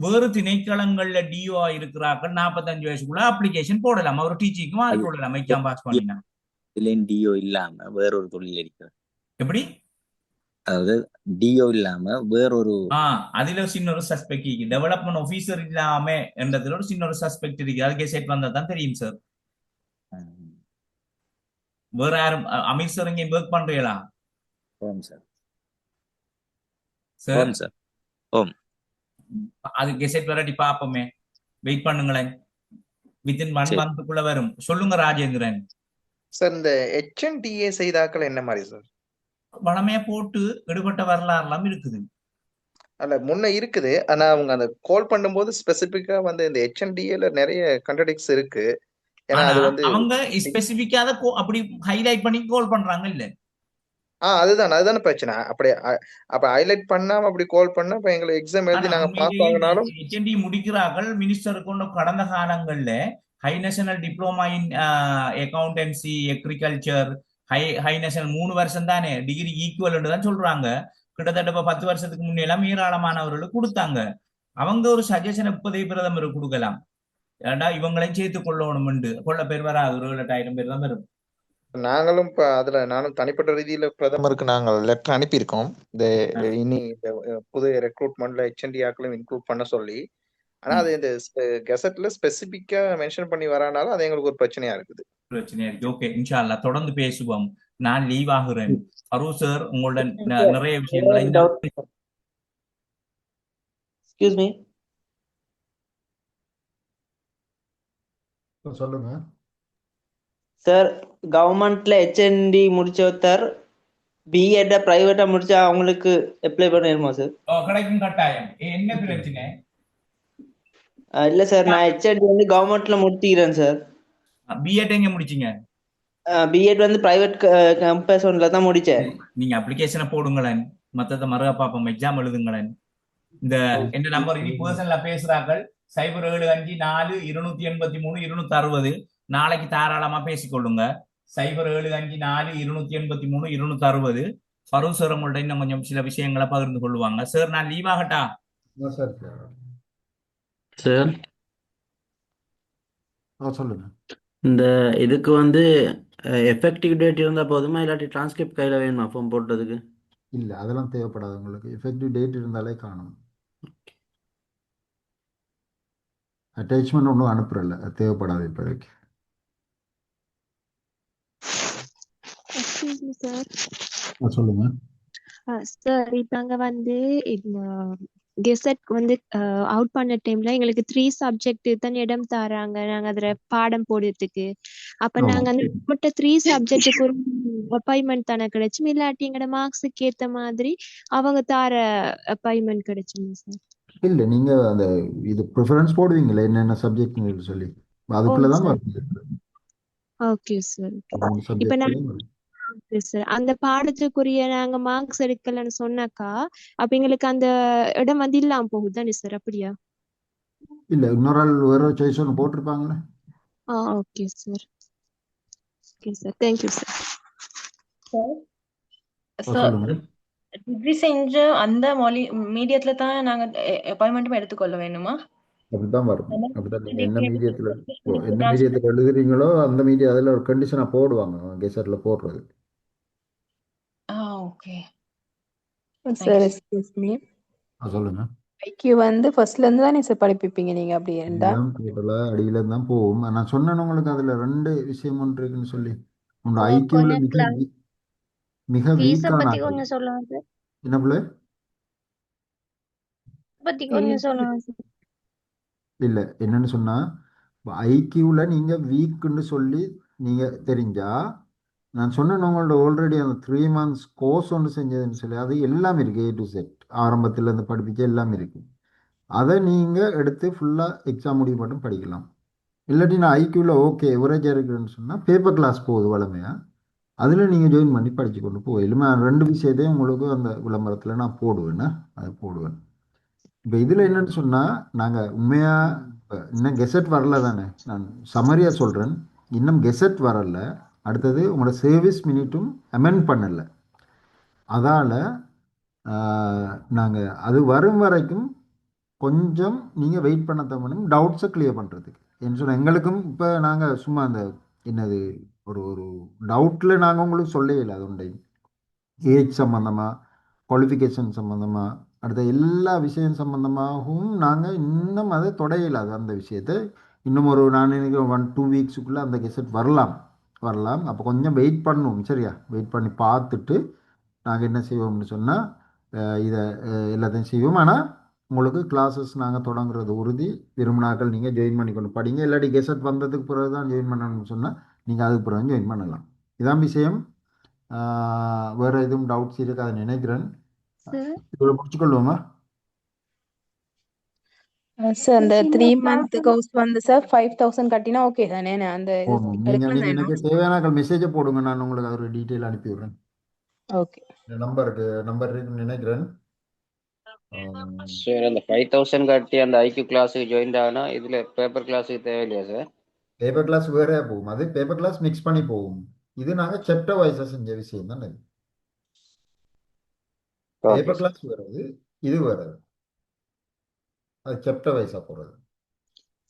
வேறு திணைக்களங்கள்ல டிஓ இருக்கிறார்கள் 45 வயசுக்குள்ள அப்ளிகேஷன் போடலாம். அவர் டீச்சிங்கும் ஆள் போடலாம். எக்ஸாம் பாஸ் பண்ணினா இதுலயும் டிஓ இல்லாம வேற ஒரு தொழில் இருக்கிறார். எப்படி? அதாவது டிஓ இல்லாம வேறொரு அதுல சின்ன ஒரு சஸ்பெக்ட் இருக்கு. டெவலப்மெண்ட் ஆபீசர் இல்லாம என்றதுல ஒரு சின்ன ஒரு சஸ்பெக்ட் இருக்கு. அதுக்கு செட் வந்தா தான் தெரியும் சார். வேற யாரும் அமீர் சார் இங்க ஒர்க் பண்றீங்களா? சார் சார் சார் அது கெசெட் வரடி பாப்போமே. வெயிட் பண்ணுங்களேன். வித்தின் 1 மந்த்துக்குள்ள வரும். சொல்லுங்க ராஜேந்திரன். சார் இந்த HNDA செய்தாக்கள் என்ன மாதிரி சார்? வளமையா போட்டு எடுபட்ட வரலாறுலாம் இருக்குது. அல்ல முன்ன இருக்குது. ஆனா அவங்க அந்த கால் பண்ணும்போது ஸ்பெசிபிக்கா வந்து இந்த HNDAல நிறைய கான்ட்ராடிக்ட்ஸ் இருக்கு. ஏன்னா அது வந்து அவங்க ஸ்பெசிபிக்கா அப்படி ஹைலைட் பண்ணி கால் பண்றாங்க இல்ல? அதுதானே பிரச்சனை. அப்ப ஹைலைட் பண்ணாம அப்படி கால் பண்ணா இப்ப எங்களுக்கு எக்ஸாம் எழுதி நாங்க பாஸ் ஆகினாலும் HND முடிக்கிறார்கள். மினிஸ்டருக்கு கடந்த காலங்கள்ல high national diploma in accountancy agriculture high national 3 வருஷம் தானே டிகிரி ஈக்குவல் தான் சொல்றாங்க. கிட்டத்தட்ட 10 வருஷத்துக்கு முன்னே எல்லாம் ஏராளமானவர்களுக்கு கொடுத்தாங்க. அவங்க ஒரு சஜஷன் இப்போதைய பிரதமருக்கு கொடுக்கலாம். ஏன்னா இவங்களையும் சேர்த்து கொள்ளணும். கொள்ள பேர் வராது. ஒரு 7,000 பேர் தான் வரும். நாங்களும் இப்ப அதுல நானும் தனிப்பட்ட ரீதியில பிரதமருக்கு நாங்கள் லெட்டர் அனுப்பியிருக்கோம். இந்த இனி இந்த புது ரெக்ரூட்மெண்ட்ல HND ஆக்களும் இன்க்ளூட் பண்ண சொல்லி. ஆனா அது இந்த கெசட்ல ஸ்பெசிபிக்கா மென்ஷன் பண்ணி வரானாலும் அது எங்களுக்கு ஒரு பிரச்சனையா இருக்குது. ஓகே, இன்ஷா அல்லாஹ் தொடர்ந்து பேசுவோம். நான் லீவ் ஆகுறேன். ஃபரூக் சார் உங்களோட நிறைய விஷயங்களை எக்ஸ்கியூஸ் மீ சொல்லுங்க சார். கவர்மெண்ட்ல HND முடிச்ச ஒருத்தர் பிஎட் பிரைவேட்டா முடிச்சா அவங்களுக்கு அப்ளை பண்ணிருமா சார்? கிடைக்கும் கட்டாயம். என்ன பிரச்சனை? இல்ல சார், நான் HND வந்து கவர்மெண்ட்ல முடிச்சிக்கிறேன் சார். பிஎட் எங்க முடிச்சீங்க? பிஎட் வந்து பிரைவேட் கம்பெனில தான் முடிச்சேன். நீங்க அப்ளிகேஷனை போடுங்களேன். மத்தத மறுக பாப்போம். எக்ஸாம் எழுதுங்களேன். இந்த என்ன நம்பர் இனி பர்சன்ல பேசுறார்கள் 0754283 நாளைக்கு தாராளமா பேசிக்கொள்ளுங்க. 0754283 ஃபரூக் சார் உங்கள்ட்ட இன்னும் கொஞ்சம் சில விஷயங்களை பகிர்ந்து கொள்ளுவாங்க. சார் நான் லீவ் ஆகட்டா? சார் சொல்லுங்க. இந்த இதுக்கு வந்து எஃபெக்டிவ் டேட் இருந்தா போதுமா இல்லாட்டி டிரான்ஸ்கிரிப்ட் கையில வேணுமா ஃபார்ம் போட்டதுக்கு? இல்ல அதெல்லாம் தேவைப்படாது. உங்களுக்கு எஃபெக்டிவ் டேட் இருந்தாலே காணும். அட்டாச்மெண்ட் ஒன்றும் அனுப்புறல, தேவைப்படாது இப்போதைக்கு. சொல்லுங்க சார். இப்ப அங்க வந்து கெசட் வந்து அவுட் பண்ண டைம்ல எங்களுக்கு 3 சப்ஜெக்ட் தான் இடம் தராங்க. நாங்க அதுல பாடம் போடுறதுக்கு. அப்ப நாங்க அந்த 3 சப்ஜெக்டுக்கு ஒரு அப்பாயின்மெண்ட் தானே கிடைச்சும், இல்லாட்டி எங்களோட மார்க்ஸுக்கு ஏத்த மாதிரி அவங்க தார அப்பாயின்மெண்ட் கிடைச்சுங்க சார்? இல்ல நீங்க அந்த இது ப்ரிஃபரன்ஸ் போடுவீங்களே என்னென்ன சப்ஜெக்ட் சொல்லி அதுக்குள்ளதான் வருது. Okay sir. இப்ப சார் அந்த பாடத்துக்குரிய நாங்க மார்க்ஸ் எடுக்கலன்னு சொன்னாக்கா அப்ப எங்களுக்கு அந்த இடம் வந்து இல்லாம போகுதுதானே சார்? அப்படியா? இல்ல இன்னொரு ஆள் வேற சாய்ஸ் ஒன்று போட்டிருப்பாங்களே. Okay sir. Okay sir. Thank you sir. Sir degree செஞ்ச அந்த மீடியத்துல தான் நாங்க அப்பாயின்மெண்ட்டும் எடுத்துக்கொள்ள வேணுமா? அப்படிதான் வரும். அப்படிதான் நீங்க என்ன மீடியத்துல எழுதுறீங்களோ அந்த மீடியா அதுல ஒரு கண்டிஷனா போடுவாங்க கெசட்ல போடுறது. Okay sir. Excuse me. சொல்லுங்க. ஐக்யூ வந்து ஃபர்ஸ்ட்ல இருந்து தானே சார் படிப்பிப்பீங்க நீங்க? அப்படி இருந்தா டோட்டலா அடியில தான் போகும். நான் சொன்னேன் உங்களுக்கு அதுல 2 விஷயம் ஒன்று இருக்குன்னு சொல்லி. உங்க ஐக்யூல மிக வீக்கான என்ன பிள்ளை இல்ல என்னன்னு சொன்னா ஐக்யூல நீங்க வீக்குன்னு சொல்லி நீங்க தெரிஞ்சா நான் சொன்னேன் உங்கள்ட்ட ஆல்ரெடி அந்த 3 months கோர்ஸ் ஒன்று செஞ்சதுன்னு சொல்லி அது எல்லாம் இருக்குது A to Z ஆரம்பத்துலேருந்து படிப்பிக்க எல்லாம் இருக்குது. அதை நீங்கள் எடுத்து ஃபுல்லாக எக்ஸாம் முடிவு மட்டும் படிக்கலாம். இல்லாட்டி நான் ஐக்யூவில் ஓகே எவரேஜாக இருக்குதுன்னு சொன்னால் பேப்பர் கிளாஸ் போகுது வளமையாக, அதில் நீங்கள் ஜாயின் பண்ணி படித்து கொண்டு போயிலுமே 2 விஷயத்தையும் உங்களுக்கு அந்த விளம்பரத்தில் நான் போடுவேன்னா அதை போடுவேன். இப்போ இதில் என்னென்னு சொன்னால் நாங்கள் உண்மையாக இன்னும் கெசட் வரல தானே, நான் சமரியாக சொல்கிறேன், இன்னும் கெசட் வரல. அடுத்தது உங்களோட சர்வீஸ் மினிட்டும் அமெண்ட் பண்ணலை. அதால் நாங்கள் அது வரும் வரைக்கும் கொஞ்சம் நீங்கள் வெயிட் பண்ண தவணும் டவுட்ஸை கிளியர் பண்ணுறதுக்கு. என்ன சொன்னால் எங்களுக்கும் இப்போ நாங்கள் சும்மா அந்த என்னது ஒரு ஒரு டவுட்டில் நாங்கள் உங்களுக்கு சொல்லல, அது உண்டை ஏஜ் சம்மந்தமாக குவாலிஃபிகேஷன் சம்மந்தமாக அடுத்த எல்லா விஷயம் சம்மந்தமாகவும் நாங்கள் இன்னும் அதை தொடையில அந்த விஷயத்தை இன்னும் ஒரு நான் நினைக்கிறேன் 1-2 வீக்ஸுக்குள்ளே அந்த கெசட் வரலாம். அப்போ கொஞ்சம் வெயிட் பண்ணுவோம். சரியா, வெயிட் பண்ணி பார்த்துட்டு நாங்கள் என்ன செய்வோம்னு சொன்னால் இதை எல்லாத்தையும் செய்வோம். ஆனால் உங்களுக்கு கிளாஸஸ் நாங்கள் தொடங்குறது உறுதி. விரும்பினாக்கள் நீங்கள் ஜாயின் பண்ணி கொண்டு படிங்க. இல்லாட்டி கெசட் வந்ததுக்கு பிறகு தான் ஜாயின் பண்ணணும்னு சொன்னால் நீங்கள் அதுக்கு பிறகு ஜாயின் பண்ணலாம். இதான் விஷயம். வேறு எதுவும் டவுட்ஸ் இருக்கு அதை நினைக்கிறேன். இவ்வளோ முடிச்சுக்கொள்வோமா சார்? அந்த 3 month கோர்ஸ் வந்து சார் 5000 கட்டினா ஓகே தானே? அந்த இது நீங்கள் எனக்கு தேவையான மெசேஜை போடுங்க, நான் உங்களுக்கு ஒரு டீட்டெயில் அனுப்பி விடுறேன். ஓகே, நம்பர் இருக்குன்னு நினைக்கிறேன். சார் அந்த 5000 கட்டி அந்த ஐக்யூ கிளாஸுக்கு ஜாயின் ஆனா இதுல பேப்பர் கிளாஸுக்கு தேவையில்லையா சார்? பேப்பர் கிளாஸ் வேற போகும், அது பேப்பர் கிளாஸ் மிக்ஸ் பண்ணி போகும். இது நாங்கள் சாப்டர் வைஸாக செஞ்ச விஷயம் தானே. பேப்பர் கிளாஸ் வருது, இது வருது, அது சாப்டர் வைஸாக போகிறது.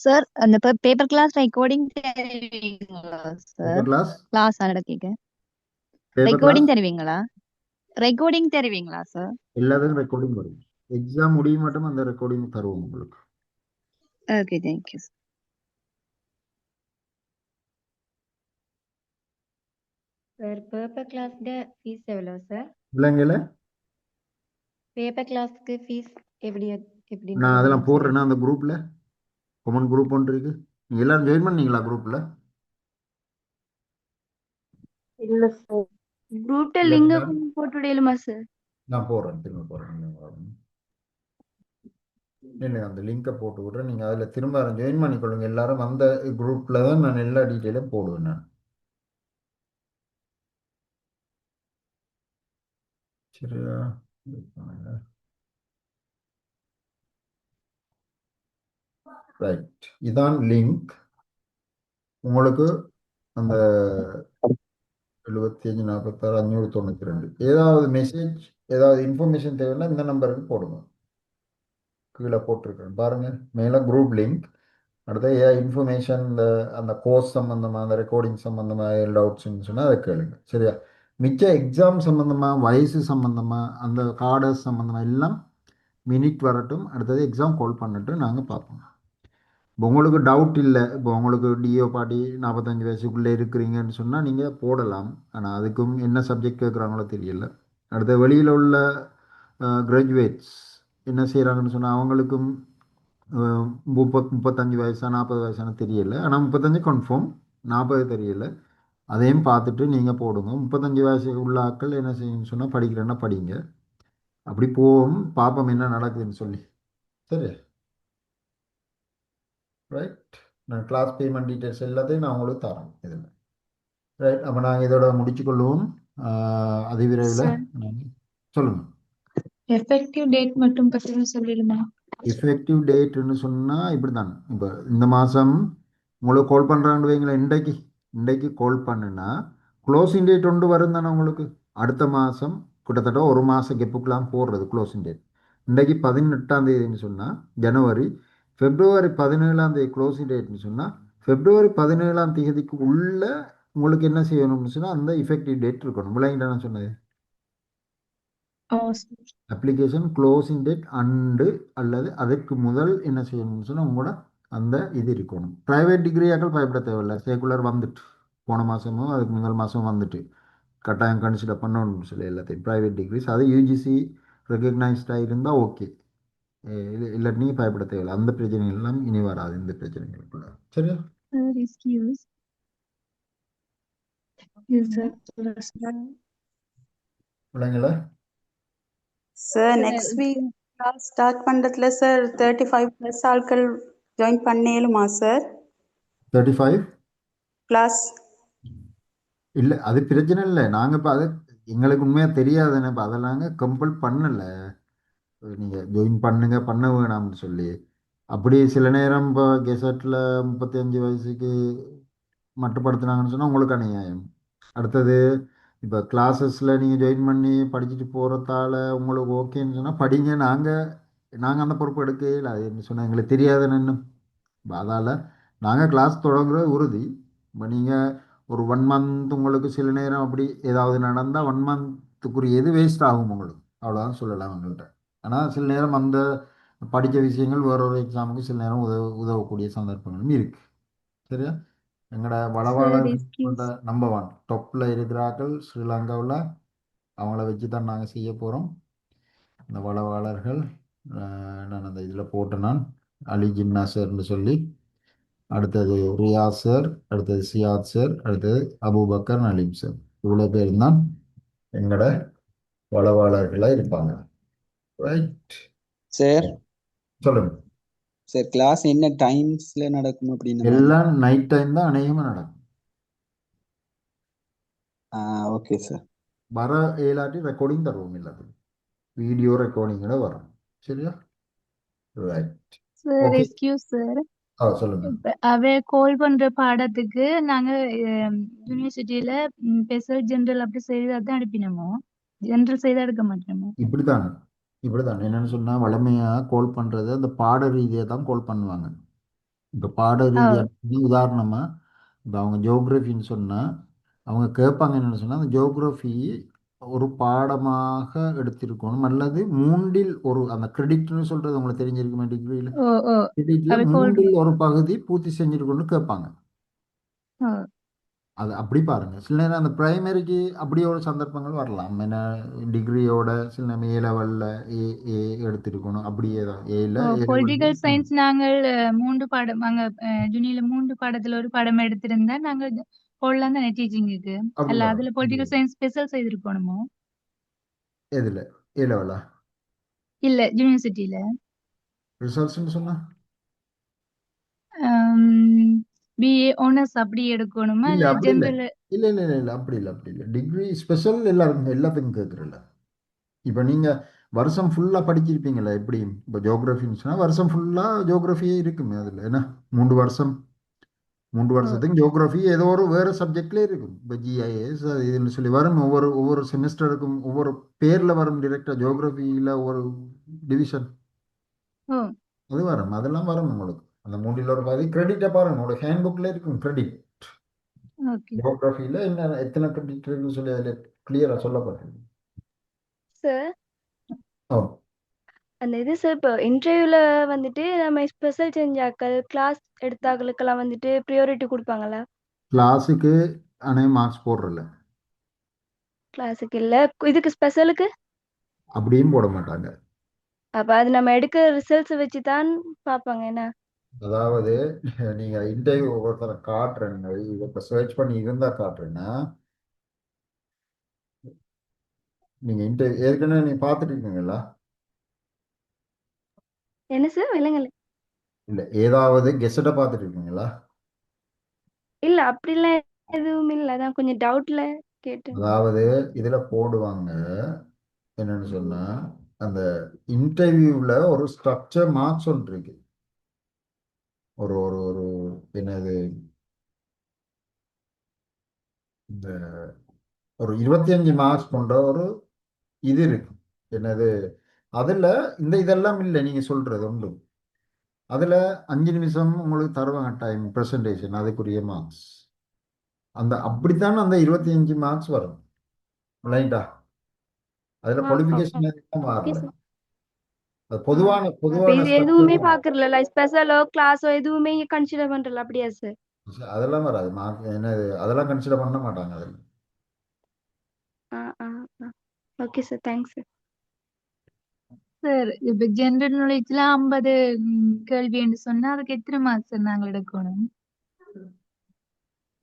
சார் அந்த பேப்பர் கிளாஸ் ரெக்கார்டிங் தருவீங்களா சார்? கிளாஸ் நடக்கீங்க ரெக்கார்டிங் தருவீங்களா? ரெக்கார்டிங் தருவீங்களா சார்? எல்லாத்துக்கும் ரெக்கார்டிங் வரும். எக்ஸாம் முடியும் மட்டும் அந்த ரெக்கார்டிங் தருவோம் உங்களுக்கு. Okay, thank you. சார் பேப்பர் கிளாஸ்க்கு ஃபீஸ் எவ்வளோ சார்? இல்லைங்கள பேப்பர் கிளாஸ்க்கு ஃபீஸ் எப்படி நான் அதெல்லாம் போடுறேன்னா அந்த குரூப்பில் காமன் குரூப் ஒன்று இருக்கு. நீங்கள் எல்லாரும் ஜாயின் பண்ணீங்களா குரூப்பில்? இல்ல சார், குரூப்ல லிங்க் போட்டு விடலுமா சார்? நான் போடுறேன், திரும்ப போடுறேன். இல்லை, அந்த லிங்கை போட்டு விட்றேன். நீங்கள் அதில் திரும்ப ஜாயின் பண்ணிக்கொள்ளுங்க. எல்லாரும் அந்த குரூப்பில் தான் நான் எல்லா டீட்டெயிலும் போடுவேன். நான் சரியா? ரைட், இதான் லிங்க். உங்களுக்கு அந்த 75 46 592 ஏதாவது மெசேஜ் ஏதாவது இன்ஃபர்மேஷன் தேவைன்னா இந்த நம்பருக்கு போடுங்க. கீழே போட்டிருக்கேன் பாருங்க, மேலே குரூப் லிங்க். அடுத்த இன்ஃபர்மேஷன் இந்த அந்த கோர்ஸ் சம்மந்தமாக அந்த ரெக்கார்டிங் சம்மந்தமாக டவுட்ஸ்ன்னு சொன்னால் அதை கேளுங்க. சரியா? மிச்ச எக்ஸாம் சம்மந்தமாக வயசு சம்மந்தமாக அந்த கார்டர்ஸ் சம்மந்தமாக எல்லாம் மினிட் வரட்டும், அடுத்தது எக்ஸாம் கால் பண்ணிட்டு நாங்கள் பார்ப்போம். இப்போ உங்களுக்கு டவுட் இல்லை, இப்போ உங்களுக்கு டிஓ பாட்டி 45 வயசுக்குள்ளே இருக்கிறீங்கன்னு சொன்னால் நீங்கள் போடலாம். ஆனால் அதுக்கும் என்ன சப்ஜெக்ட் கேட்குறாங்களோ தெரியல. அடுத்த வெளியில் உள்ள கிராஜுவேட்ஸ் என்ன செய்கிறாங்கன்னு சொன்னால் அவங்களுக்கும் 35 வயசா 40 வயசானு தெரியல. ஆனால் 35 கன்ஃபார்ம், 40 தெரியல. அதையும் பார்த்துட்டு நீங்கள் போடுங்க. 35 வயசு உள்ள ஆட்கள் என்ன செய்யணும்னு சொன்னால் படிக்கிறேன்னா படிங்க. அப்படி போவோம், பார்ப்போம் என்ன நடக்குதுன்னு சொல்லி. சரி, ரைட். நான் கிளாஸ் பேமெண்ட் டீட்டெயில்ஸ் எல்லாத்தையும் நான் உங்களுக்கு தரேன் இதில். ரைட், அப்போ நாங்கள் இதோட முடிச்சுக்கொள்வோம். அதிவிரைவில் சொல்லுங்கள். எஃபெக்டிவ் டேட் மட்டும் பற்றி சொல்லிடுமா? எஃபெக்டிவ் டேட்னு சொன்னால் இப்படி தான். இப்போ இந்த மாதம் உங்களுக்கு கால் பண்ணுறாங்கன்னு வைங்களேன், இன்றைக்கு கால் பண்ணுனா க்ளோசிங் டேட் ஒன்று வரும் தானே உங்களுக்கு. அடுத்த மாதம் கிட்டத்தட்ட ஒரு மாதம் கெப்புக்கெலாம் போடுறது க்ளோசிங் டேட். இன்றைக்கு 18ஆம் தேதின்னு சொன்னால் ஜனவரி, February 17ஆம் தேதி க்ளோசிங் டேட்னு சொன்னால் February 17ஆம் தேதிக்கு உள்ள உங்களுக்கு என்ன செய்யணும்னு சொன்னால் அந்த எஃபெக்டிவ் டேட் இருக்கணும். விளையாண்டா நான் சொன்னது அப்ளிகேஷன் க்ளோசிங் டேட் அண்டு அல்லது அதற்கு முதல் என்ன செய்யணும்னு சொன்னால் உங்களோட அந்த இது இருக்கணும். ப்ரைவேட் டிகிரியாக்கள் பயப்பட தேவையில்லை, செகுலர் வந்துட்டு போன மாதமோ அதுக்கு முதல் மாதம் வந்துட்டு கட்டாயம் கன்சிடர் பண்ணணும்னு சொல்லி எல்லாத்தையும் ப்ரைவேட் டிகிரிஸ் அது யூஜிசி ரெகக்னைஸ்டாக இருந்தால் ஓகே. இல்லாட்டி நீங்கள் பயப்பட தேவையில்லை, அந்த பிரச்சனைகள் எல்லாம் இனி வராது இந்த பிரச்சனைகளுக்குள்ள. சரியா? பிள்ளைங்கள sir next week class start பண்றதுல சார் 35+ ஆட்கள் ஜாயின் பண்ணேலுமா சார் 35 கிளாஸ்? இல்லை அது பிரச்சனை இல்லை. நாங்கள் இப்போ அது எங்களுக்கு உண்மையாக தெரியாதுன்னு இப்போ அதை நாங்கள் கம்பல் பண்ணலை. நீங்கள் ஜாயின் பண்ண வேணாம்னு சொல்லி அப்படி சில நேரம் இப்போ கெசட்டில் 35 வயசுக்கு மட்டுப்படுத்தினாங்கன்னு சொன்னால் உங்களுக்கு அநியாயம். அடுத்தது இப்போ கிளாஸஸில் நீங்கள் ஜாயின் பண்ணி படிச்சுட்டு போகிறதால உங்களுக்கு ஓகேன்னு சொன்னால் படிங்க. நாங்கள் அந்த பொறுப்பு எடுக்கல. அது என்ன சொன்னால் எங்களுக்கு தெரியாதுன்னு இப்போ அதால் நாங்கள் கிளாஸ் தொடங்குறது உறுதி. இப்போ நீங்கள் ஒரு 1 மந்த் உங்களுக்கு சில நேரம் அப்படி ஏதாவது நடந்தால் 1 மந்த்துக்குரிய எது வேஸ்ட் ஆகும் உங்களுக்கு, அவ்வளோதான் சொல்லலாம் எங்கள்கிட்ட. ஆனால் சில நேரம் அந்த படித்த விஷயங்கள் வேறொரு எக்ஸாமுக்கு சில நேரம் உதவக்கூடிய சந்தர்ப்பங்களும் இருக்குது. சரியா? எங்களோட வளவாளர் நம்பர் 1 டாப்பில் இருக்கிறார்கள் ஸ்ரீலங்காவில். அவங்கள வச்சு தான் நாங்கள் செய்ய போகிறோம். அந்த வளவாளர்கள் நான் அந்த இதில் போட்டேன், நான் அலி ஜின்னா சார்னு சொல்லி, அடுத்தது ரியாஸ் சார், அடுத்தது சியாத் சார், அடுத்தது அபுபக்கர் நலீம் சார். இவ்வளோ பேர் தான் எங்களோட வளவாளர்களாக இருப்பாங்க. ரைட் சார் சொல்லுங்க சார். கிளாஸ் என்ன டைம்ஸ்ல நடக்கும் அப்படின்னு? எல்லாம் நைட் டைம் தான் அநேகமாக நடக்கும். Okay sir. வர ஏலாட்டி ரெக்கார்டிங் தருவோம், எல்லாத்துக்கும் வீடியோ ரெக்கார்டிங்கோட வரும். சரியா? Right sir okay. Excuse sir, சொல்லுங்க. அவ கால் பண்ற பாடத்துக்கு நாங்க யூனிவர்சிட்டியில ஸ்பெஷல் ஜெனரல் அப்படி செய்து தான் அனுப்பினோமோ, ஜெனரல் செய்து எடுக்க மாட்டோமோ? இப்படிதான் என்னன்னு சொன்னா, வளமையா கால் பண்றது அந்த பாட ரீதியா தான் கால் பண்ணுவாங்க. இப்போ பாட ரீதியா உதாரணமா இப்போ அவங்க ஜியோகிரபின்னு சொன்னா அவங்க கேட்பாங்க என்னன்னு சொன்னா, அந்த ஜியோகிரபி ஒரு பாடமாக எடுத்திருக்கணும், அல்லது 3இல் ஒரு அந்த கிரெடிட்னு சொல்றது உங்களுக்கு தெரிஞ்சிருக்குமே டிகிரியில். கிரெடிட்ல 3இல் ஒரு பகுதி பூர்த்தி செஞ்சிருக்கணும்னு கேட்பாங்க. அது அப்படி பாருங்க. சில நேரம் அந்த பிரைமரிக்கு அப்படி ஒரு சந்தர்ப்பங்கள் வரலாம். என்ன டிகிரியோட சில நேரம் ஏ லெவல்ல ஏ எடுத்திருக்கணும், அப்படியே தான் ஏல பொலிட்டிக்கல் சயின்ஸ் நாங்கள் 3 பாடம் அங்க ஜூனியர்ல 3 பாடத்துல ஒரு பாடம் எடுத்திருந்தா நாங்க போடலாம் தானே டீச்சிங்குக்கு. அல்ல அதுல பொலிட்டிக்கல் சயின்ஸ் ஸ்பெஷல் செய்திருக்கணுமோ? எதுல ஏ லெவலா? இல்ல யூனிவர்சிட்டியில ரிசல்ட்ஸ்னு சொன்னா பிஏ ஆனர்ஸ் அப்படி எடுக்கணுமா இல்ல இல்ல அப்படி இல்லை. ஜெனரல்? இல்ல அப்படி இல்லை. டிகிரி ஸ்பெஷல் எல்லாத்துக்கும் கேட்குறல. இப்போ நீங்கள் வருஷம் ஃபுல்லாக படிச்சிருப்பீங்களா? எப்படி இப்போ ஜியோகிரஃபின்னு சொன்னால் வருஷம் ஃபுல்லாக ஜியோகிரஃபியே இருக்குமே. அதில் என்ன 3 வருஷத்துக்கு ஜியோகிரஃபி ஏதோ ஒரு வேறு சப்ஜெக்ட்லேயே இருக்கும். இப்போ ஜிஐஎஸ் இதுன்னு சொல்லி வரும். ஒவ்வொரு செமிஸ்டருக்கும் ஒவ்வொரு பேரில் வரும். டிரெக்டாக ஜியோகிரஃபியில் ஒவ்வொரு டிவிஷன் அது வரும். அதெல்லாம் வரும் உங்களுக்கு. அந்த 3இல் ஒரு பாதி கிரெடிட்டை பாருங்க, உங்களோட ஹேண்ட் புக்கில் இருக்கும் கிரெடிட். ஜியோகிரஃபியில் என்ன எத்தனை கிரெடிட் இருக்குன்னு சொல்லி அதில் கிளியராக சொல்லப்பட்டிருக்கு. சார் ஓ அந்த இது சார், இப்போ இன்டர்வியூல வந்துட்டு நம்ம ஸ்பெஷல் செஞ்சாக்கள் கிளாஸ் எடுத்தாக்களுக்கெல்லாம் வந்துட்டு ப்ரியாரிட்டி கொடுப்பாங்களா? கிளாஸுக்கு ஆனால் மார்க்ஸ் போடுறல, கிளாஸுக்கு இல்ல, இதுக்கு ஸ்பெஷலுக்கு அப்படியும் போட மாட்டாங்க. அப்ப அது நம்ம எடுக்கிற ரிசல்ட்ஸ் வச்சு தான் பார்ப்பாங்க என்ன? அதாவது நீங்கள் இன்டர்வியூ ஒவ்வொருத்தரை காட்டுறேங்க, இப்போ சர்ச் பண்ணி இருந்தால் காட்டுறேன்னா நீங்கள் இன்டர்வியூ ஏற்கனவே நீங்கள் பார்த்துட்டு இருக்கீங்களா? என்ன சார் விலங்கல? இல்லை ஏதாவது கெஸ்ட்டை பார்த்துட்டு இருக்கீங்களா? இல்ல அப்படிலாம் எதுவும் இல்ல, அதான் கொஞ்சம் டவுட்ல கேட்டேன். அதாவது இதில் போடுவாங்க என்னன்னு சொன்னால், அந்த இன்டர்வியூவில் ஒரு ஸ்ட்ரக்சர் மார்க்ஸ் ஒன்று இருக்கு. ஒரு ஒரு ஒரு என்னது இந்த ஒரு 25 மார்க்ஸ் கொண்ட ஒரு இது இருக்கு. என்னது அதில் இதெல்லாம் இல்லை நீங்கள் சொல்கிறது உண்டு. அதில் 5 நிமிஷம் உங்களுக்கு தருவாங்க டைம் ப்ரெசன்டேஷன், அதுக்குரிய மார்க்ஸ். அப்படித்தான் அந்த 25 மார்க்ஸ் வரும். ரைட்டா? அதில் குவாலிஃபிகேஷன் மாறல. அது பொதுவான இது எதுவுமே பாக்குறல, ஸ்பெஷலோ கிளாஸோ எதுவுமே கன்சிடர் பண்றல, அப்படியா சார்? அதெல்லாம் வராது. மார்க் என்னது அதெல்லாம் கன்சிடர் பண்ண மாட்டாங்க அதில். Okay sir, thanks sir. Sir இப்போ ஜெனரல் நாலேஜ்ல 50 கேள்வின்னு சொன்னா அதுக்கு எத்தனை மார்க்ஸ் நாங்கள் எடுக்கணும்?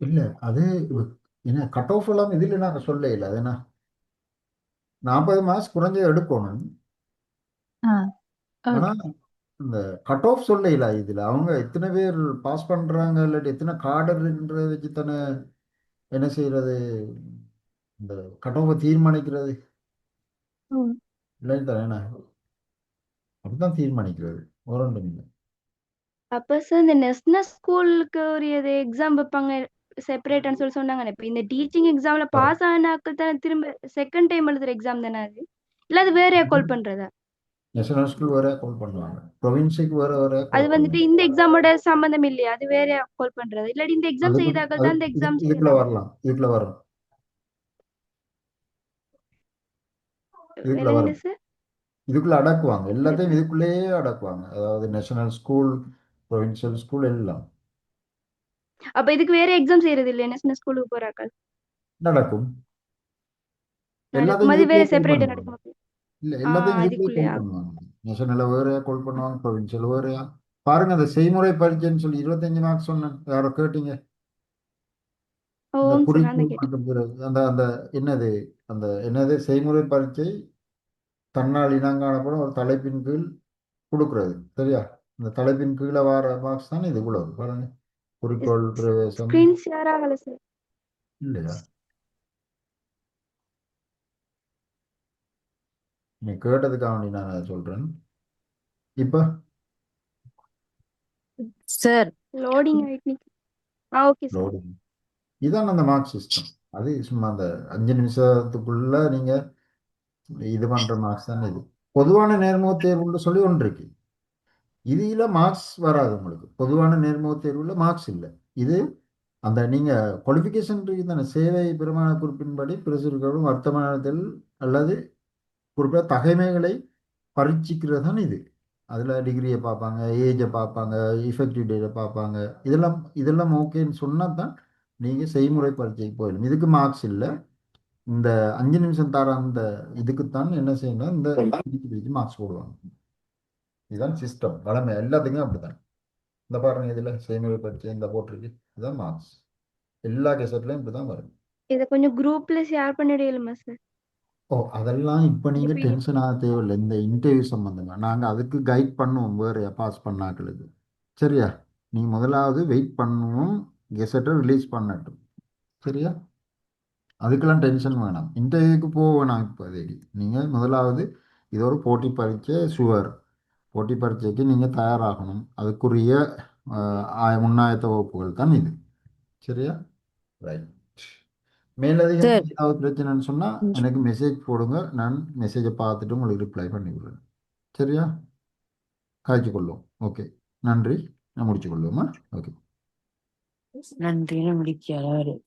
இல்லை அது ஏன்னா கட் ஆஃப் எல்லாம் இதில் நாங்கள் சொல்ல இல்லை. அது என்ன 40 மார்க்ஸ் குறைஞ்சது எடுக்கணும். ஆ ஆனா ஓகே இந்த கட் ஆஃப் சொல்ல இல்லை. இதுல அவங்க எத்தனை பேர் பாஸ் பண்றாங்க இல்லாட்டி எத்தனை கார்டர்ன்றதை வச்சு தானே என்ன செய்யறது, இந்த கட் ஆஃபை தீர்மானிக்கிறது. ம் இல்லை தானே என்ன அப்படிதான் தீர்மானிக்கிறது. ஒரு ஒன்றும் இல்லை. அப்ப சார் இந்த நெஸ்னஸ் ஸ்கூலுக்கு ஒரு எக்ஸாம் வைப்பாங்க செப்பரேட்னு சொல்லி சொன்னாங்க. இப்ப இந்த டீச்சிங் எக்ஸாம்ல பாஸ் ஆனாக்கள் தானே திரும்ப செகண்ட் டைம் எழுதுற எக்ஸாம் தானே அது? இல்ல அது வேற கால் பண்றதா? நேஷனல் ஸ்கூல் வேற கால் பண்ணுவாங்க, ப்ரொவின்ஸுக்கு வேற வேற அது கால் வந்துட்டு பண்ணுவாங்க. இந்த எக்ஸாமோட சம்பந்தம் இல்லையா? அது வேற கால் பண்றது இல்லாட்டி இந்த எக்ஸாம் அதுக்கு செய்தாக்கள் அது தான் இந்த எக்ஸாம் இதுக்குள்ள செய்யலாம். வரலாம், இதுக்குள்ள வரும், இதுக்குள்ள என்னங்க வரும், சார்? இதுக்குள்ள அடக்குவாங்க. எல்லாத்தையும் இதுக்குள்ளேயே அடக்குவாங்க. அதாவது நேஷனல் ஸ்கூல், ப்ரொவின்சியல் ஸ்கூல் எல்லாம் அப்ப இதுக்கு வேற எக்ஸாம் செய்யறது இல்லையா நெஸ்னஸ் ஸ்கூலுக்கு போறாக்கள்? நடக்கும். நடக்கும். எல்லாத்தையும் அது வேற இதுக்குள்ளேயே கால் செப்பரேட்டா பண்ணுவாங்க. நடக்கும். இல்ல எல்லாத்தையும் இதுக்குள்ளேயே அதுக்குள்ளயா? கால் பண்ணுவாங்க. நேஷனல்ல வேறையா கால் பண்ணுவாங்க, ப்ரொவின்சியல் வேறையா. பாருங்க அந்த செய்முறை பரீட்சைன்னு சொல்லி 25 மார்க்ஸ் சொன்னேன், யாரோ கேட்டீங்க. இந்த ஓம் சார் அந்த குறிப்பு கேட்டேன். மற்றும் பிறகு அந்த அந்த என்னது அந்த என்னது செய்முறை பரீட்சை தன்னால் இனங்காணப்படும் ஒரு தலைப்பின் கீழ் கொடுக்கிறது. சரியா? இந்த தலைப்பின் கீழே வர மார்க்ஸ் தான் இது இவ்வளவு. பாருங்க, குறிக்கோள் பிரவேசம் ஸ்கிரீன் ஷேர் ஆகல சார். இல்லையா? நீ கேட்டதுக்காக வேண்டி நான் அதை சொல்றேன். இப்ப சார் லோடிங் ஆயிட்டு ஓகே சார். லோடிங் இதான் அந்த மார்க் சிஸ்டம். அது சும்மா அந்த 5 நிமிஷத்துக்குள்ள நீங்க இது பண்ற மார்க்ஸ் தான் இது. பொதுவான நேர்முக தேர்வுன்னு சொல்லி ஒன்று இருக்கு. இதுல மார்க்ஸ் வராது உங்களுக்கு. பொதுவான நேர்முக தேர்வுல மார்க்ஸ் இல்லை. இது அந்த நீங்க குவாலிஃபிகேஷன் இருக்கு தானே, சேவை பிரமாண குறிப்பின்படி பிரசுரிக்கப்படும் வர்த்தமானத்தில் அல்லது குறிப்பிட்ட தகைமைகளை பரீட்சிக்கிறது தான் இது. அதில் டிகிரியை பார்ப்பாங்க, ஏஜை பார்ப்பாங்க, இஃபெக்டிவ் டேட்டை பார்ப்பாங்க. இதெல்லாம் இதெல்லாம் ஓகேன்னு சொன்னால் தான் நீங்கள் செய்முறை பரீட்சைக்கு போயிடும். இதுக்கு மார்க்ஸ் இல்லை. இந்த 5 நிமிஷம் தர அந்த இதுக்குத்தான் என்ன செய்யணும், இந்த பிரிச்சு மார்க்ஸ் போடுவாங்க. இதுதான் சிஸ்டம். வளமை எல்லாத்துக்குமே அப்படிதான். இந்த பாருங்க, இதில் செய்முறை பரீட்சை இந்த போட்டிருக்கு, இதுதான் மார்க்ஸ். எல்லா கெசட்லையும் இப்படி தான் வரும். இத கொஞ்சம் குரூப்ல ஷேர் பண்ணிடுமா சார்? ஓ, அதெல்லாம் இப்போ நீங்கள் இப்ப டென்ஷன் ஆக தேவையில்லை. இந்த இன்டர்வியூ சம்மந்தமாக நாங்கள் அதுக்கு கைட் பண்ணுவோம் வேறு பாஸ் பண்ணாக்களுக்கு. சரியா? நீ முதலாவது வெயிட் பண்ணுவோம், கெசட்டை ரிலீஸ் பண்ணட்டும். சரியா? அதுக்கெல்லாம் டென்ஷன் வேணாம். இன்டர்வியூக்கு போக வேணாம். இப்போதைக்கு நீங்கள் முதலாவது இது ஒரு போட்டி பரீட்சை சுவர். போட்டி பரீட்சைக்கு நீங்கள் தயாராகணும். அதுக்குரிய முன்னாயத்த வகுப்புகள் தான் இது. சரியா? ரைட். மேலதிகம் ஏதாவது பிரச்சனைன்னு சொன்னால் எனக்கு மெசேஜ் போடுங்க. நான் மெசேஜை பார்த்துட்டு உங்களுக்கு ரிப்ளை பண்ணி விடுறேன். சரியா? காய்ச்சி கொள்ளும். ஓகே, நன்றி. நான் முடிச்சு கொள்ளுவோமா? ஓகே, நன்றி. முடிக்காத